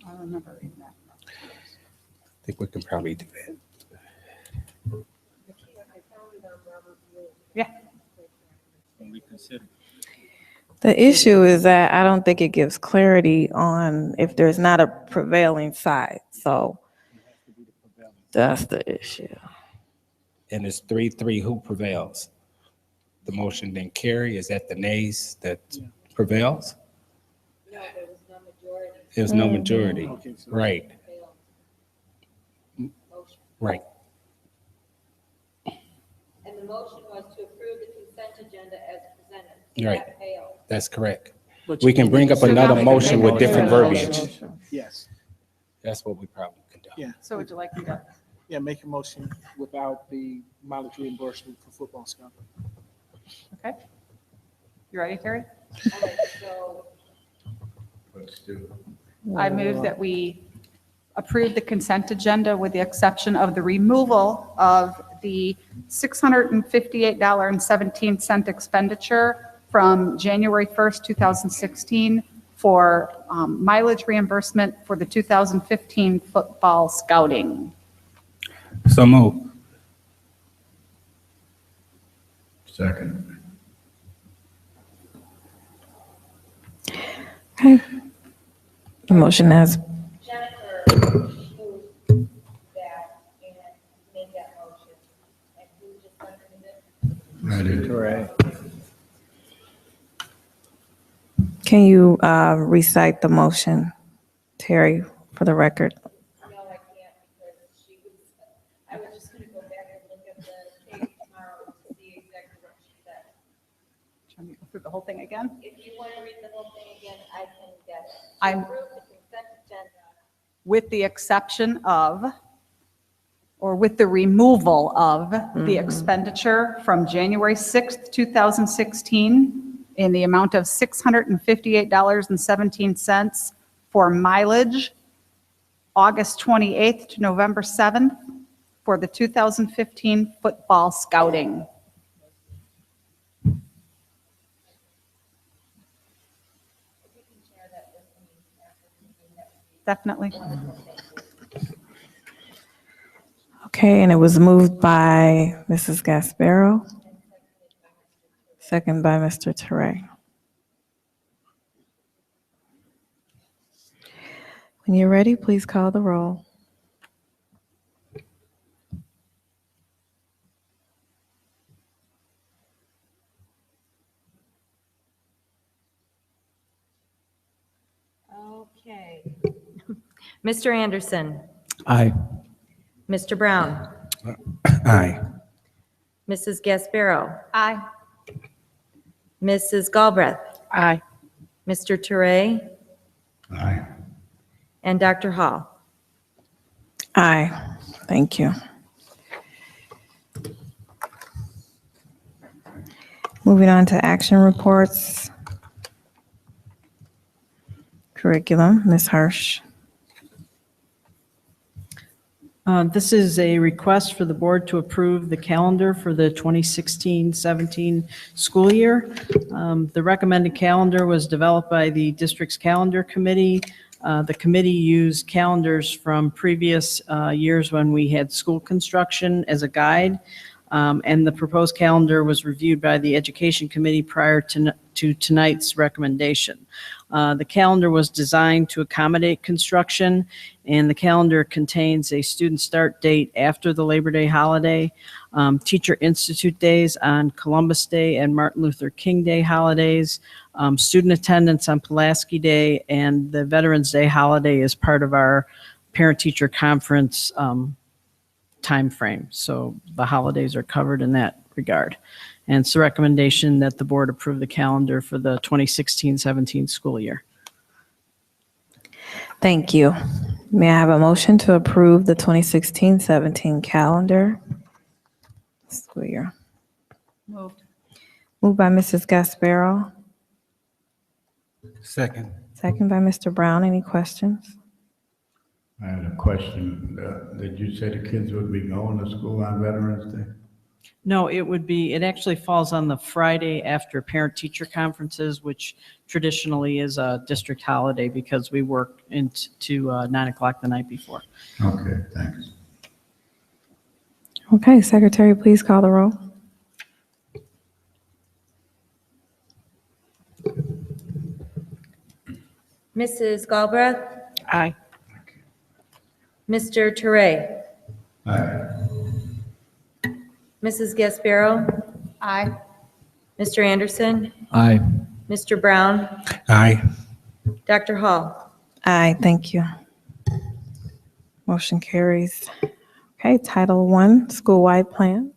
I remember reading that. I think we can probably do that. Yeah. The issue is that I don't think it gives clarity on if there's not a prevailing side. So that's the issue. And it's 3-3, who prevails? The motion didn't carry, is that the nays that prevails? No, there was no majority. There's no majority, Okay, so- right, Motion. right. And the motion was to approve the consent agenda as presented. So Right. that failed. That's correct. But We you can bring up So now another we can motion make with a different motion. verbiage. Yes, That's what we probably can do. yeah. So would you like me to? Yeah, make a motion without the mileage reimbursement for football stuff. Okay. You ready, Terry? All right, so Let's do. I move that we approve the consent agenda with the exception of the removal of the $658.17 expenditure from January 1st, 2016 for mileage reimbursement for the 2015 football scouting. So move. Second. Okay. The motion has, I do. can you recite the motion, Terry, for the record? I was just going to go back and look at the tape tomorrow to see exactly what she said. Trying to go through the whole thing again? If you want to read the whole thing again, I can get it. I'm- Approve the consent agenda. With the exception of, or with the removal of the expenditure from January 6th, 2016 in the amount of $658.17 for mileage, August 28th to November 7th for the 2015 football scouting. Definitely. Okay, and it was moved by Mrs. Gasparo, second by Mr. Teray. When you're ready, please call the roll. Okay. Mr. Anderson, Aye. Mr. Brown, Aye. Mrs. Gasparo, Aye. Mrs. Galbraith, Aye. Mr. Teray, Aye. and Dr. Hall. Aye, thank you. Moving on to action reports. Curriculum, Ms. Hirsch. This is a request for the board to approve the calendar for the 2016-17 school year. The recommended calendar was developed by the district's calendar committee. The committee used calendars from previous years when we had school construction as a guide. And the proposed calendar was reviewed by the education committee prior to tonight's recommendation. The calendar was designed to accommodate construction, and the calendar contains a student start date after the Labor Day holiday, Teacher Institute days on Columbus Day and Martin Luther King Day holidays, student attendance on Pulaski Day, and the Veterans Day holiday is part of our parent-teacher conference timeframe. So the holidays are covered in that regard. And it's a recommendation that the board approve the calendar for the 2016-17 school year. Thank you. May I have a motion to approve the 2016-17 calendar school year? Moved. Moved by Mrs. Gasparo, Second. second by Mr. Brown. Any questions? I had a question. Did you say the kids would be going to school on Veterans Day? No, it actually falls on the Friday after parent-teacher conferences, which traditionally is a district holiday because we work into 9 o'clock the night before. Okay, thanks. Okay, Secretary, please call the roll. Mrs. Galbraith, Aye. Mr. Teray, Aye. Mrs. Gasparo, Aye. Mr. Anderson, Aye. Mr. Brown, Aye. Dr. Hall. Aye, thank you. Motion carries. Okay, Title I, school-wide plans.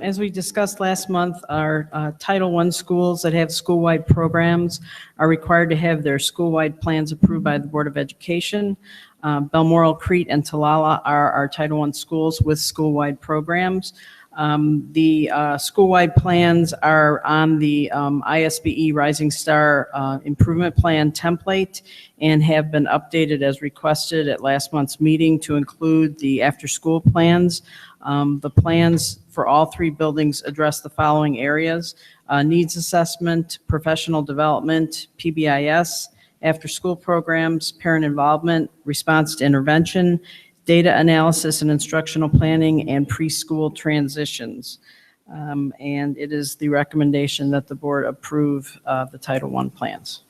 As we discussed last month, our Title I schools that have school-wide programs are required to have their school-wide plans approved by the Board of Education. Balmoral, Crete, and Talala are our Title I schools with school-wide programs. The school-wide plans are on the ISBE Rising Star Improvement Plan template and have been updated as requested at last month's meeting to include the after-school plans. The plans for all three buildings address the following areas: needs assessment, professional development, PBIS, after-school programs, parent involvement, response to intervention, data analysis and instructional planning, and preschool transitions. And it is the recommendation that the board approve the Title I plans.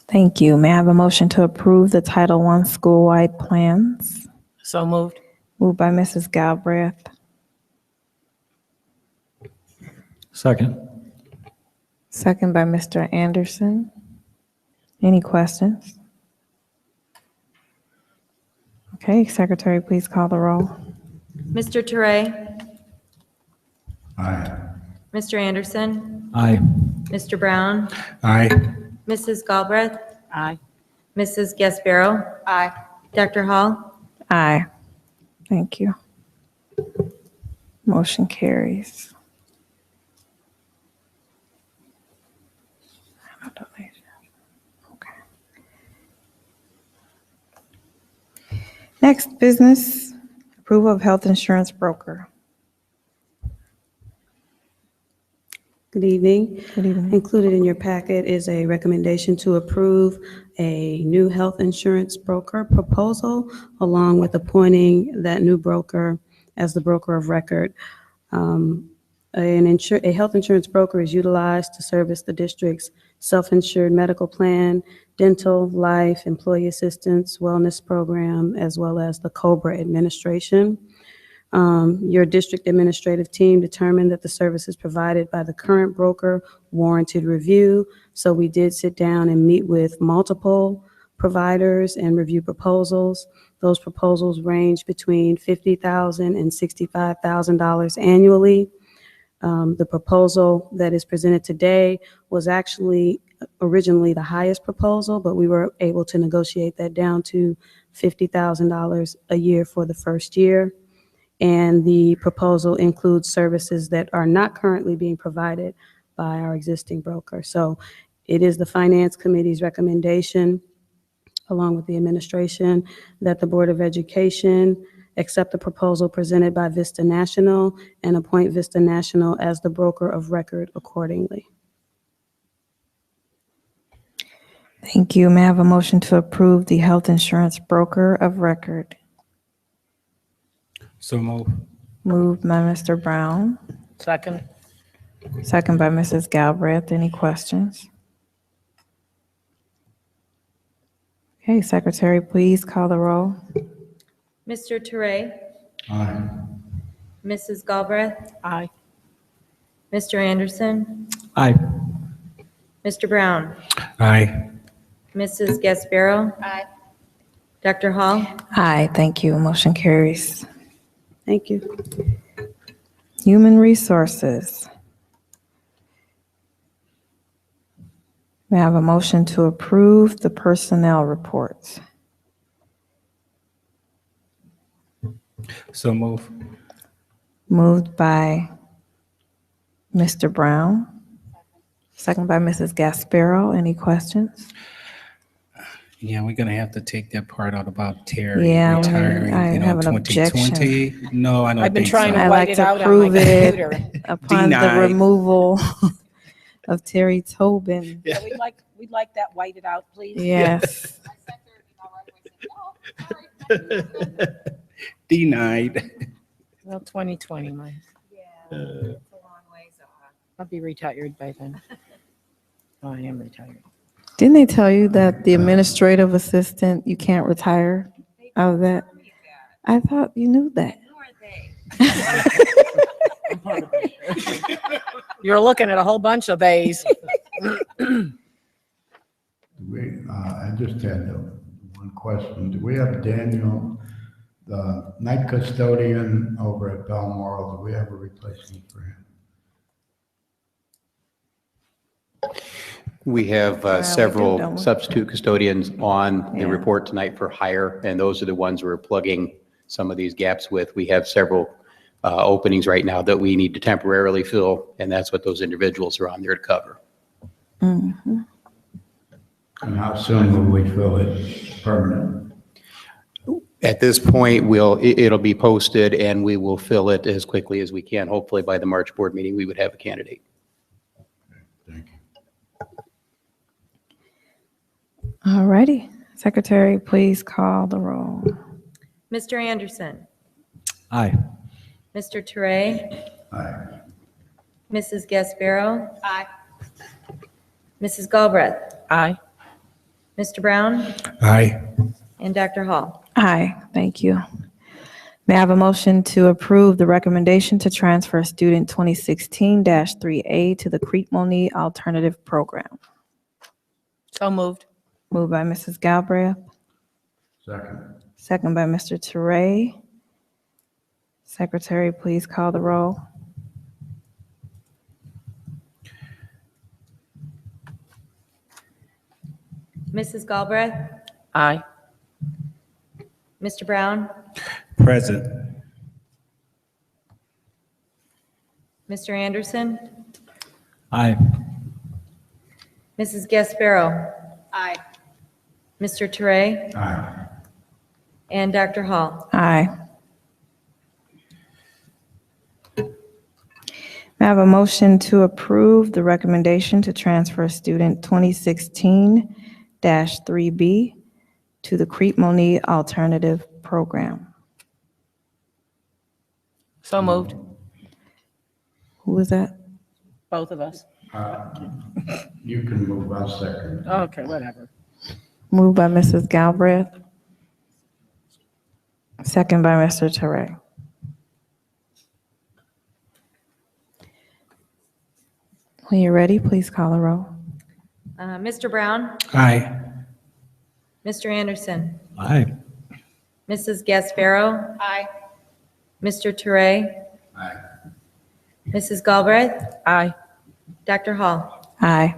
Thank you. May I have a motion to approve the Title I school-wide plans? So moved. Moved by Mrs. Galbraith, Second. second by Mr. Anderson. Any questions? Okay, Secretary, please call the roll. Mr. Toure, Aye. Mr. Anderson, Aye. Mr. Brown, Aye. Mrs. Galbraith, Aye. Mrs. Gasparo, Aye. Dr. Hall. Aye. Thank you. Motion carries. Okay. Next business, approval of health insurance broker. Good evening. Good evening. Included in your packet is a recommendation to approve a new health insurance broker proposal, along with appointing that new broker as the broker of record. A health insurance broker is utilized to service the district's self-insured medical plan, dental, life, employee assistance, wellness program, as well as the COBRA administration. Your district administrative team determined that the services provided by the current broker warranted review. So we did sit down and meet with multiple providers and review proposals. Those proposals range between $50,000 and $65,000 annually. The proposal that is presented today was actually originally the highest proposal, but we were able to negotiate that down to $50,000 a year for the first year. And the proposal includes services that are not currently being provided by our existing broker. So it is the Finance Committee's recommendation, along with the administration, that the Board of Education accept the proposal presented by Vista National and appoint Vista National as the broker of record accordingly. Thank you. May I have a motion to approve the health insurance broker of record? So move. Moved by Mr. Brown, Second. second by Mrs. Galbraith. Any questions? Okay, Secretary, please call the roll. Mr. Toure, Aye. Mrs. Galbraith, Aye. Mr. Anderson, Aye. Mr. Brown, Aye. Mrs. Gasparo. Aye. Dr. Hall. Aye, thank you. Motion carries. Thank you. Human Resources. May I have a motion to approve the personnel reports? So move. Moved by Mr. Brown, second by Mrs. Gasparo. Any questions? Yeah, we're gonna have to take that part out about Terry Yeah, retiring, I you know, have an 2020. No, I don't I've been think trying so. to I white like it to out on my prove it computer. upon the Denied. removal of Terry Tobin. So we'd like that whited out, please. Yes. Denied. Well, 2020, Mike. It's a long ways off. I'll be retired by then. Oh, I am retired. Didn't they tell you that the administrative assistant, you can't retire out of that? I thought you knew that. You're looking at a whole bunch of bays. I just had one question. Do we have Daniel, the night custodian over at Balmoral? Do we have a replacement for him? We have we do, several don't we? substitute custodians on the Yeah. report tonight for hire, and those are the ones we're plugging some of these gaps with. We have several openings right now that we need to temporarily fill, and that's what those individuals are on there to cover. And how soon will we fill it permanent? At this point, it'll be posted, and we will fill it as quickly as we can. Hopefully, by the March board meeting, we would have a candidate. All righty. Secretary, please call the roll. Mr. Anderson, Aye. Mr. Teray, Aye. Mrs. Gasparo, Aye. Mrs. Galbraith, Aye. Mr. Brown, Aye. and Dr. Hall. Aye, thank you. May I have a motion to approve the recommendation to transfer student 2016-3A to the Crete Monee Alternative Program? So moved. Moved by Mrs. Galbraith, Second. second by Mr. Teray. Secretary, please call the roll. Mrs. Galbraith, Aye. Mr. Brown, Present. Mr. Anderson, Aye. Mrs. Gasparo, Aye. Mr. Teray, Aye. and Dr. Hall. Aye. May I have a motion to approve the recommendation to transfer student 2016-3B to the Crete Monee Alternative Program? So moved. Who was that? Both of us. You can move on second. Okay, whatever. Moved by Mrs. Galbraith. Second by Mr. Teray. When you're ready, please call the roll. Mr. Brown, Aye. Mr. Anderson, Aye. Mrs. Gasparo, Aye. Mr. Teray, Aye. Mrs. Galbraith, Aye. Dr. Hall. Aye.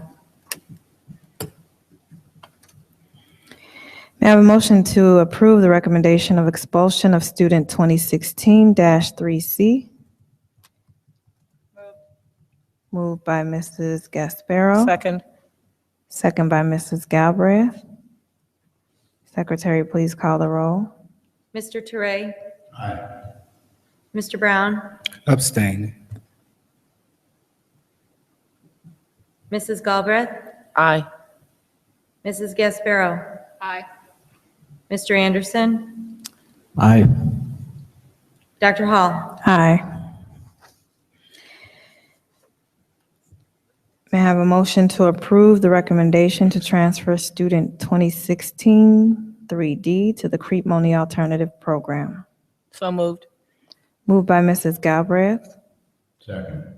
May I have a motion to approve the recommendation of expulsion of student 2016-3C? Moved by Mrs. Gasparo. Second. Second by Mrs. Galbraith. Secretary, please call the roll. Mr. Teray, Aye. Mr. Brown, Abstain. Mrs. Galbraith, Aye. Mrs. Gasparo, Aye. Mr. Anderson, Aye. Dr. Hall. Aye. May I have a motion to approve the recommendation to transfer student 2016-3D to the Crete Monee Alternative Program? So moved. Moved by Mrs. Galbraith. Second.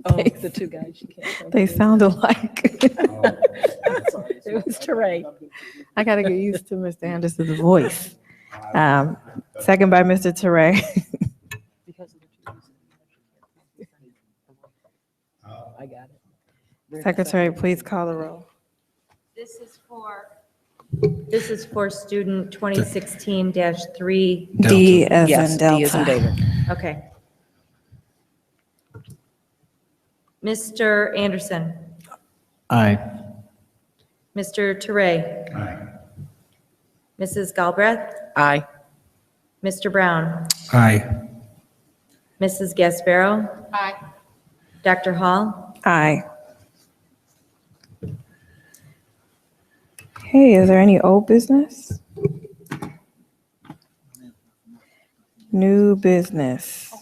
Oh, the two guys you can't. They sound alike. It was Teray. I got to get used to Mr. Anderson's voice. Second by Mr. Teray. I got it. Secretary, please call the roll. This is for student 2016-3. D as Yes, in D as in Delta. David. Okay. Mr. Anderson, Aye. Mr. Teray, Aye. Mrs. Galbraith, Aye. Mr. Brown, Aye. Mrs. Gasparo, Aye. Dr. Hall. Aye. Hey, is there any old business? New business.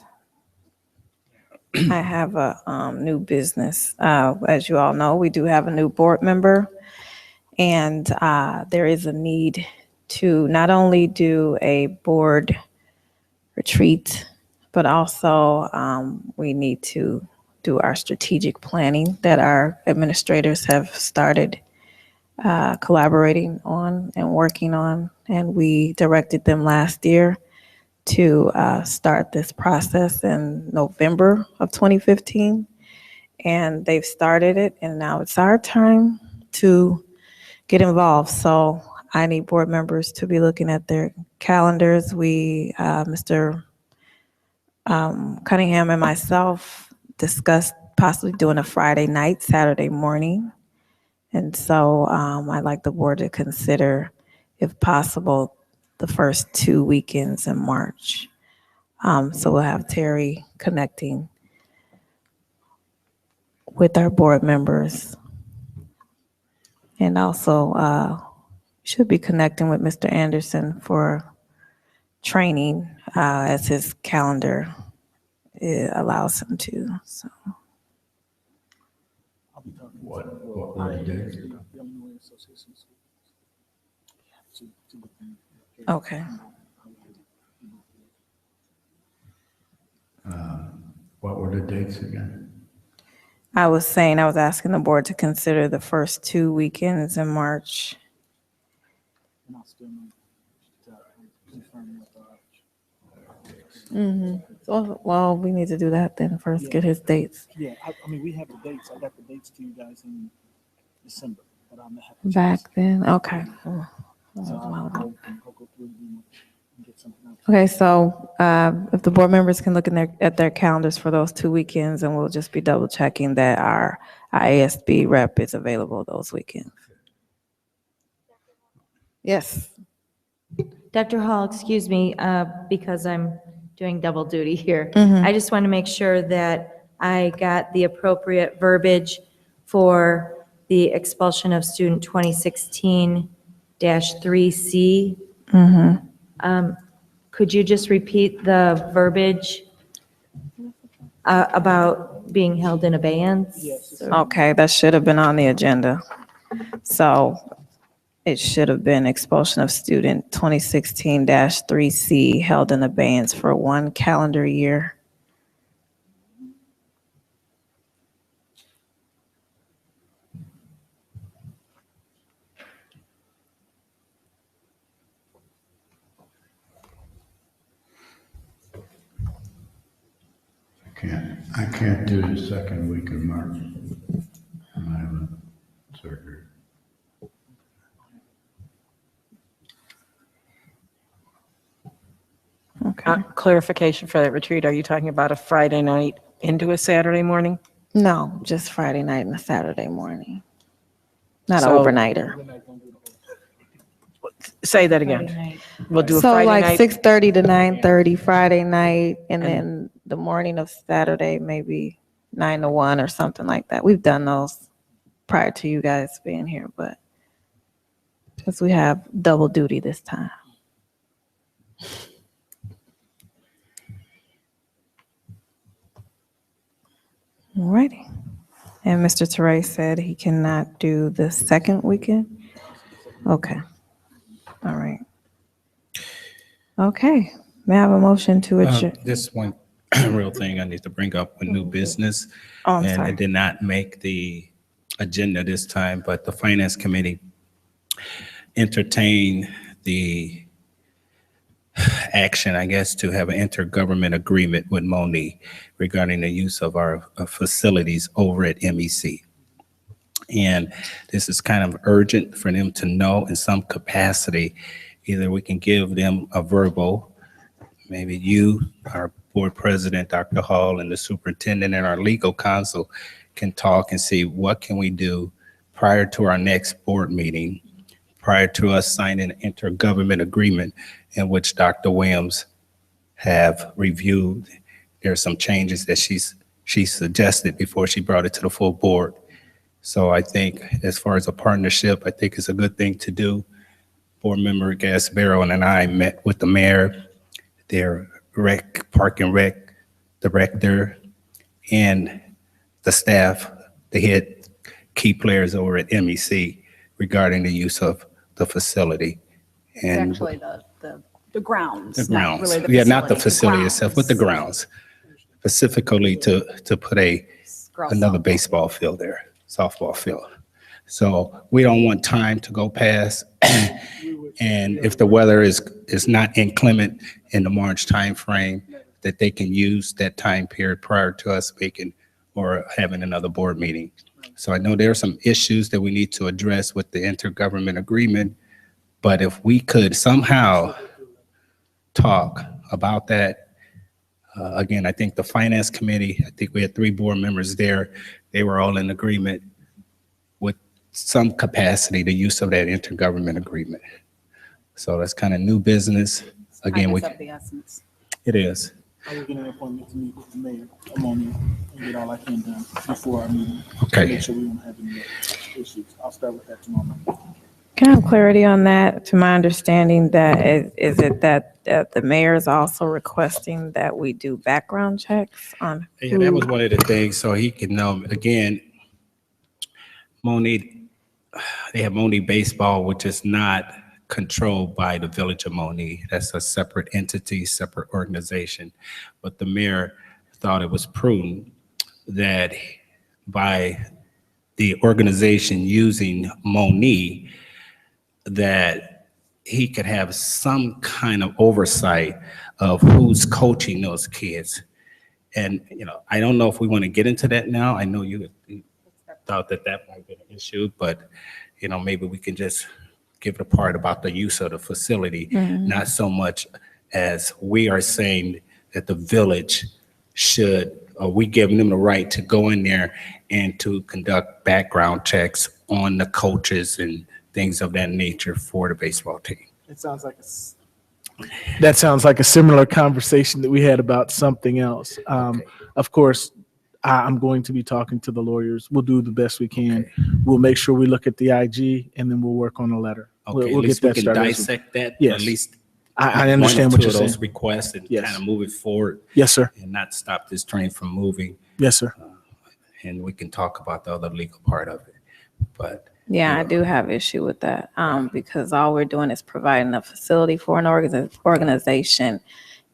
I have a new business. As you all know, we do have a new board member, and there is a need to not only do a board retreat, but also we need to do our strategic planning that our administrators have started collaborating on and working on, and we directed them last year to start this process in November of 2015, and they've started it, and now it's our time to get involved. So I need board members to be looking at their calendars. Mr. Cunningham and myself discussed possibly doing a Friday night, Saturday morning. And so I'd like the board to consider, if possible, the first 2 weekends in March. So we'll have Terry connecting with our board members. And also should be connecting with Mr. Anderson for training as his calendar allows him to. So. What were the dates? Okay. What were the dates again? I was asking the board to consider the first 2 weekends in March. So, well, we need to do that then first, get his dates. Yeah, I mean, we have the dates. I got the dates to you guys in December, but I'm not happy. Back then, okay. So I'll go through and get something else. Okay, so if the board members can look at their calendars for those 2 weekends, and we'll just be double checking that our IASB rep is available those weekends. Yes. Dr. Hall, excuse me, because I'm doing double duty here. Mhm. I just want to make sure that I got the appropriate verbiage for the expulsion of student 2016-3C. Could you just repeat the verbiage about being held in abeyance? Okay, that should have been on the agenda. So it should have been expulsion of student 2016-3C held in abeyance for 1 calendar year. I can't do the second week of March. I'm having surgery. Okay. Clarification for that retreat, are you talking about a Friday night into a Saturday morning? No, just Friday night and a Saturday morning. Not So- overnighter. Say that again. We'll do a So Friday like night. 6:30 to 9:30 Friday night, and then the morning of Saturday, maybe 9 to 1 or something like that. We've done those prior to you guys being here, but because we have double duty this time. All righty. And Mr. Teray said he cannot do the second weekend? Okay. All right. Okay. May I have a motion to adjourn? This one real thing I need to bring up with new business. Oh, I'm And sorry. it did not make the agenda this time, but the Finance Committee entertained the action, I guess, to have an intergovernment agreement with Monee regarding the use of our facilities over at MEC. And this is kind of urgent for them to know in some capacity. Either we can give them a verbal, maybe you, our board president, Dr. Hall, and the superintendent and our legal counsel can talk and see what can we do prior to our next board meeting, prior to us signing an intergovernment agreement in which Dr. Williams have reviewed. There are some changes that she suggested before she brought it to the full board. So I think as far as a partnership, I think it's a good thing to do. Board member Gasbarrow and I met with the mayor, their park and rec director, and the staff, the head key players over at MEC regarding the use of the facility. It's And actually the grounds. the not grounds. really the Yeah, not the facility, facility itself, but the grounds. Specifically to put another baseball field there, softball field. So we don't want time to go past. And if the weather is not inclement in the March timeframe, that they can use that time period prior to us speaking or having another board meeting. So I know there are some issues that we need to address with the intergovernment agreement, But if we could somehow talk about that, again, I think the finance committee, I think we had 3 board members there. They were all in agreement with some capacity, the use of that intergovernment agreement. So that's kind of new business. Again, Time we, is of the essence. it is. I will get an appointment to meet with the mayor, Monee, and get all I can done before our meeting. Okay. Make sure we don't have any issues. I'll start with that tomorrow morning. Can I have clarity on that? To my understanding, that is it that the mayor is also requesting that we do background checks on? Yeah, that was one of the things, so he can know, again, Monee, they have Monee Baseball, which is not controlled by the Village of Monee. That's a separate entity, separate organization. But the mayor thought it was prudent that by the organization using Monee, that he could have some kind of oversight of who's coaching those kids. And, you know, I don't know if we want to get into that now. I know you thought that that might be an issue, but, you know, maybe we can just give it a part about the use of the facility, not so much as we are saying that the village should, or we giving them the right to go in there and to conduct background checks on the coaches and things of that nature for the baseball team. It sounds like that sounds like a similar conversation that we had about something else. Of course, I'm going to be talking to the lawyers. We'll do the best we can. We'll make sure we look at the IG, and then we'll work on a letter. Okay, We'll at least get we that can started. dissect that. Yes. At least I understand what you're one or two of those saying. requests and Yes. kind of move it forward. Yes, sir. And not stop this train from moving. Yes, sir. And we can talk about the other legal part of it. But Yeah, I do have issue with that, because all we're doing is providing a facility for an organization.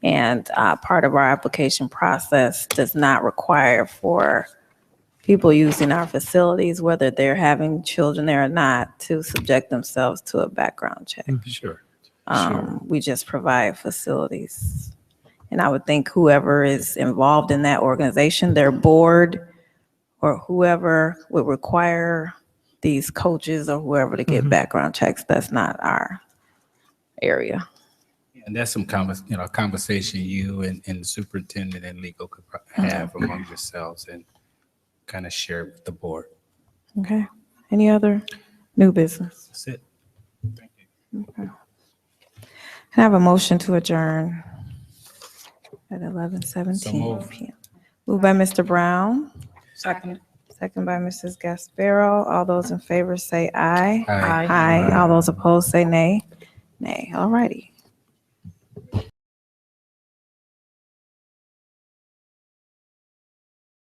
And part of our application process does not require for people using our facilities, whether they're having children there or not, to subject themselves to a background check. Sure. We just provide facilities. And I would think whoever is involved in that organization, their board or whoever would require these coaches or whoever to get background checks. That's not our area. And that's some conversation you and the superintendent and legal could have among yourselves and kind of share with the board. Okay. Any other new business? That's it. Thank you. Okay. Can I have a motion to adjourn at 11:17 p.m.? Moved by Mr. Brown. Second. Second by Mrs. Gasparo. All those in favor say aye. Aye. Aye. All those opposed say nay. Nay. All righty.